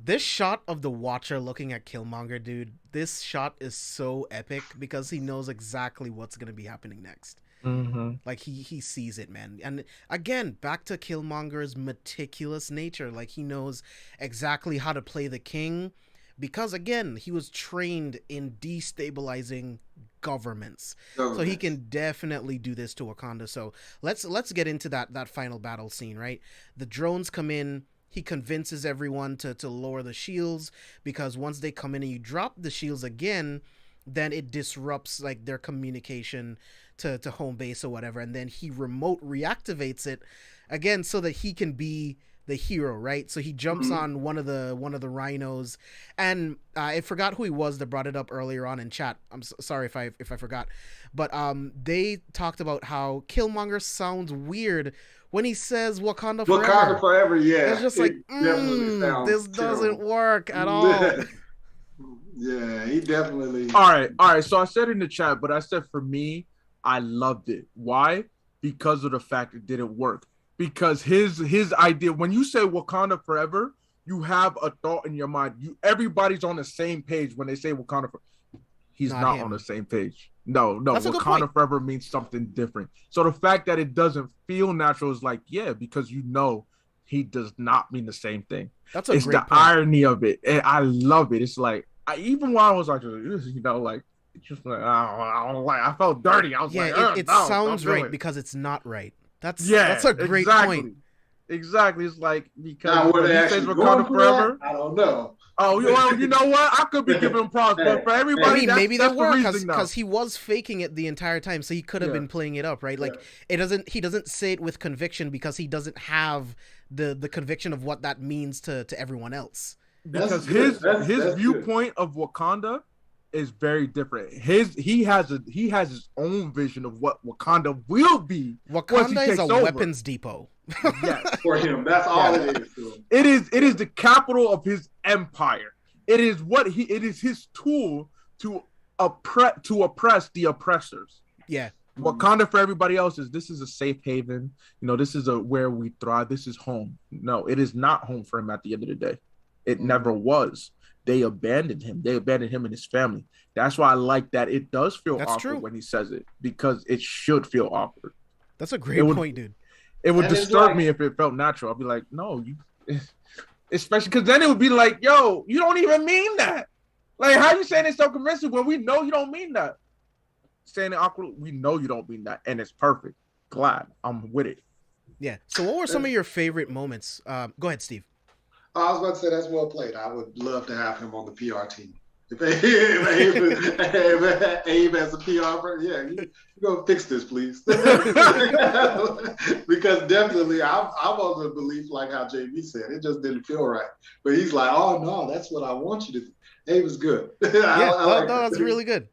this shot of the Watcher looking at Killmonger, dude, this shot is so epic because he knows exactly what's going to be happening next. Like he sees it, man. And again, back to Killmonger's meticulous nature. Like he knows exactly how to play the king because again, he was trained in destabilizing governments. So he can definitely do this to Wakanda. So let's get into that final battle scene, right? The drones come in. He convinces everyone to lower the shields because once they come in and you drop the shields again, then it disrupts like their communication to home base or whatever, and then he remote reactivates it again so that he can be the hero, right? So he jumps on one of the rhinos, and I forgot who he was that brought it up earlier on in chat. I'm sorry if I forgot, but they talked about how Killmonger sounds weird when he says Wakanda forever. Wakanda forever, yeah. It's just like this doesn't work at all. Yeah, he definitely. All right. So I said in the chat, but I said for me, I loved it. Why? Because of the fact it didn't work. Because his idea, when you say Wakanda forever, you have a thought in your mind. Everybody's on the same page when they say Wakanda forever. He's not on the same page. No. Wakanda forever means something different. So the fact that it doesn't feel natural is like, yeah, because he does not mean the same thing. That's a great point. Irony of it. And I love it. It's like, even while I was like, like, it's just like, I felt dirty. I was it sounds right because it's not right. That's a great point. Exactly. It's like, because when he says Wakanda forever, I don't know. Oh, well, you know what? I could be giving him props, but for everybody, maybe they were because he was faking it the entire time, so he could have been playing it up, right? Like he doesn't say it with conviction because he doesn't have the conviction of what that means to everyone else. Because his viewpoint of Wakanda is very different. He has his own vision of what Wakanda will be. Wakanda is a weapons depot. Yes, for him, that's all it is. It is the capital of his empire. It is his tool to oppress the oppressors. Yeah. Wakanda for everybody else this is a safe haven. This is where we thrive. This is home. No, it is not home for him at the end of the day. It never was. They abandoned him. They abandoned him and his family. That's why I like that. It does feel awkward when he says it because it should feel awkward. That's a great point, dude. It would disturb me if it felt natural. I'd be like, no, especially because then it would be like, yo, you don't even mean that. Like, how you saying it so convincing when we know you don't mean that? Saying it awkward, we know you don't mean that, and it's perfect. Glad I'm with it. Yeah. So, what were some of your favorite moments? Go ahead, Steve. I was about to say that's well played. I would love to have him on the PR team. If Abe has a PR friend, you go fix this, please. Because definitely, I'm on the belief like how JB said, it just didn't feel right. But he's like, oh no, that's what I want you to do. Abe was good. That's really good.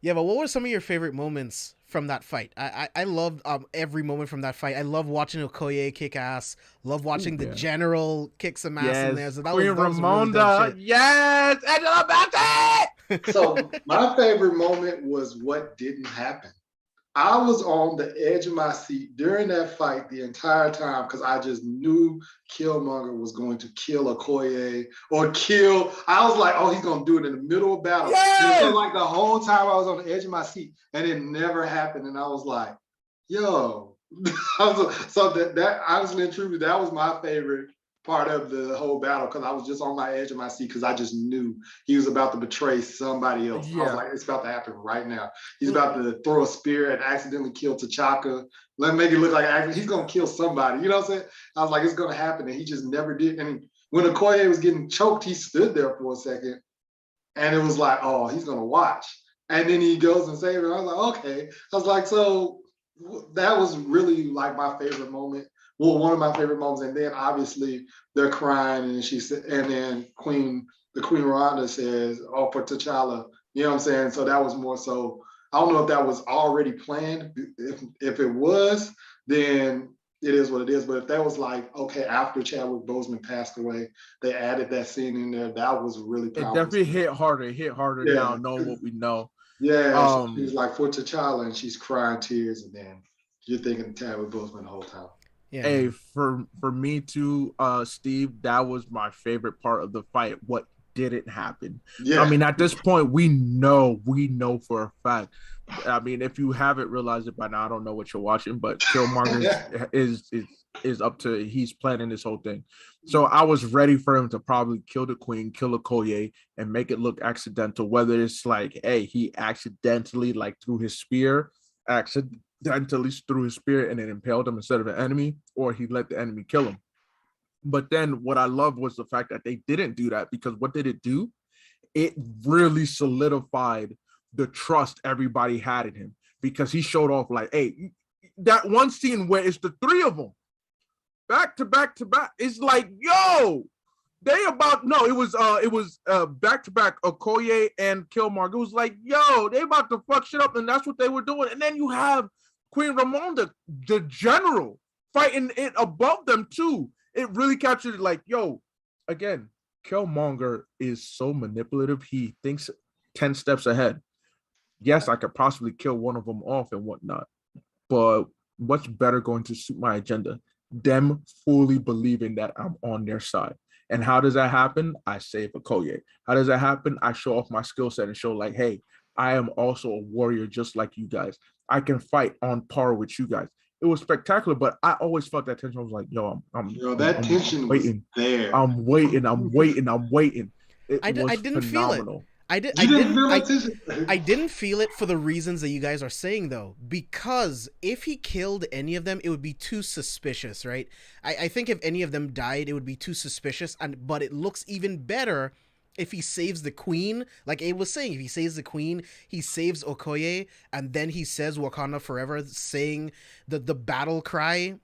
Yeah, but what were some of your favorite moments from that fight? I loved every moment from that fight. I love watching Okoye kick ass. Love watching the general kick some ass in there. So that was Ramonda. Really yes, Angela Bassett. So my favorite moment was what didn't happen. I was on the edge of my seat during that fight the entire time because I just knew Killmonger was going to kill Okoye or kill. I was like, oh, he's going to do it in the middle of battle. Yes! So like the whole time I was on the edge of my seat and it never happened. And I was like, yo. So that honestly and truly, that was my favorite part of the whole battle because I was just on my edge of my seat because I just knew he was about to betray somebody else. I was like, it's about to happen right now. He's about to throw a spear and accidentally kill T'Chaka. Let make it look like he's going to kill somebody. You know what I'm saying? I was like, it's going to happen. And he just never did. And when Okoye was getting choked, he stood there for a second. And it was like, oh, he's going to watch. And then he goes and saves him. I was like, okay. I was like, so that was really like my favorite moment. Well, one of my favorite moments, and then obviously they're crying, and she said, and then the Queen Rhonda says, "Oh, for T'Challa," you know what I'm saying? So that was more so. I don't know if that was already planned. If it was, then it is what it is. But if that was like, okay, after Chadwick Boseman passed away, they added that scene in there. That was really powerful. It definitely hit harder now, knowing what we know. Yeah, she was like for T'Challa, and she's crying tears, and then you're thinking Chadwick Boseman the whole time. Yeah. Hey, for me too, Steve, that was my favorite part of the fight. What didn't happen. Yeah. I mean, at this point, we know for a fact. I mean, if you haven't realized it by now, I don't know what you're watching, but Killmonger is up to, he's planning this whole thing. So I was ready for him to probably kill the queen, kill Okoye, and make it look accidental. Whether it's like, hey, he accidentally like threw his spear, accidentally threw his spear and then impaled him instead of an enemy, or he let the enemy kill him. But then what I love was the fact that they didn't do that, because what did it do? It really solidified the trust everybody had in him, because he showed off like, hey, that one scene where it's the three of them back to back to back. It's like, yo, it was back to back Okoye and Killmonger. It was like, yo, they about to fuck shit up, and that's what they were doing. And then you have Queen Ramonda, the general, fighting it above them too. It really captured it like, yo, again, Killmonger is so manipulative. He thinks 10 steps ahead. Yes, I could possibly kill one of them off and whatnot, but what's better going to suit my agenda? Them fully believing that I'm on their side. And how does that happen? I save Okoye. How does that happen? I show off my skill set and show like, hey, I am also a warrior just like you guys. I can fight on par with you guys. It was spectacular, but I always felt that tension. I was like, yo, that tension waiting. Was there. I'm waiting. I didn't phenomenal. Feel it. I didn't feel it for the reasons that you guys are saying, though, because if he killed any of them, it would be too suspicious, right? I think if any of them died, it would be too suspicious, but it looks even better if he saves the queen. Like Abe was saying, if he saves the queen, he saves Okoye, and then he says Wakanda forever, saying the battle cry,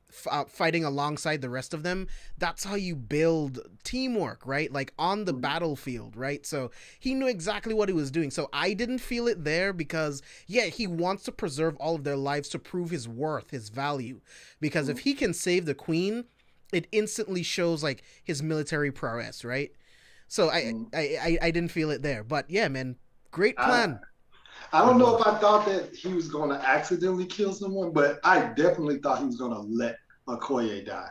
fighting alongside the rest of them. That's how you build teamwork, right? Like on the battlefield, right? So he knew exactly what he was doing. So I didn't feel it there because, yeah, he wants to preserve all of their lives to prove his worth, his value. Because if he can save the queen, it instantly shows like his military prowess, right? So I didn't feel it there. But yeah, man, great plan. I don't know if I thought that he was going to accidentally kill someone, but I definitely thought he was going to let Okoye die.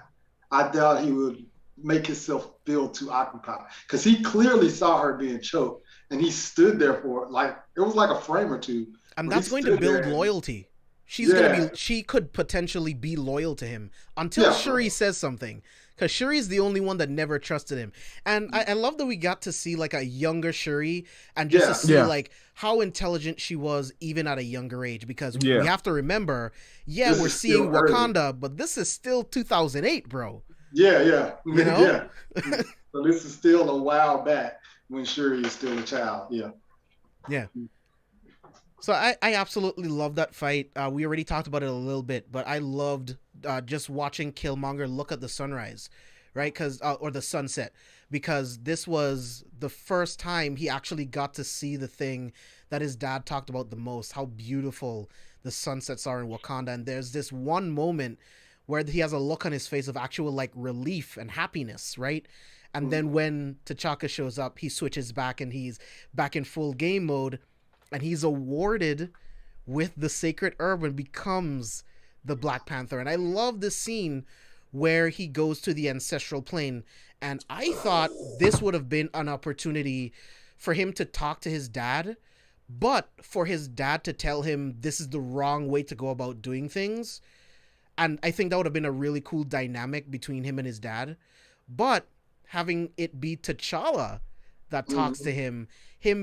I thought he would make himself feel too occupied because he clearly saw her being choked, and he stood there for like it was like a frame or two. And that's going to build loyalty. She could potentially be loyal to him until Shuri says something. Because Shuri's the only one that never trusted him. And I love that we got to see like a younger Shuri and just to see like how intelligent she was even at a younger age. Because we have to remember, we're seeing Wakanda, but this is still 2008, bro. Yeah. You know? Yeah. So this is still a while back when Shuri is still a child. Yeah. So I absolutely love that fight. We already talked about it a little bit, but I loved just watching Killmonger look at the sunrise, right? Or the sunset, because this was the first time he actually got to see the thing that his dad talked about the most, how beautiful the sunsets are in Wakanda. And there's this one moment where he has a look on his face of actual like relief and happiness, right? And then when T'Chaka shows up, he switches back and he's back in full game mode. And he's awarded with the sacred herb and becomes the Black Panther. And I love this scene where he goes to the ancestral plane. And I thought this would have been an opportunity for him to talk to his dad, but for his dad to tell him this is the wrong way to go about doing things. And I think that would have been a really cool dynamic between him and his dad. But having it be T'Challa that talks to him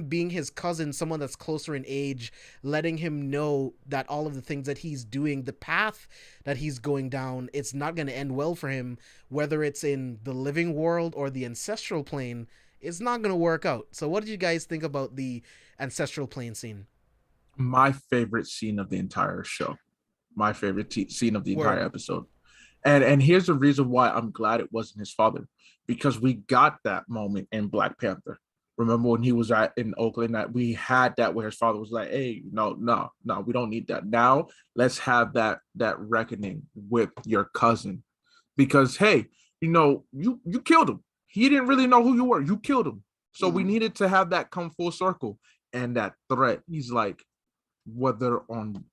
being his cousin, someone that's closer in age, letting him know that all of the things that he's doing, the path that he's going down, it's not going to end well for him, whether it's in the living world or the ancestral plane, it's not going to work out. So what did you guys think about the ancestral plane scene? My favorite scene of the entire show. My favorite scene of the entire episode. And here's the reason why I'm glad it wasn't his father, because we got that moment in Black Panther. Remember when he was in Oakland, that we had that where his father was like, hey, no, we don't need that. Now let's have that reckoning with your cousin, because, hey, you killed him. He didn't really know who you were. You killed him. So we needed to have that come full circle. And that threat, he's like, whether on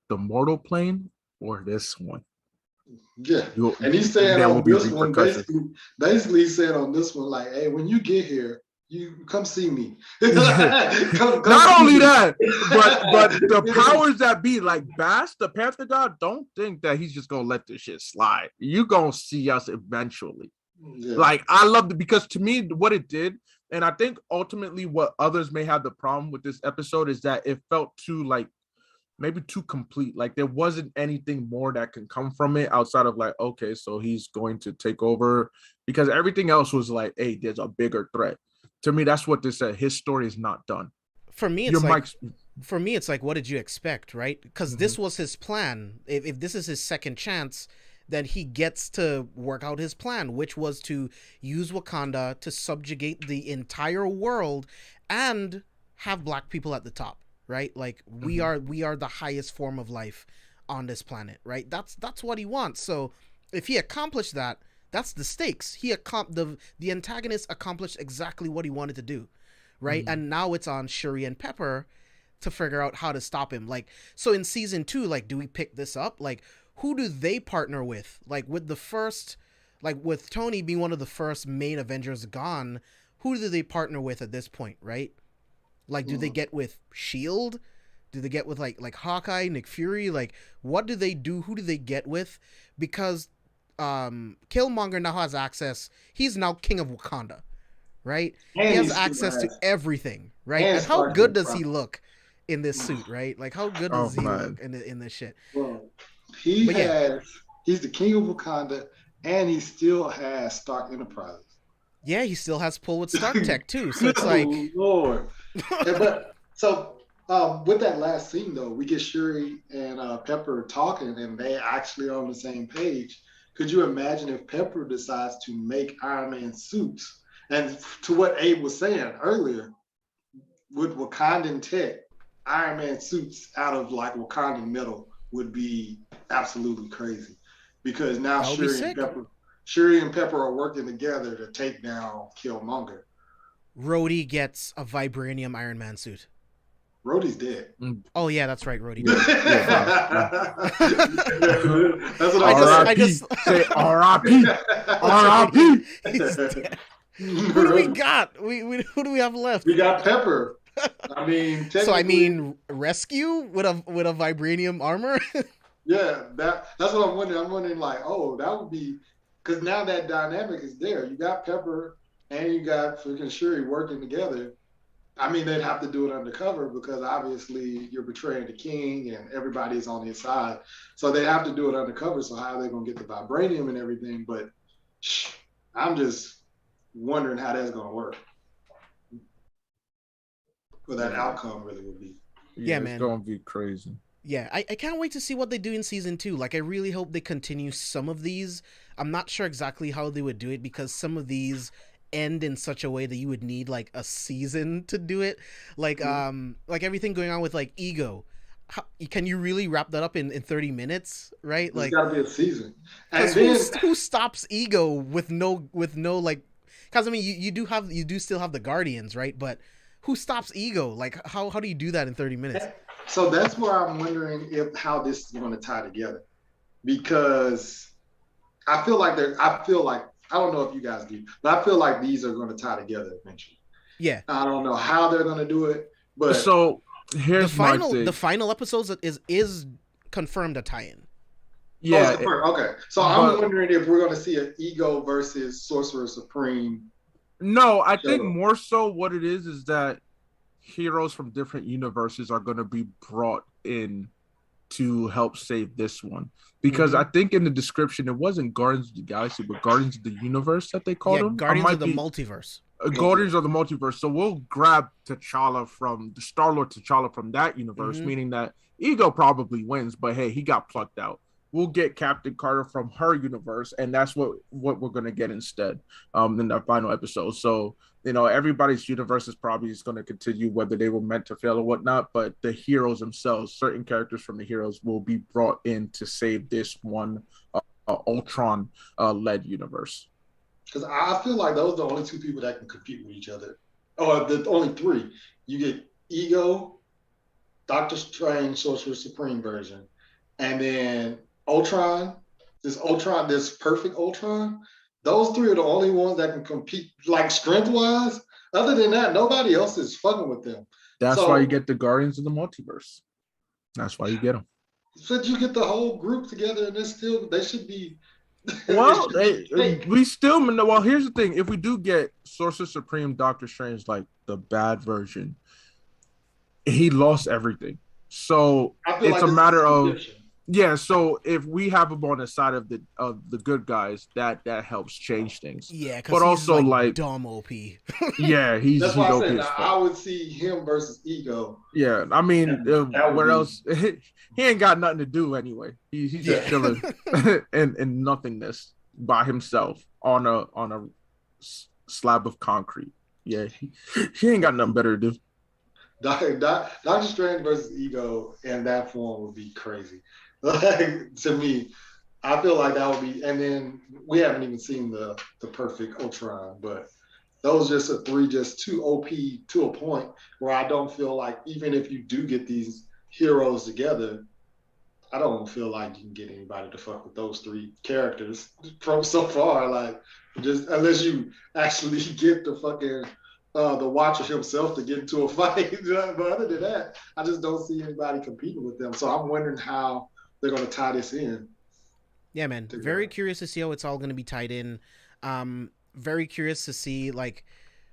the mortal plane or this one. Yeah, and he's saying on this one, basically saying on this one, like, hey, when you get here, You come see me. Not only that, but the powers that be, like Vash, the Panther God, don't think that he's just gonna let this shit slide. You gonna see us eventually. Yeah. Like, I loved it because to me, what it did, and I think ultimately what others may have the problem with this episode is that it felt too, like, maybe too complete. Like, there wasn't anything more that can come from it outside of like, okay, so he's going to take over, because everything else was like, hey, there's a bigger threat. To me, that's what this said. His story is not done. For me, it's like, what did you expect, right? Because this was his plan. If this is his second chance, then he gets to work out his plan, which was to use Wakanda to subjugate the entire world and have black people at the top, right? Like, we are the highest form of life on this planet, right? That's what he wants. So if he accomplished that, that's the stakes. The antagonist accomplished exactly what he wanted to do, right? And now it's on Shuri and Pepper to figure out how to stop him. Like, so in season 2, like, do we pick this up? Like, who do they partner with? Like, with the first, like, with Tony being one of the first main Avengers gone, who do they partner with at this point, right? Like, do they get with S.H.I.E.L.D.? Do they get with, like Hawkeye, Nick Fury? Like, what do they do? Who do they get with? Because Killmonger now has access. He's now king of Wakanda, right? And he has access to everything, right? And how good does he look in this suit, right? Like, how good does he look in this shit? Well, he's the king of Wakanda, and he still has Stark Enterprises. Yeah, he still has pull with Stark Tech too. So it's like, Lord. With that last scene though, we get Shuri and Pepper talking, and they actually are on the same page. Could you imagine if Pepper decides to make Iron Man suits? And to what Abe was saying earlier, with Wakandan tech, Iron Man suits out of like Wakandan metal would be absolutely crazy. Because now Shuri and Pepper are working together to take down Killmonger. Rhodey gets a vibranium Iron Man suit. Rhodey's dead. Oh yeah, that's right, Rhodey. That's what I just say R.I.P. R.I.P. Who do we got? Who do we have left? We got Pepper. I mean, rescue with a vibranium armor. Yeah, that's what I'm wondering. I'm wondering, like, oh, that would be, because now that dynamic is there. You got Pepper and you got freaking Shuri working together. I mean, they'd have to do it undercover because obviously you're betraying the king and everybody's on his side. So they have to do it undercover. So how are they going to get the vibranium and everything? But I'm just wondering how that's going to work. What that outcome really would be. Yeah, man. It's going to be crazy. Yeah, I can't wait to see what they do in season 2. Like, I really hope they continue some of these. I'm not sure exactly how they would do it because some of these end in such a way that you would need like a season to do it. Like like everything going on with like Ego. Can you really wrap that up in 30 minutes? Right? Like, it's gotta be a season. And then who stops Ego with no like, because I mean you do still have the Guardians, right? But who stops Ego? Like how do you do that in 30 minutes? So that's where I'm wondering how this is going to tie together, because I feel like I don't know if you guys do, but I feel like these are going to tie together eventually. Yeah. I don't know how they're going to do it, but so here's the final episodes is confirmed a tie-in. Yeah. Okay. So I'm wondering if we're going to see an Ego versus Sorcerer Supreme. No, I think more so what it is that heroes from different universes are going to be brought in to help save this one, because I think in the description it wasn't Guardians of the Galaxy but Guardians of the Universe that they called them. Guardians of the Multiverse. Guardians of the Multiverse. So we'll grab T'Challa from the Star-Lord T'Challa from that universe, meaning that Ego probably wins, but hey, he got plucked out. We'll get Captain Carter from her universe, and that's what we're going to get instead in that final episode. So, you know, everybody's universe is probably going to continue, whether they were meant to fail or whatnot, but the heroes themselves, certain characters from the heroes will be brought in to save this one Ultron-led universe. Because I feel like those are the only two people that can compete with each other. Or the only three. You get Ego, Doctor Strange, Sorcerer Supreme version, and then Ultron, this perfect Ultron. Those three are the only ones that can compete, like strength-wise. Other than that, nobody else is fucking with them. That's why you get the Guardians of the Multiverse. That's why you get them. So you get the whole group together, and they should be. Well, we still. Well, here's the thing: if we do get Sorcerer Supreme, Doctor Strange, like the bad version, he lost everything. So it's a matter of So if we have him on the side of the good guys, that helps change things. Yeah, but also like dumb OP. Yeah, that's why I said I would see him versus Ego. Yeah, I mean, where else? He ain't got nothing to do anyway. He's just chilling in nothingness by himself on a slab of concrete. Yeah, he ain't got nothing better to do. Doctor Strange versus Ego in that form would be crazy. Like, to me, I feel like that would be, and then we haven't even seen the perfect Ultron, but those just too OP to a point where I don't feel like, even if you do get these heroes together, I don't feel like you can get anybody to fuck with those three characters from so far. Like, just unless you actually get the fucking the Watcher himself to get into a fight. But other than that, I just don't see anybody competing with them. So I'm wondering how they're going to tie this in. Yeah, man. Very curious to see how it's all going to be tied in. Very curious to see like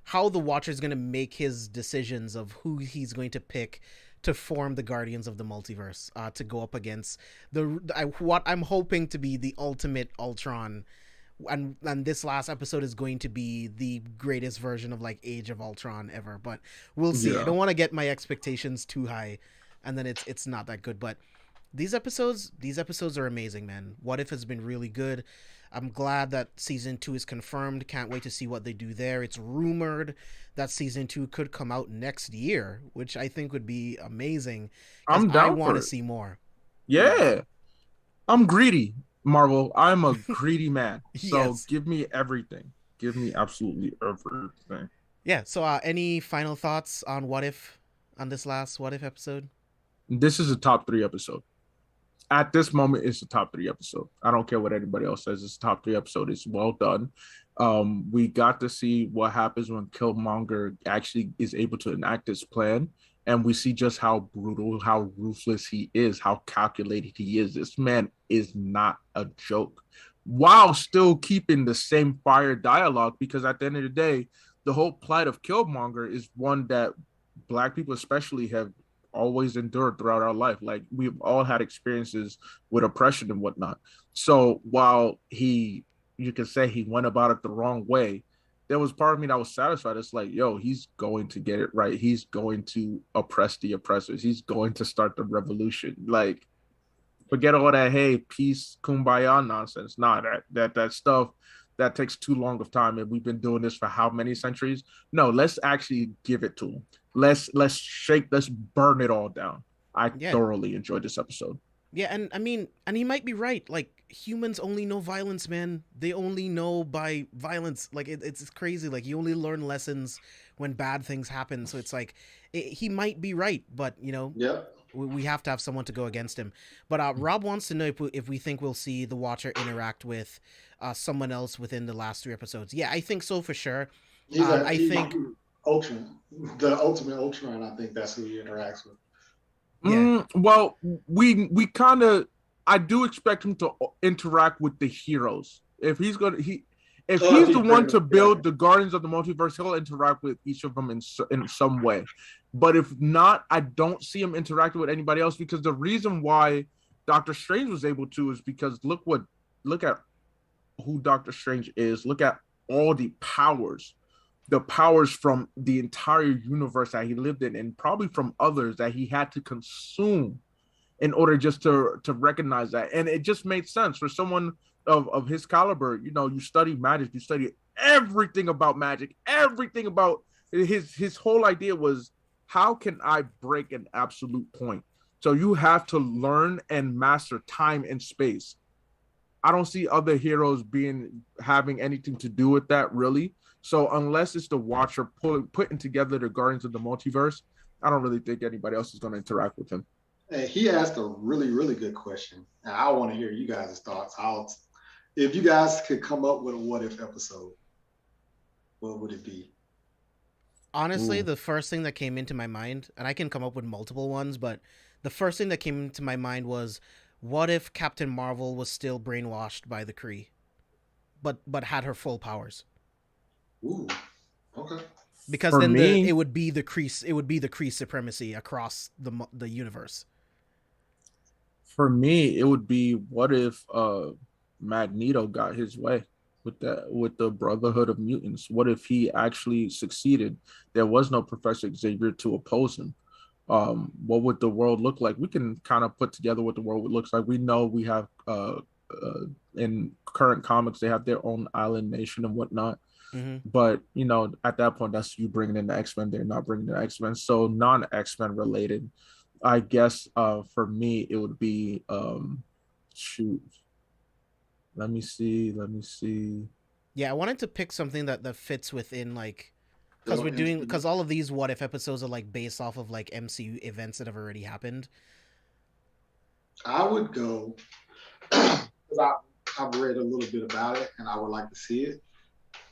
how the Watcher is going to make his decisions of who he's going to pick to form the Guardians of the Multiverse, to go up against what I'm hoping to be the ultimate Ultron. And this last episode is going to be the greatest version of like Age of Ultron ever, but we'll see. I don't want to get my expectations too high and then it's not that good, but these episodes are amazing, man. What If has been really good. I'm glad that season 2 is confirmed. Can't wait to see what they do there. It's rumored that season 2 could come out next year, which I think would be amazing. I'm down. I want to see more. Yeah. I'm greedy, Marvel. I'm a greedy man. So give me everything. Give me absolutely everything. Yeah. So any final thoughts on What If, on this last What If episode? This is a top 3 episode. At this moment, it's a top 3 episode. I don't care what anybody else says. It's a top 3 episode. It's well done. We got to see what happens when Killmonger actually is able to enact his plan. And we see just how brutal, how ruthless he is, how calculated he is. This man is not a joke, while still keeping the same fire dialogue, because at the end of the day, the whole plight of Killmonger is one that Black people especially have always endured throughout our life. Like, we've all had experiences with oppression and whatnot. So while you can say he went about it the wrong way, there was part of me that was satisfied. It's like, yo, he's going to get it right. He's going to oppress the oppressors. He's going to start the revolution. Like, forget all that, hey, peace, kumbaya nonsense. Nah, that stuff, that takes too long of time. And we've been doing this for how many centuries? No, let's actually give it to him. Let's burn it all down. I thoroughly enjoyed this episode. Yeah, and I mean, and he might be right. Like, humans only know violence, man. They only know by violence. Like, it's crazy. Like, you only learn lessons when bad things happen. So it's like, he might be right, but, you know, we have to have someone to go against him. But Rob wants to know if we think we'll see the Watcher interact with someone else within the last 3 episodes. Yeah, I think so for sure. I think Ultron, the ultimate Ultron, I think that's who he interacts with. Yeah. Well, we kind of, I do expect him to interact with the heroes. If he's the one to build the Guardians of the Multiverse, he'll interact with each of them in some way. But if not, I don't see him interacting with anybody else, because the reason why Doctor Strange was able to is because look at who Doctor Strange is. Look at all the powers from the entire universe that he lived in, and probably from others that he had to consume in order just to recognize that. And it just made sense for someone of his caliber. You know, you study magic, you study everything about magic, everything about his whole idea was, how can I break an absolute point? So you have to learn and master time and space. I don't see other heroes having anything to do with that, really. So unless it's the Watcher putting together the Guardians of the Multiverse, I don't really think anybody else is going to interact with him. Hey, he asked a really, really good question. And I want to hear you guys' thoughts. If you guys could come up with a What If episode, what would it be? Honestly, Ooh. the first thing that came into my mind, and I can come up with multiple ones, but the first thing that came into my mind was, what if Captain Marvel was still brainwashed by the Kree, but had her full powers? Ooh. Okay. Because For then me, it would be the Kree supremacy across the universe. it would be, what if Magneto got his way with the Brotherhood of Mutants? What if he actually succeeded? There was no Professor Xavier to oppose him. What would the world look like? We can kind of put together what the world looks like. We know we have in current comics they have their own island nation and whatnot. Mm-hmm. But at that point, that's you bringing in the X-Men. They're not bringing the X-Men, so non-X-Men related. I guess for me it would be shoot. Let me see. Yeah, I wanted to pick something that fits within, like, MCU. because all of these what if episodes are like based off of like MCU events that have already happened. I would go because I've read a little bit about it and I would like to see it.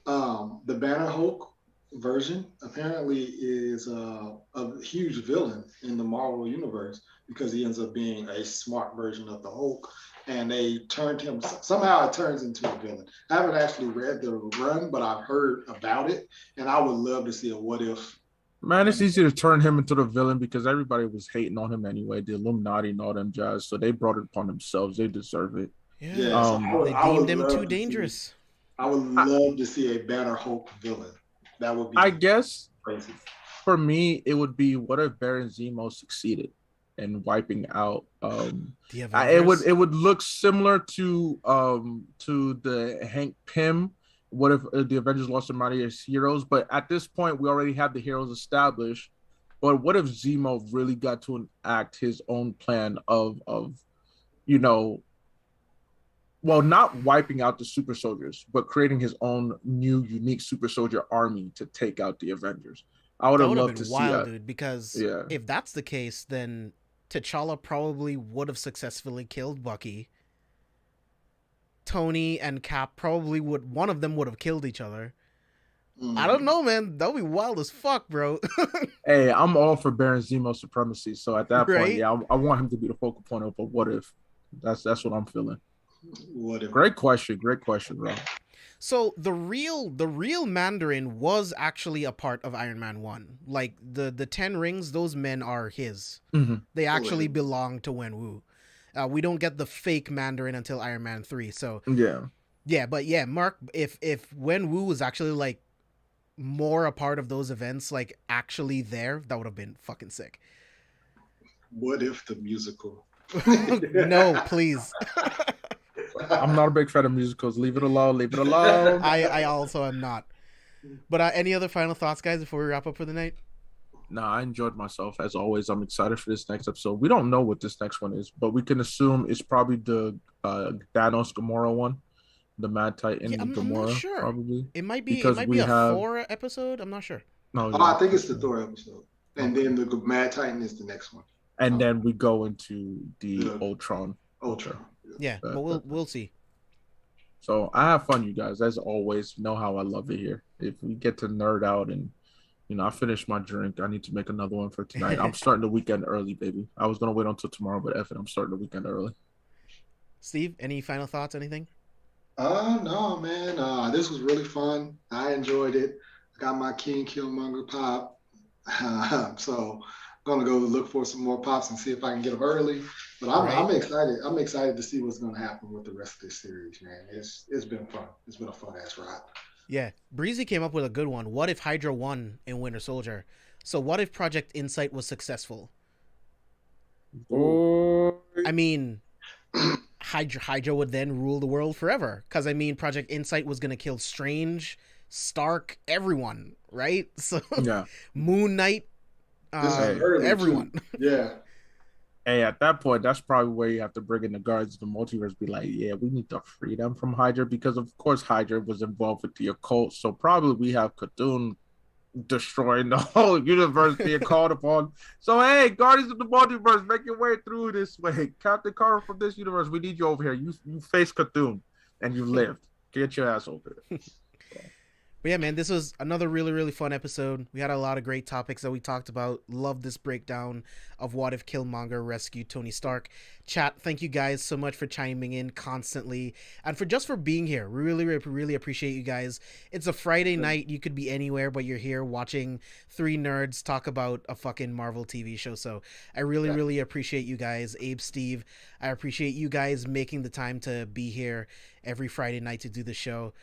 The Banner Hulk version apparently is a huge villain in the Marvel universe because he ends up being a smart version of the Hulk, and they turned him somehow. It turns into a villain. I haven't actually read the run, but I've heard about it, and I would love to see a what if. Man, it's easy to turn him into the villain because everybody was hating on him anyway, the Illuminati and all them jazz. So they brought it upon themselves. They deserve it. Yeah, Yeah, so they I deemed would him love too to see. dangerous. I would I, love to see a Banner Hulk villain. That would be I guess crazy. for me, it would be, what if Baron Zemo succeeded in wiping out The it Avengers. would look similar to the Hank Pym. What if the Avengers lost their mightiest heroes? But at this point, we already have the heroes established. But what if Zemo really got to enact his own plan of you know well, not wiping out the super soldiers, but creating his own new unique super soldier army to take out the Avengers? I would That have would have loved to been see wild, that. dude. Because Yeah. if that's the case, then T'Challa probably would have successfully killed Bucky. Tony and Cap probably would. One of them would have killed each other. I don't know, man. That would be wild as fuck, bro. Hey, I'm all for Baron Zemo supremacy. So at that point, Right? yeah, I want him to be the focal point of a what if. That's what I'm feeling. What if? Great question, bro. So the real Mandarin was actually a part of Iron Man 1. Like the 10 rings, those men are his. Mm-hmm. They actually belong to Wenwu. We don't get the fake Mandarin until Iron Man 3. So Yeah. yeah, but yeah, Mark, if Wenwu was actually like more a part of those events, like actually there, that would have been fucking sick. What if the musical? No, please. I'm not a big fan of musicals. Leave it alone. Leave it alone. I also am not. But any other final thoughts, guys, before we wrap up for the night? No, I enjoyed myself as always. I'm excited for this next episode. We don't know what this next one is, but we can assume it's probably the Thanos Gamora one, the Mad Titan Yeah, I'm not Gamora, sure. probably It might because be we a have Thor episode. I'm not sure. no. Oh, Yeah, I think it's the Thor episode, and then the Mad Titan is the next one. and then we go into the Ultron. Ultron. Yeah, but we'll see. So I have fun, you guys. As always, you know how I love it here. If we get to nerd out and I finished my drink, I need to make another one for tonight. I'm starting the weekend early, baby. I was gonna wait until tomorrow, but F it, I'm starting the weekend early. Steve, any final thoughts? Anything? No, man. This was really fun. I enjoyed it. I got my King Killmonger pop. So I'm gonna go look for some more pops and see if I can get them early. But I'm excited. I'm excited to see what's gonna happen with the rest of this series, man. It's been fun. It's been a fun ass ride. Yeah, Breezy came up with a good one. What if Hydra won in Winter Soldier? So what if Project Insight was successful? I mean, Hydra would then rule the world forever. Because, I mean, Project Insight was going to kill Strange, Stark, everyone, right? So, Yeah. Moon Knight, everyone. Yeah. Hey, at that point, that's probably where you have to bring in the guards of the multiverse. Be like, yeah, we need to free them from Hydra because, of course, Hydra was involved with the occult. So probably we have Cthulhu destroying the whole universe being called upon. So hey, Guardians of the Multiverse, make your way through this way. Captain Carter from this universe, we need you over here. You faced Cthulhu and you lived. Get your ass over there. But But yeah, man, this was another really, really fun episode. We had a lot of great topics that we talked about. Love this breakdown of what if Killmonger rescued Tony Stark. Chat, thank you guys so much for chiming in constantly and for being here. We really, really, really appreciate you guys. It's a Friday night. You could be anywhere, but you're here watching three nerds talk about a fucking Marvel TV show. So I really, really appreciate you guys. Abe, Steve, I appreciate you guys making the time to be here every Friday night to do the show.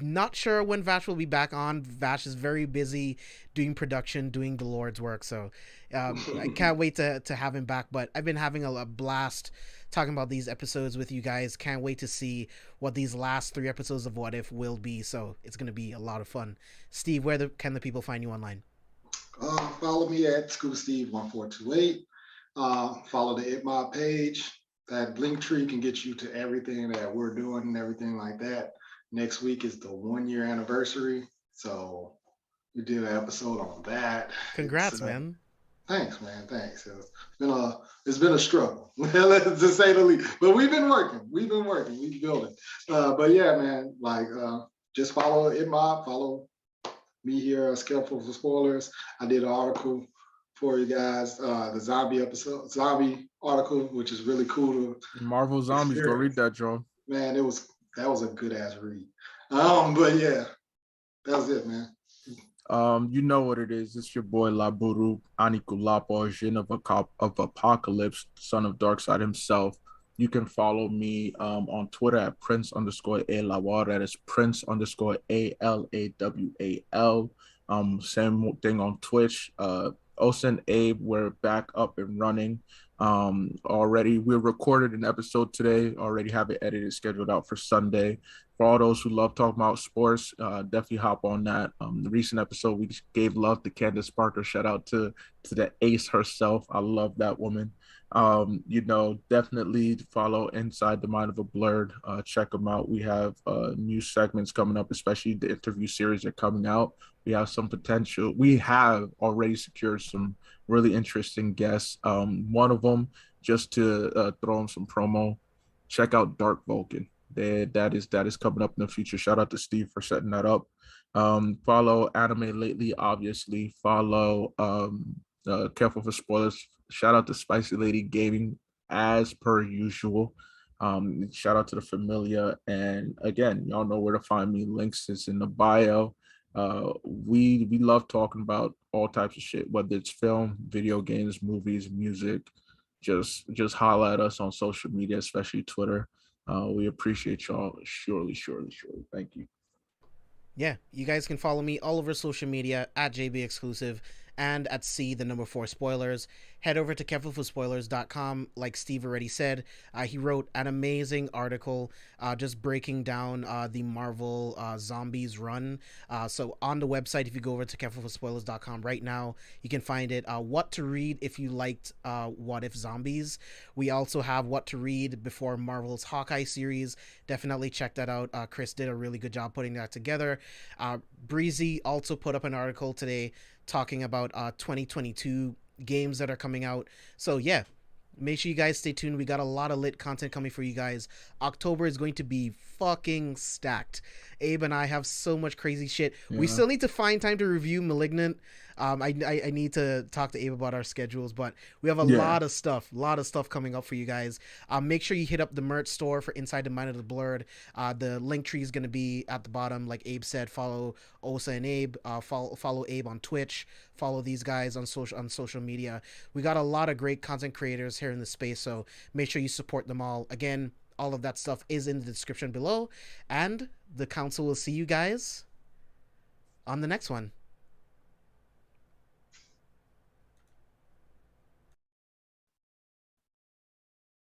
Not sure when Vash will be back on. Vash is very busy doing production, doing the Lord's work. So I can't wait to have him back. But I've been having a blast talking about these episodes with you guys. Can't wait to see what these last 3 episodes of What If will be. So it's going to be a lot of fun. Steve, can the people find you online? Follow me at ScoopSteve1428. Follow the ItMob page. That Linktree can get you to everything that we're doing and everything like that. Next week is the 1-year anniversary, so we did an episode on that. Congrats, man! Thanks, man. Thanks. It's been a struggle, to say the least. But we've been working. We've been building. But yeah, man. Like, just follow ItMob. Follow me here. Skillful for Spoilers. I did an article for you guys. The zombie article, which is really cool. Marvel Zombies. Go read that, Joe. Man, that was a good ass read. But yeah, that was it, man. You know what it is. It's your boy Laburu Anikulapo, Jin of Apocalypse, son of Darkseid himself. You can follow me on Twitter at Prince_ALawal. That is Prince_ALAWAL. Same thing on Twitch. Osa and Abe, we're back up and running. Already we recorded an episode today, already have it edited, scheduled out for Sunday. For all those who love talking about sports, definitely hop on that. The recent episode we gave love to Candace Parker. Shout out to the ace herself. I love that woman. Definitely follow Inside the Mind of a Blerd. Check them out. We have new segments coming up, especially the interview series are coming out. We have some potential. We have already secured some really interesting guests. One of them, just to throw them some promo, check out Dark Vulcan. That is coming up in the future. Shout out to Steve for setting that up. Follow Anime Lately, obviously. Follow Careful for Spoilers. Shout out to Spicy Lady Gaming as per usual. Shout out to the Familia. And again, y'all know where to find me. Links is in the bio. We love talking about all types of shit, whether it's film, video games, movies, music. Just holla at us on social media, especially Twitter. We appreciate y'all. Surely. Thank you. Yeah, you guys can follow me all over social media at JB Exclusive and at C4 Spoilers. Head over to carefulforspoilers.com. Like Steve already said, he wrote an amazing article just breaking down the Marvel Zombies run. So on the website, if you go over to carefulforspoilers.com right now, you can find it. What to read if you liked What If Zombies. We also have what to read before Marvel's Hawkeye series. Definitely check that out. Chris did a really good job putting that together. Breezy also put up an article today talking about 2022 games that are coming out. So yeah, make sure you guys stay tuned. We got a lot of lit content coming for you guys. October is going to be fucking stacked. Abe and I have so much crazy shit. Yeah. We still need to find time to review Malignant. I need to talk to Abe about our schedules, but we have a lot of stuff coming up for you guys. Make sure you hit up the merch store for Inside the Mind of the Blerd. The link tree is going to be at the bottom. Like Abe said, follow Osa and Abe. Follow Abe on Twitch. Follow these guys on social media. We got a lot of great content creators here in the space, so make sure you support them all. Again, all of that stuff is in the description below, and the council will see you guys on the next one.